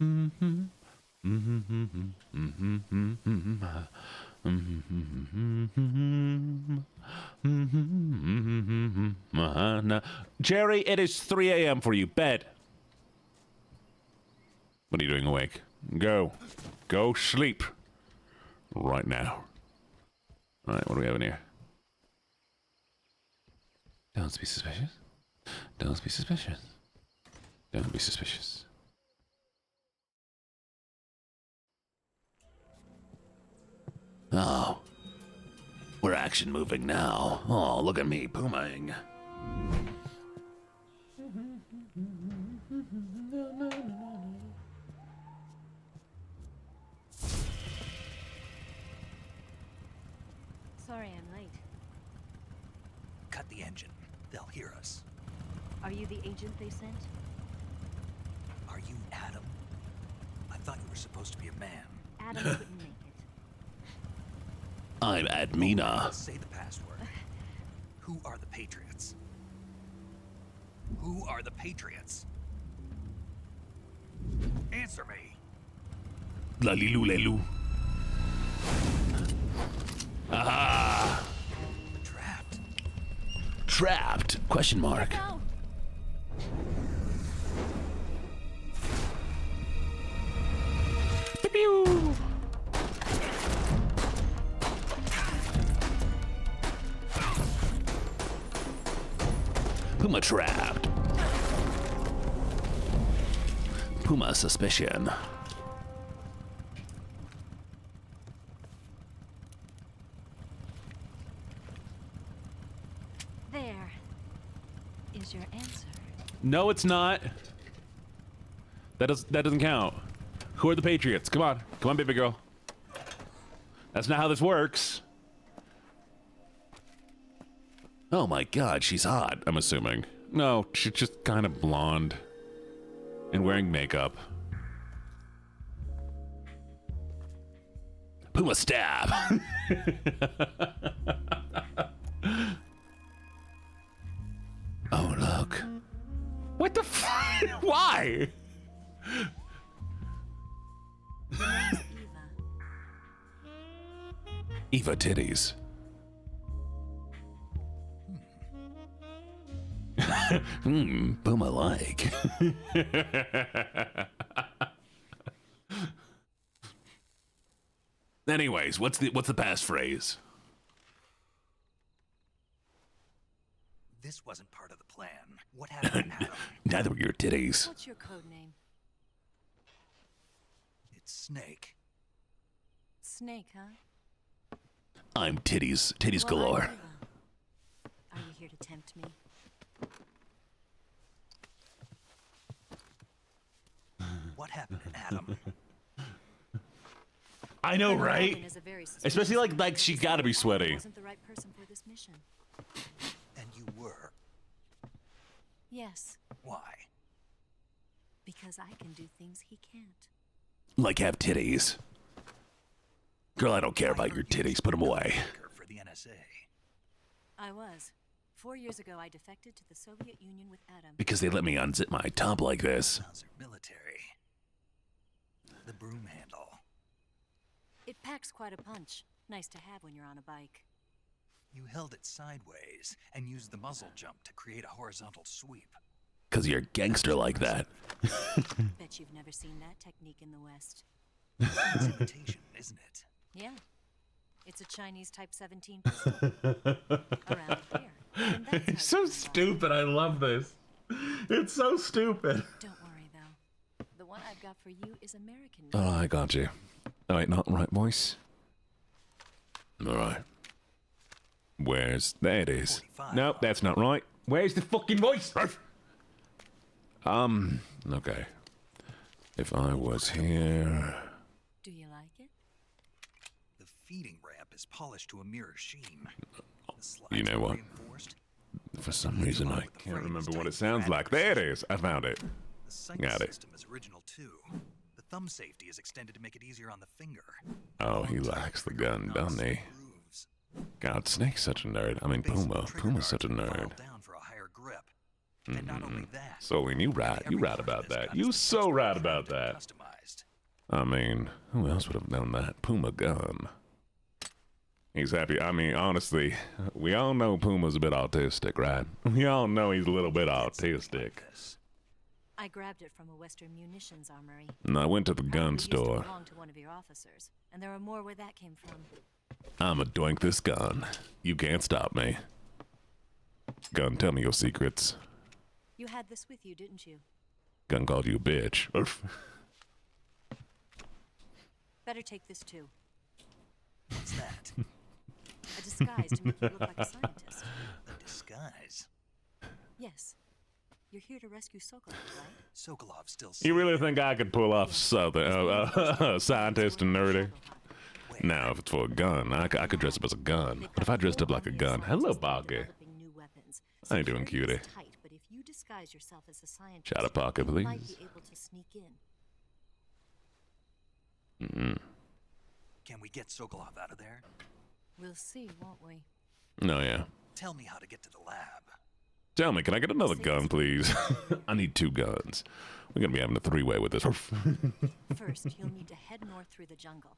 Mm-hmm. Mm-hmm. Mm-hmm. Mm-hmm. Jerry, it is 3 a.m. for you. Bed. What are you doing awake? Go. Go sleep. Right now. All right, what do we have in here? Don't be suspicious. Don't be suspicious. Don't be suspicious. Oh. We're action moving now. Oh, look at me, Pumaing. Sorry I'm late. Cut the engine. They'll hear us. Are you the agent they sent? Are you Adam? I thought you were supposed to be a man. Adam couldn't make it. I'm Admina. Let's say the password. Who are the Patriots? Who are the Patriots? Answer me. Lalilu lelu. Aha! Trapped. Trapped? Question mark. No. Pew! Puma trapped. Puma suspicion. There is your answer. No, it's not. That doesn't count. Who are the Patriots? Come on, baby girl. That's not how this works. Oh my god, she's hot. I'm assuming. No, she's just kind of blonde and wearing makeup. Puma stab. Oh, look. What the f? Why? Eva titties. Puma like. Anyways, what's the passphrase? This wasn't part of the plan. What happened, Adam? Neither were your titties. What's your code name? It's Snake. Snake, huh? I'm titties Well, galore. I'm Eva. Are you here to tempt me? What happened, Adam? I know, Colonel right? Logan is a very Especially suspicious like she gotta be sweaty. wasn't the right person for this mission. And you were. Yes, Why? because I can do things he can't. Like have titties. Girl, I don't care about your titties. Put them away. For the NSA. I was. 4 years ago, I defected to the Soviet Union with Adam. Because they let me unzip my top like this. Sounds military. The broom handle. It packs quite a punch. Nice to have when you're on a bike. You held it sideways and used the muzzle jump to create a horizontal sweep. Because you're a gangster like that. Bet you've never seen that technique in the West. It's imitation, isn't it? Yeah. It's a Chinese Type 17 pistol. Around here. And that's It's so stupid. I love this. It's so stupid. Don't worry, though. The one I've got for you is American. Oh, I got you. All right, not right voice. All right. Where's... There it is. Nope, that's not right. Where's the fucking voice? Okay. If I was here... Do you like it? The feeding ramp is polished to a mirror sheen. You know what? For some reason, I can't remember what it sounds like. There it is. I found it. The sight Got it. system is original too. The thumb safety is extended to make it easier on the finger. Oh, he likes the gun, doesn't he? God, Snake's such a nerd. I mean, Puma's such a nerd. Down for a higher grip. Solene, you right. You right about that. You so right about that. I mean, who else would have done that? Puma gun. He's happy. I mean, honestly, we all know Puma's a bit autistic, right? We all know he's a little bit autistic. I grabbed it from a Western munitions armory. And I went to the gun Used to store. belong to one of your officers, and there are more where that came from. I'ma doink this gun. You can't stop me. Gun, tell me your secrets. You had this with you, didn't you? Gun called you a bitch. Better take this too. What's that? A disguise to make you look like a scientist. A disguise? Yes. You're here to rescue Sokolov, right? Sokolov still. You really think I could pull off something, scientist and nerdy? Now, if it's for a gun, I could dress up as a gun. But if I dressed up like a gun, hello, Parker. I ain't doing cutie. Tight, but if you disguise yourself as a scientist, Shout out Parker, you might please. be able to sneak in. Can we get Sokolov out of there? We'll see, won't we? No, yeah. Tell me how to get to the lab. Tell me, can I get another gun, please? I need 2 guns. We're gonna be having a 3-way with this. First, you'll need to head north through the jungle.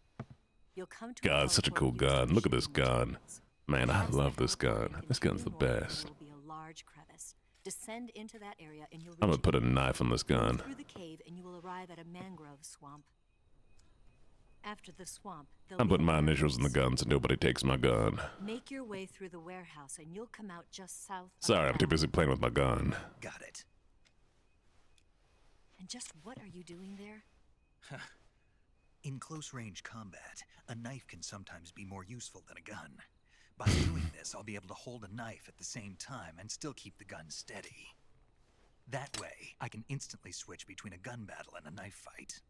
You'll come to God, such a cool gun. Look at this gun. Man, I love this gun. This gun's the best. There will be a large crevice. Descend into that area and you'll I'm gonna put a knife on this gun. through the cave and you will arrive at a mangrove swamp. After the swamp, I'm putting my initials in the gun so nobody takes my gun. make your way through the warehouse and you'll come out just south of Sorry, the I'm too busy playing with my gun. Got it. And just what are you doing there? In close-range combat, a knife can sometimes be more useful than a gun. By doing this, I'll be able to hold a knife at the same time and still keep the gun steady. That way, I can instantly switch between a gun battle and a knife fight.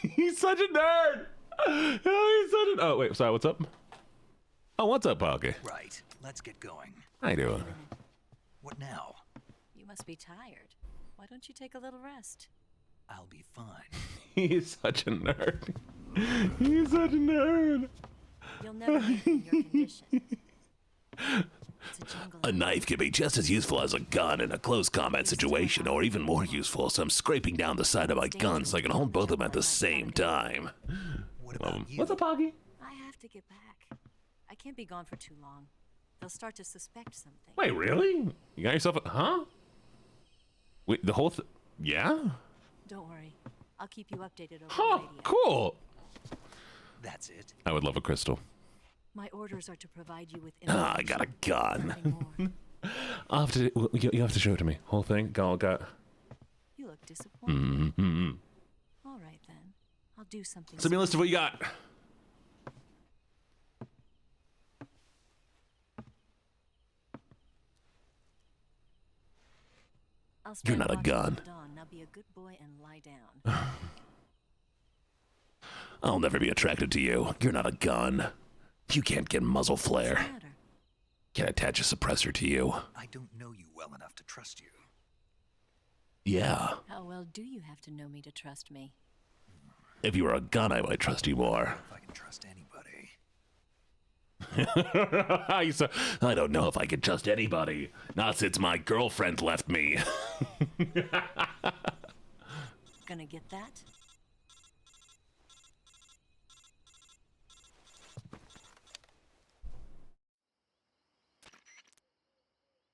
He's such a nerd! Oh, wait, sorry, what's up? Oh, what's up, Pocky? Right, let's get going. How you doing? What now? You must be tired. Why don't you take a little rest? I'll be fine. He's such a nerd. He's such a nerd. You'll never get in your condition. A knife can be just as useful as a gun in a close combat situation, or even more useful, so I'm scraping down the side of my gun so I can hold both of them at the same time. What's up, Pocky? I have to get back. I can't be gone for too long. They'll start to suspect something. Wait, really? You got yourself a... Huh? Wait, the whole yeah? Don't worry. I'll keep you updated over Huh, the radio. cool. That's it. I would love a crystal. My orders are to provide you with Ah, I got a gun. I'll have to, you have to show it to me. Whole thing? Got... You look disappointed. Mm-hmm. All right, then. I'll do something. Send me a list of what you got. You're not a gun. Now be a good boy and lie down. I'll never be attracted to you. You're not a gun. You can't get muzzle flare. Can't attach a suppressor to you. I don't know you well enough to trust you. Yeah. How well do you have to know me to trust me? If you were a gun, I might trust you more. If I can trust anybody. I don't know if I can trust anybody. Not since my girlfriend left me. Gonna get that?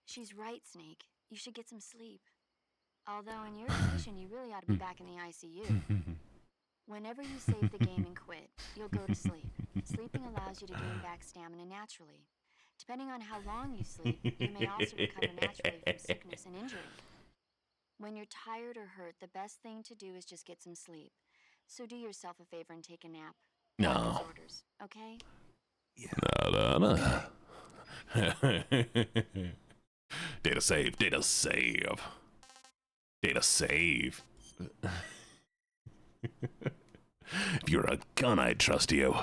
She's right, Snake. You should get some sleep. Although in your position, you really ought to be back in the ICU. Whenever you save the game and quit, you'll go to sleep. Sleeping allows you to gain back stamina naturally. Depending on how long you sleep, you may also recover naturally from sickness and injury. When you're tired or hurt, the best thing to do is just get some sleep. So do yourself a favor and take a nap. No. Orders, okay? Data save, data save. Data save. If you're a gun, I'd trust you.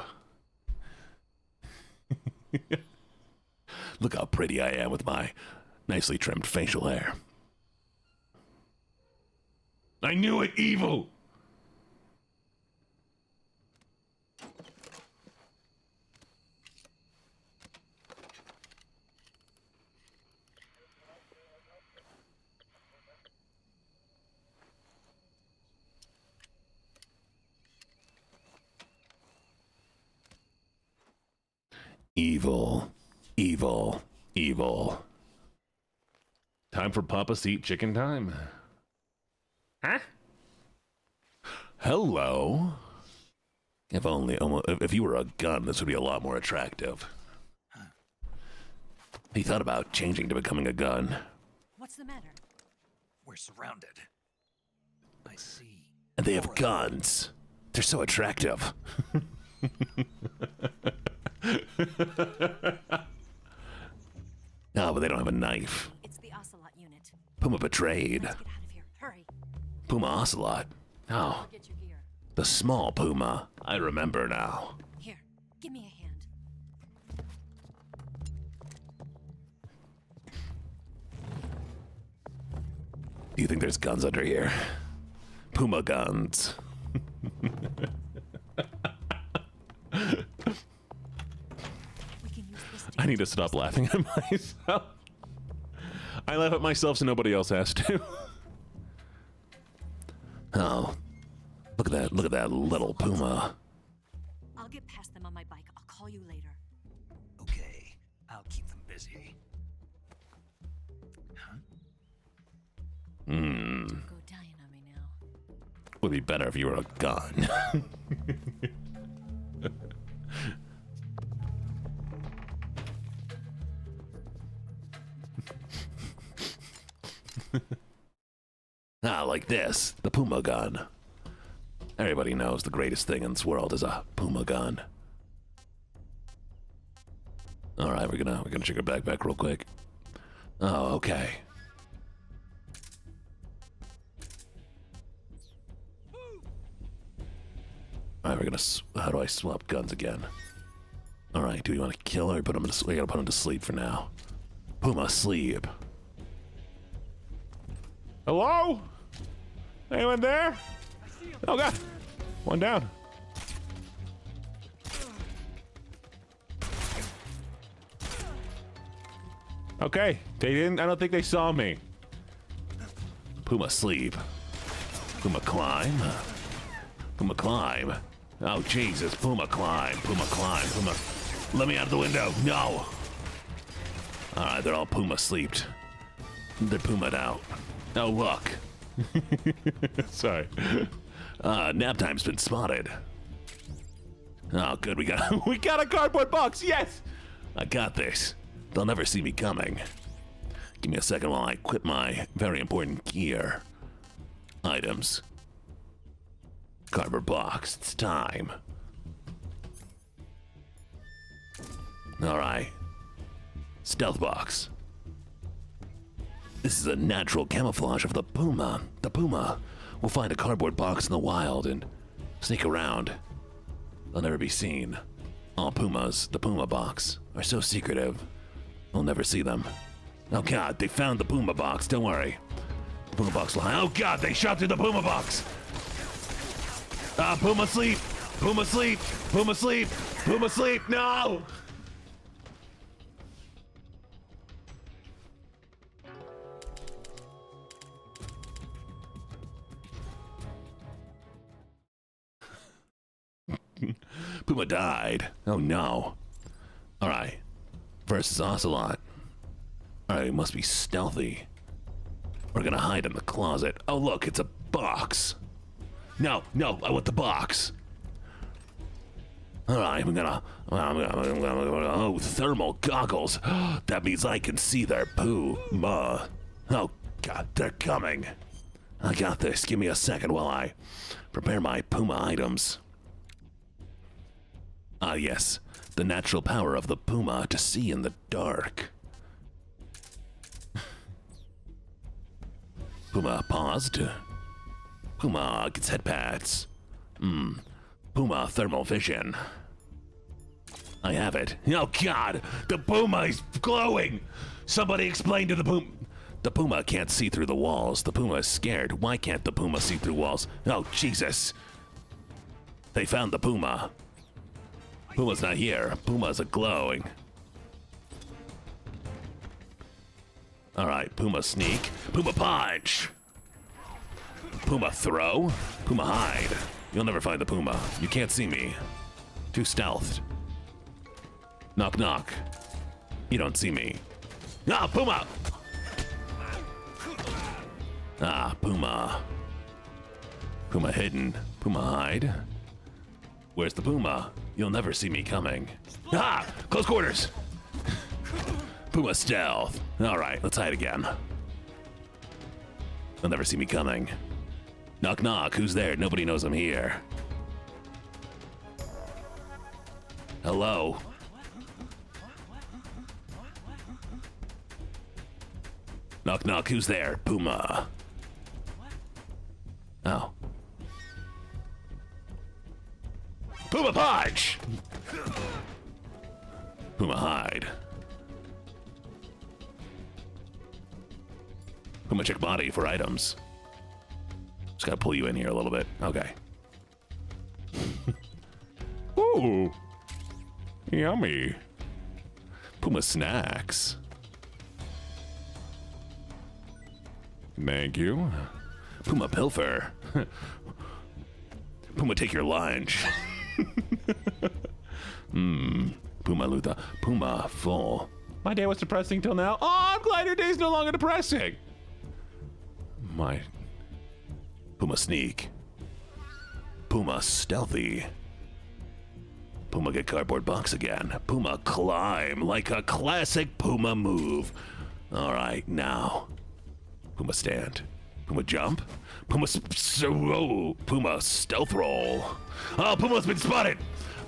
Look how pretty I am with my nicely trimmed facial hair. I knew it, evil! Evil, evil, evil. Time for Papa Seat chicken time. Huh? Hello. If you were a gun, this would be a lot more attractive. He thought about changing to becoming a gun. What's the matter? We're surrounded. I see. And they have guns. They're so attractive. No, but they don't have a knife. It's the Ocelot unit. Puma betrayed. Let's get out of here. Hurry. Puma Ocelot. Oh. I'll get your gear. The small Puma. I remember now. Here, give me a hand. Do you think there's guns under here? Puma guns. I need to stop laughing at myself. I laugh at myself so nobody else has to. Oh. Look at that little Puma. I'll get past them on my bike. I'll call you later. Okay, I'll keep them busy. Huh? Go dying on me now. Would be better if you were a gun. Ah, like this. The Puma gun. Everybody knows the greatest thing in this world is a Puma gun. Alright, we're gonna check our backpack real quick. Oh, okay. Alright, we're gonna... How do I swap guns again? Alright, do we want to kill her or put him to sleep? We gotta put him to sleep for now. Puma, sleep. Hello? Anyone there? Oh god. One down. Okay, they didn't. I don't think they saw me. Puma, sleep. Puma, climb. Puma, climb. Oh, Jesus. Puma, climb. Puma, climb. Puma. Let me out of the window. No. Alright, they're all Puma sleeped. They're Puma'd out. Oh, look. Sorry. Nap time's been spotted. Oh, good. We got a cardboard box. Yes. I got this. They'll never see me coming. Give me a second while I equip my very important gear. Items. Cardboard box. It's time. Alright. Stealth box. This is a natural camouflage of the Puma. The Puma will find a cardboard box in the wild and sneak around. They'll never be seen. All Pumas, the Puma box, are so secretive. We'll never see them. Oh god, they found the Puma box. Don't worry. The Puma box will hide. Oh god, they shot through the Puma box. Puma sleep. Puma sleep. Puma sleep. Puma sleep. No! Puma died. Oh no. Alright. Versus Ocelot. Alright, we must be stealthy. We're gonna hide in the closet. Oh look, it's a box. No, I want the box. Alright, oh, thermal goggles. That means I can see their Puma. Oh god, they're coming. I got this. Give me a second while I prepare my Puma items. Ah, yes. The natural power of the Puma to see in the dark. Puma paused. Puma gets head pats. Puma thermal vision. I have it. Oh god! The Puma is glowing! Somebody explain to the Puma. The Puma can't see through the walls. The Puma is scared. Why can't the Puma see through walls? Oh, Jesus. They found the Puma. Puma's not here. Puma's glowing. Alright, Puma sneak. Puma punch! Puma throw. Puma hide. You'll never find the Puma. You can't see me. Too stealthed. Knock knock. You don't see me. Ah, Puma! Ah, Puma. Puma hidden. Puma hide. Where's the Puma? You'll never see me coming. Ah! Close quarters! Puma stealth. Alright, let's hide again. You'll never see me coming. Knock knock, who's there? Nobody knows I'm here. Hello? Knock knock, who's there? Puma. Oh. Puma punch! Puma hide. Puma check body for items. Just gotta pull you in here a little bit. Okay. Ooh. Yummy. Puma snacks. Thank you. Puma pilfer. Puma take your lunch. Puma Luther. Puma full. My day was depressing till now. Oh, I'm glad your day's no longer depressing. My Puma sneak. Puma stealthy. Puma get cardboard box again. Puma climb like a classic Puma move. Alright, now. Puma stand. Puma jump. Puma Puma stealth roll. Oh, Puma's been spotted.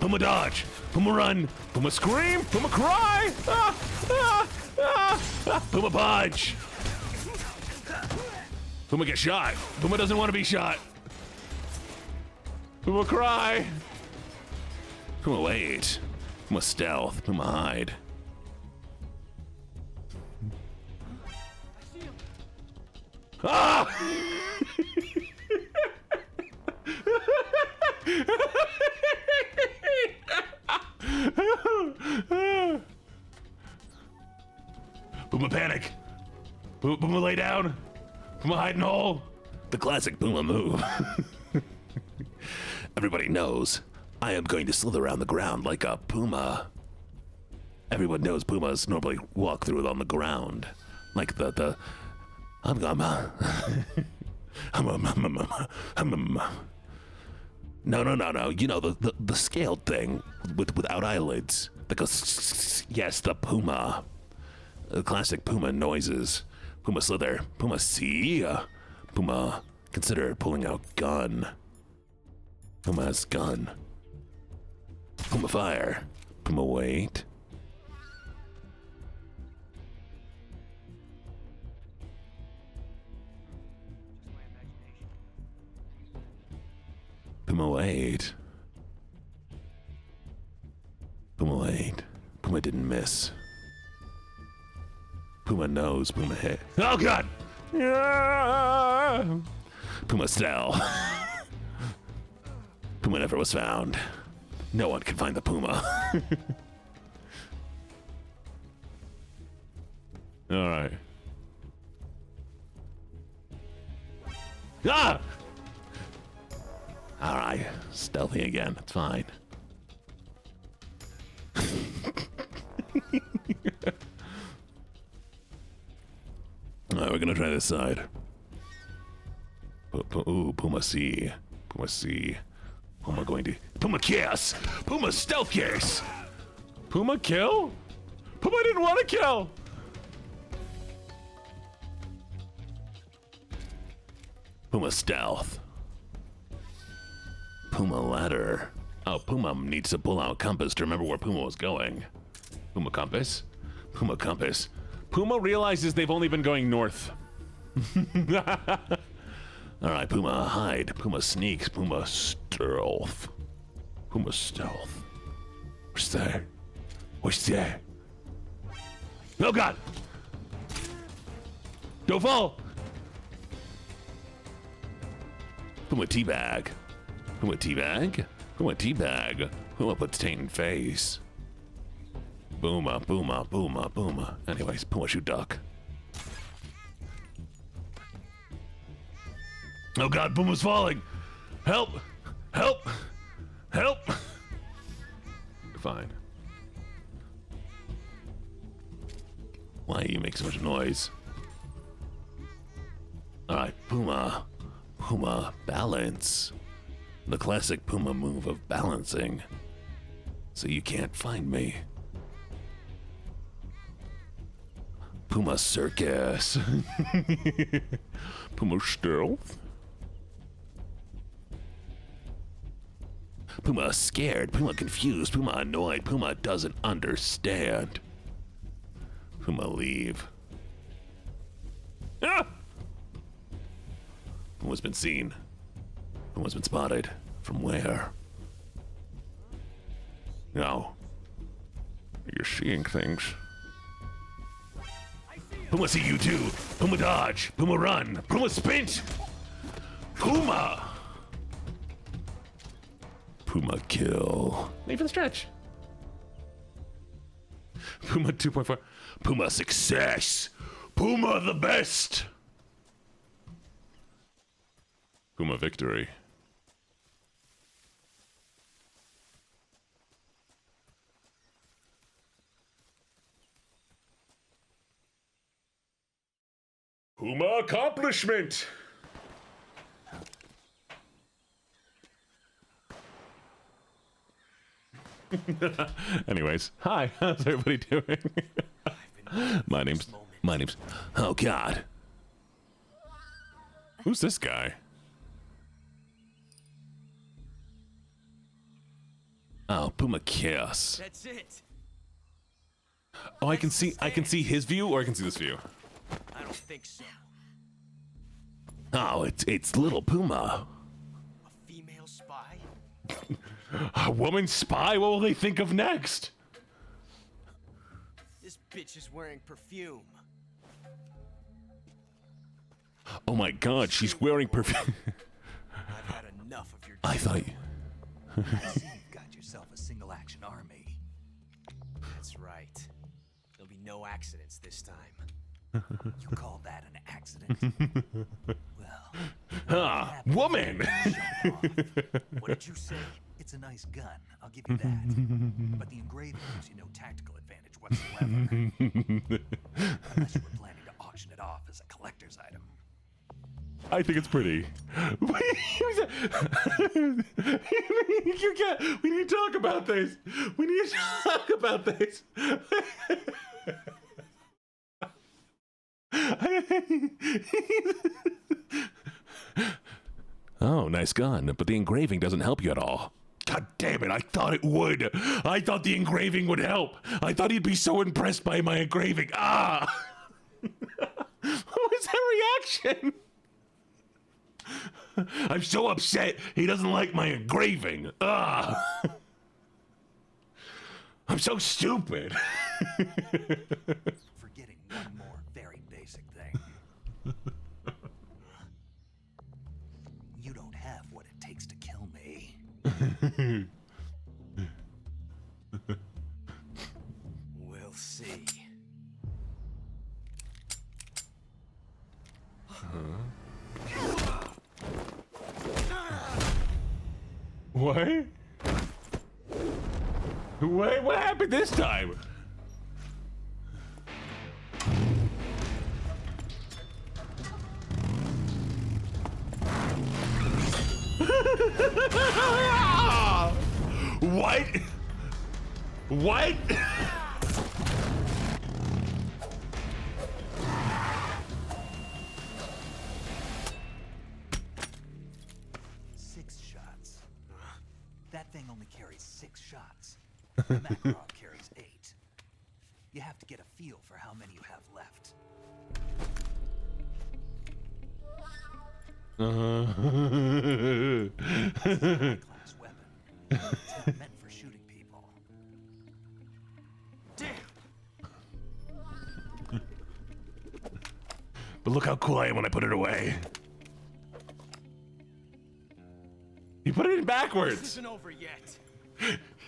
Puma dodge. Puma run. Puma scream. Puma cry. Puma punch. Puma get shot. Puma doesn't want to be shot. Puma cry. Puma wait. Puma stealth. Puma hide. Ah! Puma panic. Puma lay down. Puma hide in hole. The classic Puma move. Everybody knows I am going to slither around the ground like a Puma. Everyone knows Pumas normally walk through it on the ground. Like the no, you know, the scaled thing without eyelids that goes, yes, the Puma. The classic Puma noises. Puma slither. Puma see. Puma consider pulling out gun. Puma has gun. Puma fire. Puma wait. Puma wait. Puma wait. Puma didn't miss. Puma knows. Puma hit. Oh God! Yeah! Puma style. Puma never was found. No one can find the Puma. All right. Ah! All right, stealthy again. It's fine. All right, we're gonna try this side. Ooh, Puma C. Puma C. Puma going to Puma kiss. Puma stealth kiss. Puma kill? Puma didn't want to kill. Puma stealth. Puma ladder. Oh, Puma needs to pull out compass to remember where Puma was going. Puma compass. Puma compass. Puma realizes they've only been going north. All right, Puma hide. Puma sneaks. Puma stealth. Puma stealth. What's there? What's there? Oh God! Don't fall! Puma teabag. Puma teabag. Puma teabag. Puma puts taint in face. Booma, booma, booma, booma. Anyways, Puma shoot duck. Oh God, Puma's falling! Help! Help! Help! Fine. Why do you make so much noise? Alright, Puma. Puma balance. The classic Puma move of balancing. So you can't find me. Puma circus. Puma stealth. Puma scared. Puma confused. Puma annoyed. Puma doesn't understand. Puma leave. Ah! Puma's been seen. Puma's been spotted. From where? No. You're seeing things. Puma see you too. Puma dodge. Puma run. Puma sprint. Puma. Puma kill. Leave for the stretch. Puma 2.4. Puma success. Puma the best. Puma victory. Puma accomplishment. Anyways, hi, how's everybody doing? my name's, oh God. Who's this guy? Oh, Puma Kiss. That's it. Oh, I can see his view, or I can see this view. I don't think so. Oh, it's little Puma. A female spy? A woman spy? What will they think of next? This bitch is wearing perfume. Oh my God, she's wearing perfume. I've had enough of your. I thought. I see you've got yourself a single-action army. That's right. There'll be no accidents this time. You call that an accident? Well, Ah, woman. what did you say? It's a nice gun, I'll give you that. But the engraving gives you no tactical advantage whatsoever. Unless you were planning to auction it off as a collector's item. I think it's pretty. You can't. We need to talk about this. We need to talk about this. Oh, nice gun, but the engraving doesn't help you at all. God damn it, I thought it would. I thought the engraving would help. I thought he'd be so impressed by my engraving. Ah! What was that reaction? I'm so upset he doesn't like my engraving. Ah! I'm so stupid. Forgetting one more very basic thing. You don't have what it takes to kill me. We'll see. What? Wait, what happened this time? What? What? Six shots. That thing only carries 6 shots. The Makarov carries 8. You have to get a feel for how many you have left. It's a high-class weapon. It's not meant for shooting people. But look how cool I am when I put it away. You put it in backwards. This isn't over yet.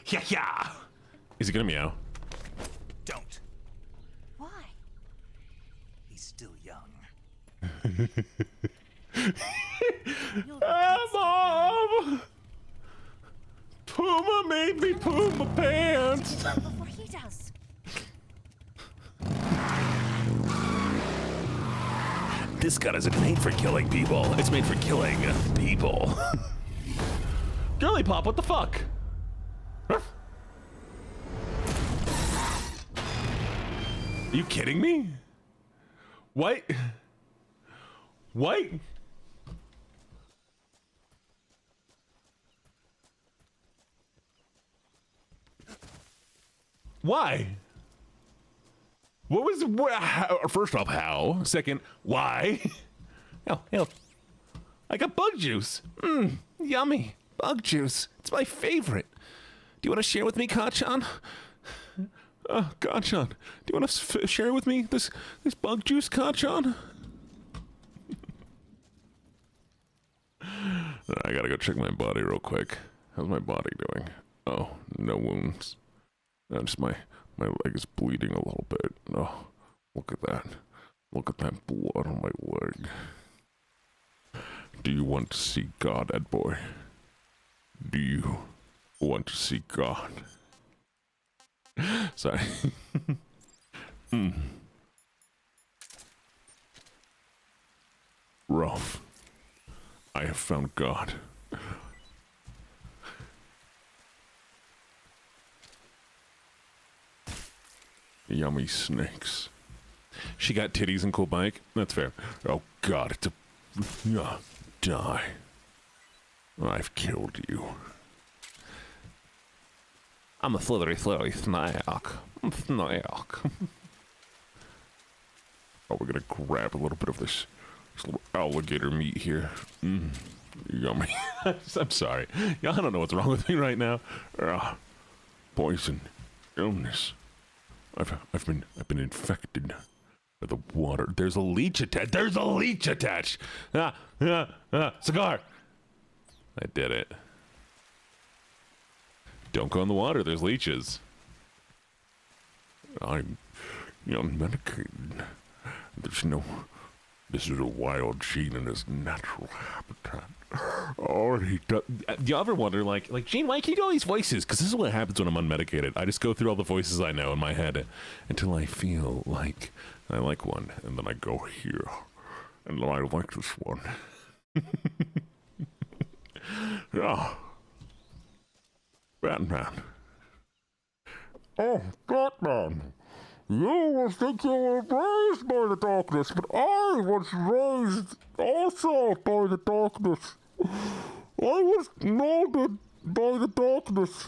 Yeah, yeah. Is he gonna meow? Don't. Why? He's still young. Mom! Puma made me poo my pants. Before he does. This gun isn't made for killing people. It's made for killing people. Girly Pop, what the fuck? Are you kidding me? What? What? Why? What was first off, how? Second, why? Hell. I got bug juice. Yummy. Bug juice. It's my favorite. Do you want to share with me, Kachan? Kachan, do you want to share with me this bug juice, Kachan? I gotta go check my body real quick. How's my body doing? Oh, no wounds. Just my leg is bleeding a little bit. Oh, look at that. Look at that blood on my leg. Do you want to see God, Ed boy? Do you want to see God? Sorry. Rough. I have found God. Yummy snakes. She got titties and cool bike? That's fair. Oh God, it's a Die. I've killed you. I'm a slithery snake. Snake. Oh, we're gonna grab a little bit of this little alligator meat here. Yummy. I'm sorry. Yeah, I don't know what's wrong with me right now. Poison, illness. I've been infected by the water. There's a leech attached. There's a leech attached. Cigar. I did it. Don't go in the water. There's leeches. I'm medicated. There's no. This is a wild gene in his natural habitat. Oh, he does. You ever wonder, like, Gene, why can you do all these voices? Because this is what happens when I'm unmedicated. I just go through all the voices I know in my head until I feel like I like one, and then I go here, and then I like this one. Yeah. Batman. Oh, Batman. You will think you were raised by the darkness, but I was raised also by the darkness. I was molded by the darkness.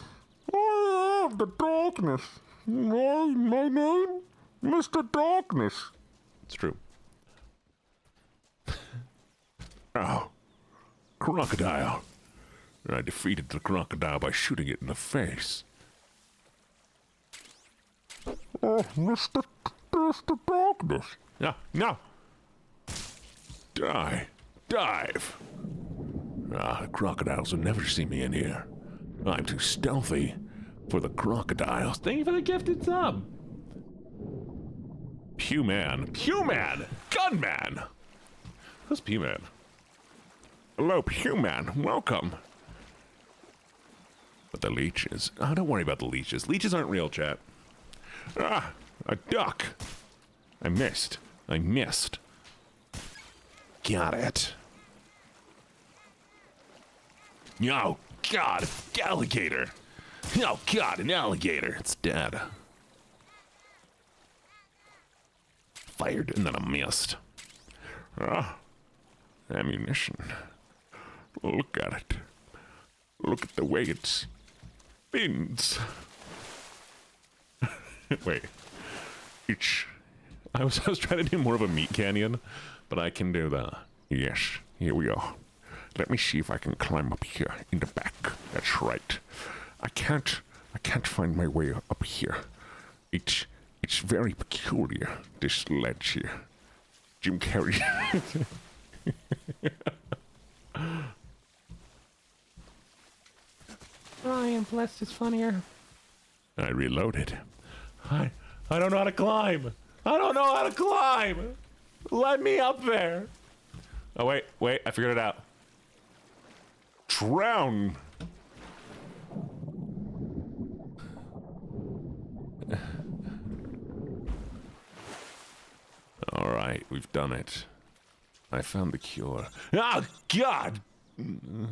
I am the darkness. My name, Mr. Darkness. It's true. Oh, crocodile. I defeated the crocodile by shooting it in the face. Oh, Mr. Darkness. No. Dive. The crocodiles will never see me in here. I'm too stealthy for the crocodiles. Thank you for the gifted sub. Pewman. Gunman. Who's Pewman? Hello, Pewman. Welcome. But the leeches. Oh, don't worry about the leeches. Leeches aren't real, chat. A duck. I missed. Got it. Oh, God, alligator. Oh, God, an alligator. It's dead. Fired, and then I missed. Ammunition. Look at it. Look at the way it spins. Wait. I was trying to do more of a meat canyon, but I can do that. Yes, here we are. Let me see if I can climb up here in the back. That's right. I can't find my way up here. It's very peculiar, this ledge here. Jim Carrey. Ryan Blessed is funnier. I reloaded. I don't know how to climb. Let me up there. Oh, wait, I figured it out. Drown. All right, we've done it. I found the cure. Oh, God!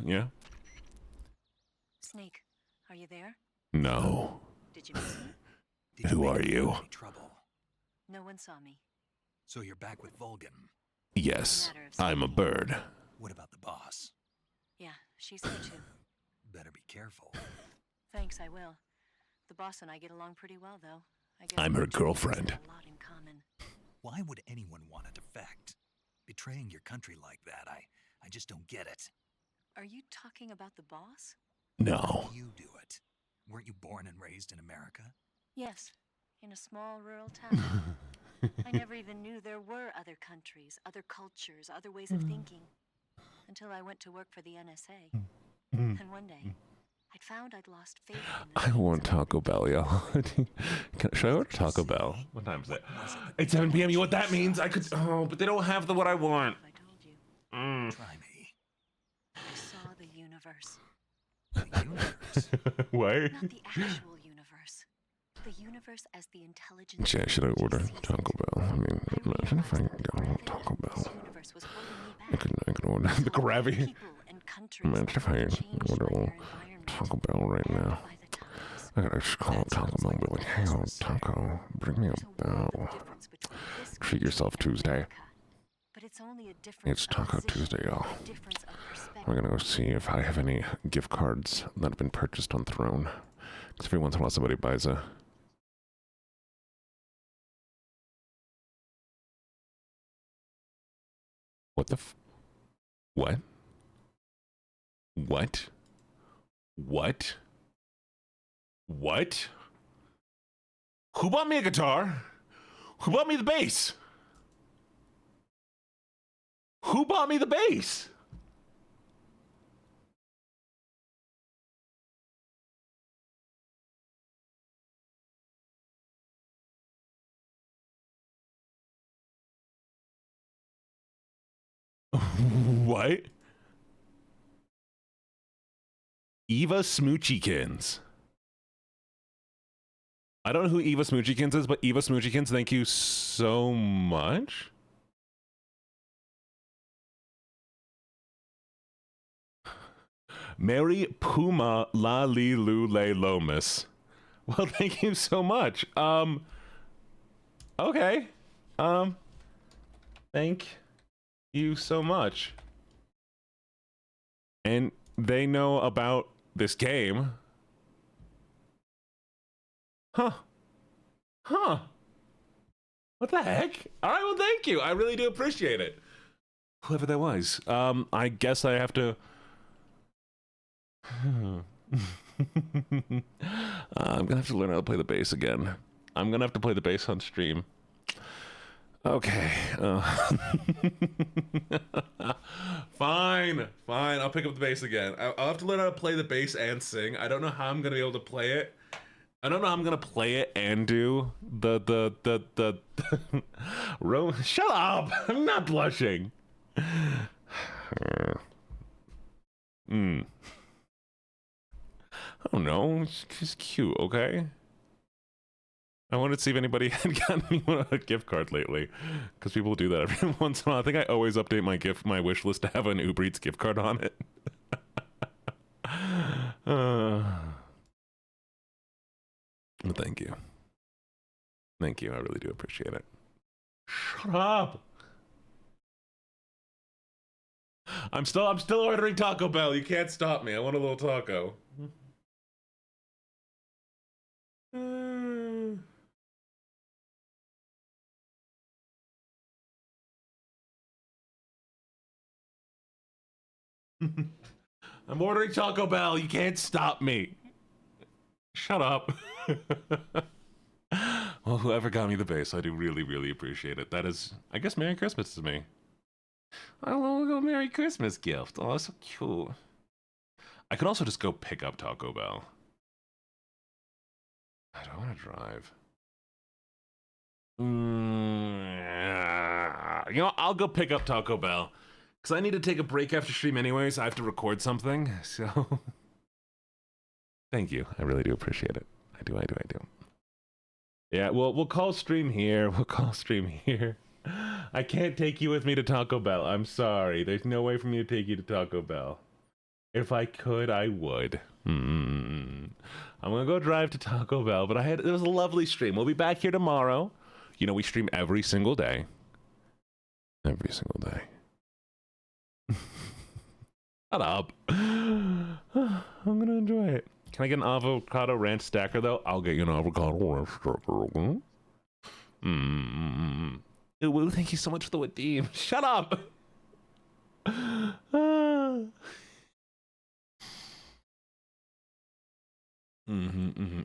Yeah? Snake, are you there? No. Did you miss me? Who are you? No one saw me. So you're back with Vulcan? Yes, I'm a bird. What about the boss? Yeah, she's here too. Better be careful. Thanks, I will. The boss and I get along pretty well, though. I guess I'm her girlfriend. A lot in common. Why would anyone want to defect? Betraying your country like that, I just don't get it. Are you talking about the boss? No. You do it. Weren't you born and raised in America? Yes, in a small rural town. I never even knew there were other countries, other cultures, other ways of thinking. Until I went to work for the NSA. And one day, I'd found I'd lost faith in I want Taco Bell, yo. Should I order Taco Bell? What time is it? It's 7 p.m. You know what that means? I could. Oh, but they don't have what I want. I told you. Try me. I saw the universe. The universe? What? Not the actual universe. The universe as the intelligence. Should I order Taco Bell? I mean, imagine if I got Taco Bell. I could order the gravy. Imagine if I order Taco Bell right now. I gotta just call Taco Bell and be like, hey, Taco, bring me a bell. Treat yourself Tuesday. It's only a difference. It's Taco Tuesday, y'all. I'm gonna go see if I have any gift cards that have been purchased on Throne. Because every once in a while somebody buys a... What the f... What? What? What? What? Who bought me a guitar? Who bought me the bass? Who bought me the bass? What? Eva Smoochykins. I don't know who Eva Smoochykins is, but Eva Smoochykins, thank you so much. Mary Puma La Li Lule Lomas. Well, thank you so much. Okay. Thank you so much. And they know about this game. Huh. Huh. What the heck? All right, well, thank you. I really do appreciate it. Whoever that was. I guess I have to... I'm gonna have to learn how to play the bass again. I'm gonna have to play the bass on stream. Okay. Fine. I'll pick up the bass again. I'll have to learn how to play the bass and sing. I don't know how I'm gonna be able to play it. I don't know how I'm gonna play it and do the Shut up! I'm not blushing. I don't know. She's cute, okay? I wanted to see if anybody had gotten me a gift card lately, because people do that every once in a while. I think I always update my wish list to have an Uber Eats gift card on it. But thank you. Thank you. I really do appreciate it. Shut up. I'm still ordering Taco Bell. You can't stop me. I want a little taco. I'm ordering Taco Bell. You can't stop me. Shut up. Well, whoever got me the bass, I do really, really appreciate it. That is, I guess, Merry Christmas to me. I love a Merry Christmas gift. Oh, that's so cute. I could also just go pick up Taco Bell. I don't want to drive. You know, I'll go pick up Taco Bell. Because I need to take a break after stream anyways. I have to record something, so... Thank you. I really do appreciate it. I do. Yeah, we'll call stream here. I can't take you with me to Taco Bell. I'm sorry. There's no way for me to take you to Taco Bell. If I could, I would. I'm gonna go drive to Taco Bell, but it was a lovely stream. We'll be back here tomorrow. You know, we stream every single day. Every single day. Shut up. I'm gonna enjoy it. Can I get an avocado ranch stacker, though? I'll get you an avocado ranch stacker. Ooh, thank you so much for the redeem. Shut up!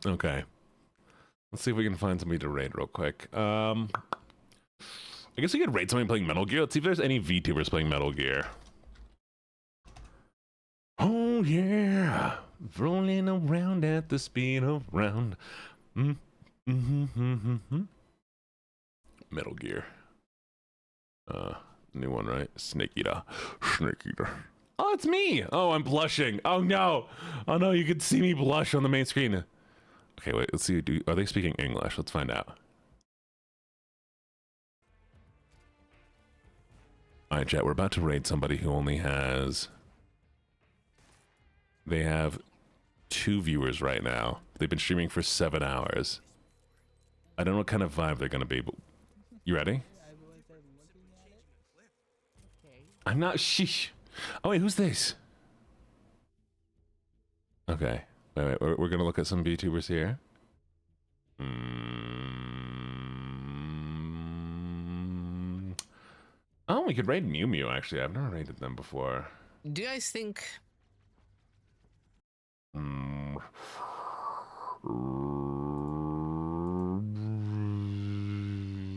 Okay. Let's see if we can find somebody to raid real quick. I guess we could raid somebody playing Metal Gear. Let's see if there's any VTubers playing Metal Gear. Oh, yeah. Rolling around at the speed of round. Metal Gear. New one, right? Snake Eater. Oh, it's me. Oh, I'm blushing. Oh, no. Oh, no, you can see me blush on the main screen. Okay, wait, let's see. Are they speaking English? Let's find out. All right, chat, we're about to raid somebody who only has... They have 2 viewers right now. They've been streaming for 7 hours. I don't know what kind of vibe they're going to be, but... You ready? I'm not. Sheesh. Oh wait, who's this? Okay. Wait. We're gonna look at some VTubers here. Oh, we could raid Mew Mew. Actually, I've never raided them before. Do you guys think?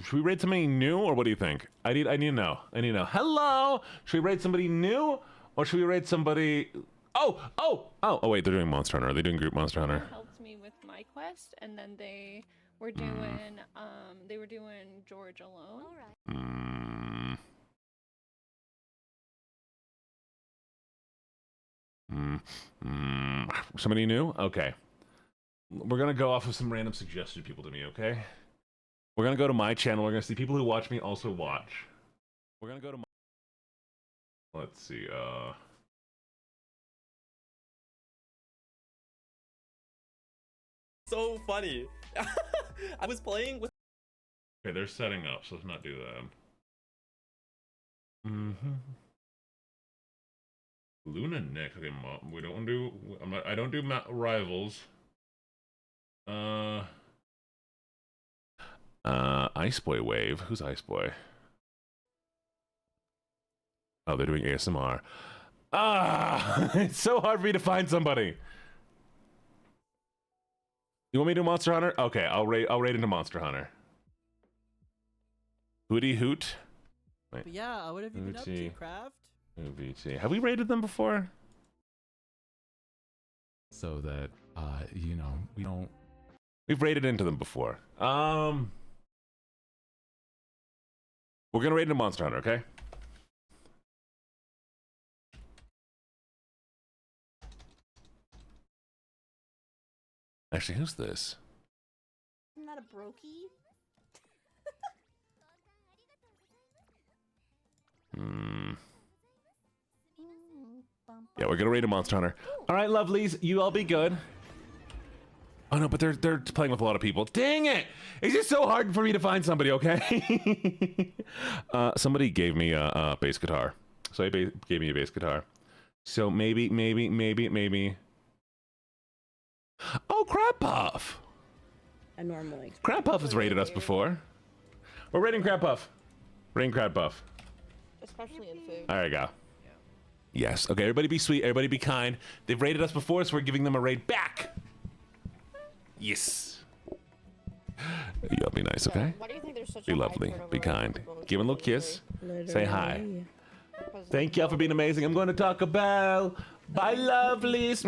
Should we raid somebody new, or what do you think? I need to know. Hello. Should we raid somebody new, or should we raid somebody? Oh, wait, they're doing Monster Hunter. Are they doing group Monster Hunter? Helped me with my quest, and then they were doing George alone. Somebody new? Okay. We're gonna go off of some random suggested people to me, okay? We're gonna go to my channel. We're gonna see people who watch me also watch. We're gonna go to my... Let's see, So funny. I was playing with... Okay, they're setting up, so let's not do that. Luna Nick. Okay, we don't do... I don't do rivals. Ice Boy Wave. Who's Ice Boy? Oh, they're doing ASMR. It's so hard for me to find somebody. You want me to do Monster Hunter? Okay, I'll raid into Monster Hunter. Hootie Hoot. Wait. But yeah, what have you been up to, Craft? VT. Have we raided them before? So that you know, we don't. We've raided into them before. We're gonna raid into Monster Hunter, okay? Actually, who's this? Isn't that a brokey? Yeah, we're gonna raid a Monster Hunter. All right, lovelies, you all be good. Oh no, but they're playing with a lot of people. Dang it! It's just so hard for me to find somebody. Okay. Somebody gave me a bass guitar, so they gave me a bass guitar. So maybe. Oh, Crab Puff. I normally. Crab Puff has raided us before. We're raiding Crab Puff. Raiding Crab Puff. Especially in food. There you go. Yes. Okay, everybody be sweet. Everybody be kind. They've raided us before, so we're giving them a raid back. Yes. Y'all be nice, okay? Why do you think there's such be a lovely. Be kind. Give a little kiss. Say hi. Literally. Thank y'all for being amazing. I'm going to Taco Bell. Bye, lovelies.